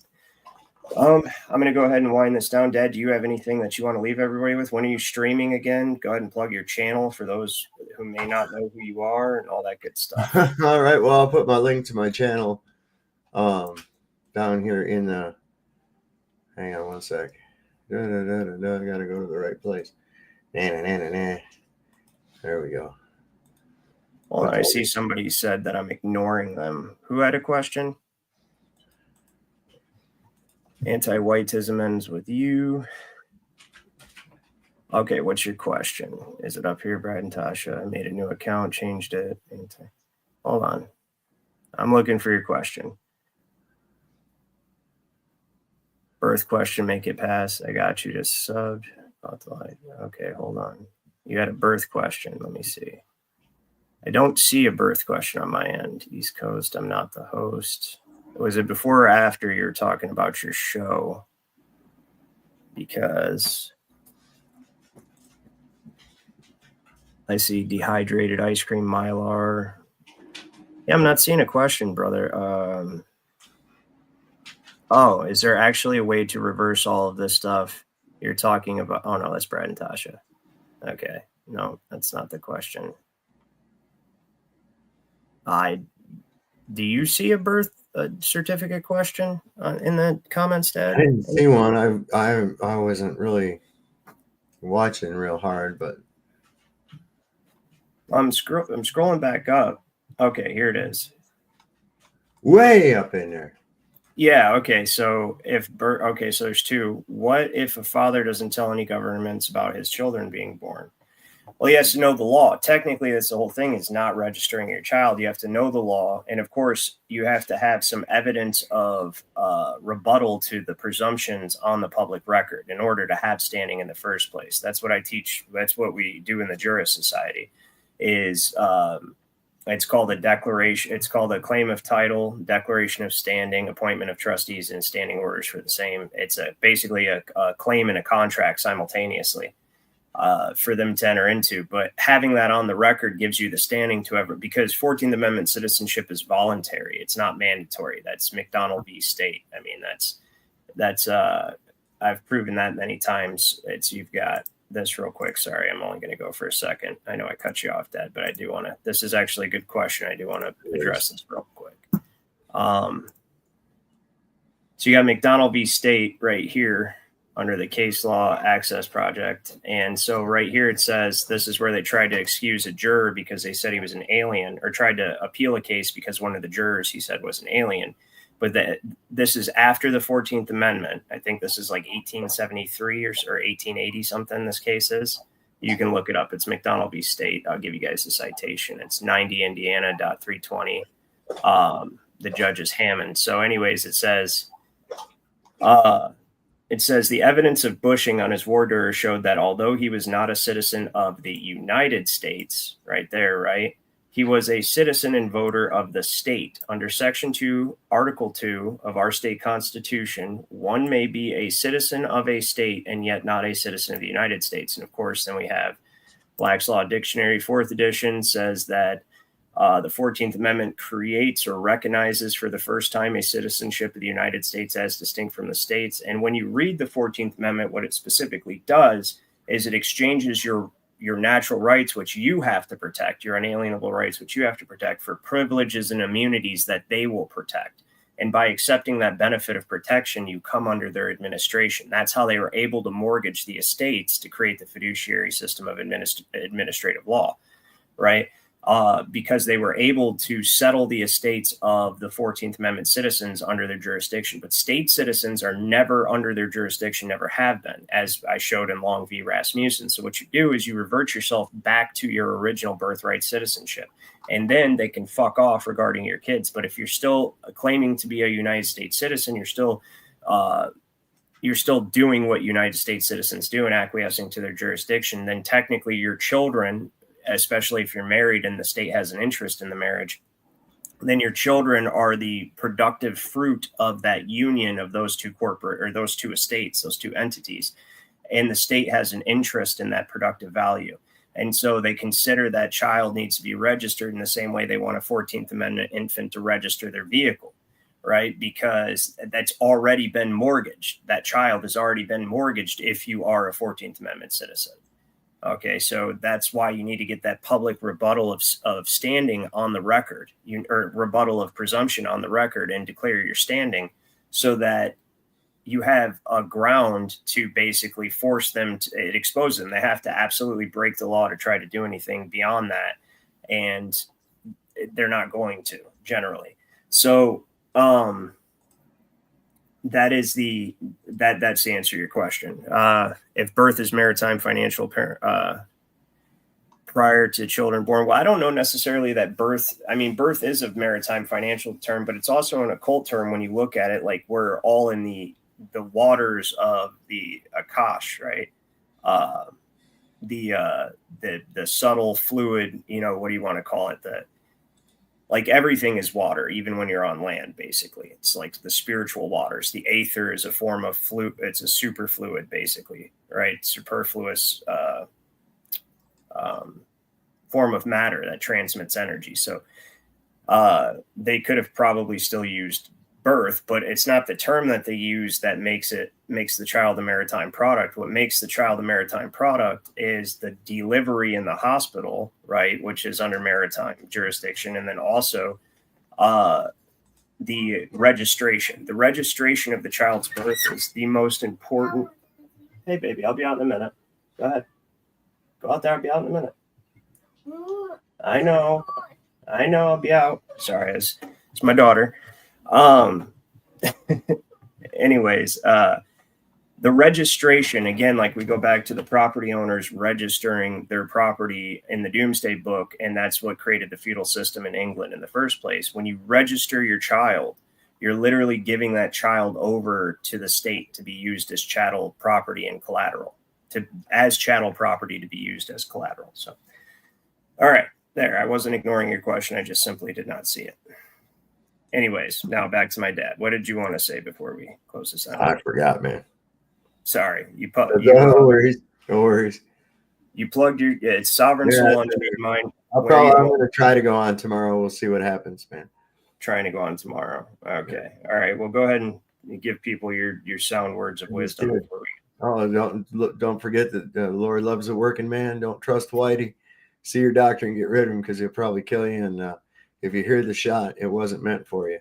I'm going to go ahead and wind this down. Dad, do you have anything that you want to leave everybody with? When are you streaming again? Go ahead and plug your channel for those who may not know who you are and all that good stuff. All right. Well, I'll put my link to my channel down here in the, hang on one sec. I got to go to the right place. There we go. Well, I see somebody said that I'm ignoring them. Who had a question? Anti-whiteism ends with you. Okay, what's your question? Is it up here, Brad and Tasha? I made a new account, changed it. Hold on. I'm looking for your question. Birth question, make it pass. I got you. Just subbed. Okay, hold on. You had a birth question. Let me see. I don't see a birth question on my end. East Coast, I'm not the host. Was it before or after you were talking about your show? Because I see dehydrated ice cream, Mylar. Yeah, I'm not seeing a question, brother. Oh, is there actually a way to reverse all of this stuff you're talking about? Oh, no, that's Brad and Tasha. Okay. No, that's not the question. Do you see a birth certificate question in the comments, Dad? I didn't see one. I wasn't really watching real hard, but I'm scrolling back up. Okay, here it is. Way up in there. Yeah. Okay. So so there's two. What if a father doesn't tell any governments about his children being born? Well, he has to know the law. Technically, that's the whole thing, is not registering your child. You have to know the law. And of course, you have to have some evidence of rebuttal to the presumptions on the public record in order to have standing in the first place. That's what I teach. That's what we do in the Juris Society is it's called a declaration. It's called a claim of title, declaration of standing, appointment of trustees, and standing orders for the same. It's basically a claim and a contract simultaneously. For them to enter into, but having that on the record gives you the standing to ever, because 14th Amendment citizenship is voluntary. It's not mandatory. That's McDonald v. State. I mean, that's I've proven that many times. You've got this real quick. Sorry, I'm only going to go for a second. I know I cut you off, Dad, but I do want to, this is actually a good question. I do want to address this real quick. So you got McDonald v. State right here under the case law access project. And so right here, it says this is where they tried to excuse a juror because they said he was an alien, or tried to appeal a case because one of the jurors he said was an alien. But this is after the 14th Amendment. I think this is like 1873 or 1880 something this case is. You can look it up. It's McDonald v. State. I'll give you guys the citation. It's 90 Indiana.320. The judge is Hammond. So anyways, it says the evidence of bushing on his war durer showed that although he was not a citizen of the United States, right there, right, He was a citizen and voter of the state. Under Section 2, Article 2 of our state constitution, one may be a citizen of a state and yet not a citizen of the United States. And of course, then we have Black's Law Dictionary, 4th edition, says that the 14th Amendment creates or recognizes for the first time a citizenship of the United States as distinct from the states. And when you read the 14th Amendment, what it specifically does is it exchanges your natural rights, which you have to protect, your unalienable rights, which you have to protect, for privileges and immunities that they will protect. And by accepting that benefit of protection, you come under their administration. That's how they were able to mortgage the estates to create the fiduciary system of administrative law, right? Because they were able to settle the estates of the 14th Amendment citizens under their jurisdiction. But state citizens are never under their jurisdiction, never have been, as I showed in Long v. Rasmussen. So what you do is you revert yourself back to your original birthright citizenship, and then they can fuck off regarding your kids. But if you're still claiming to be a United States citizen, you're still doing what United States citizens do and acquiescing to their jurisdiction, then technically your children, especially if you're married and the state has an interest in the marriage, then your children are the productive fruit of that union of those two corporate or those two estates, those two entities. And the state has an interest in that productive value. And so they consider that child needs to be registered in the same way they want a 14th Amendment infant to register their vehicle, right? Because that's already been mortgaged. That child has already been mortgaged if you are a 14th Amendment citizen. Okay, so that's why you need to get that public rebuttal of standing on the record, or rebuttal of presumption on the record, and declare your standing, so that you have a ground to basically force them to expose them. They have to absolutely break the law to try to do anything beyond that, and they're not going to generally. So that's the answer to your question. If birth is maritime financial prior to children born, well, I don't know necessarily that birth. I mean, birth is a maritime financial term, but it's also an occult term when you look at it. Like, we're all in the waters of the Akash, right? The subtle fluid. What do you want to call it? Like, everything is water, even when you're on land, basically. It's like the spiritual waters. The aether is a form of fluid. It's a superfluid, basically, right? Superfluous form of matter that transmits energy. So they could have probably still used birth, but it's not the term that they use that makes the child a maritime product. What makes the child a maritime product is the delivery in the hospital, right, which is under maritime jurisdiction, and then also the registration. The registration of the child's birth is the most important. Hey, baby, I'll be out in a minute. Go ahead. Go out there. I'll be out in a minute. I know. I'll be out. Sorry, it's my daughter. Anyways, the registration, again, like, we go back to the property owners registering their property in the Doomsday Book, and that's what created the feudal system in England in the first place. When you register your child, you're literally giving that child over to the state to be used as chattel property and collateral, as chattel property to be used as collateral. So, all right, there. I wasn't ignoring your question. I just simply did not see it. Anyways, now back to my dad. What did you want to say before we close this out? I forgot, man. Sorry. No worries. You plugged your it's sovereign soul on your mind. I'm going to try to go on tomorrow. We'll see what happens, man. Trying to go on tomorrow. Okay. All right. Well, go ahead and give people your sound words of wisdom before we... don't forget that the Lord loves a working man. Don't trust Whitey. See your doctor and get rid of him, because he'll probably kill you. And if you hear the shot, it wasn't meant for you.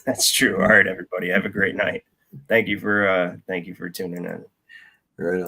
That's true. All right, everybody. Have a great night. Thank you for tuning in. Right on.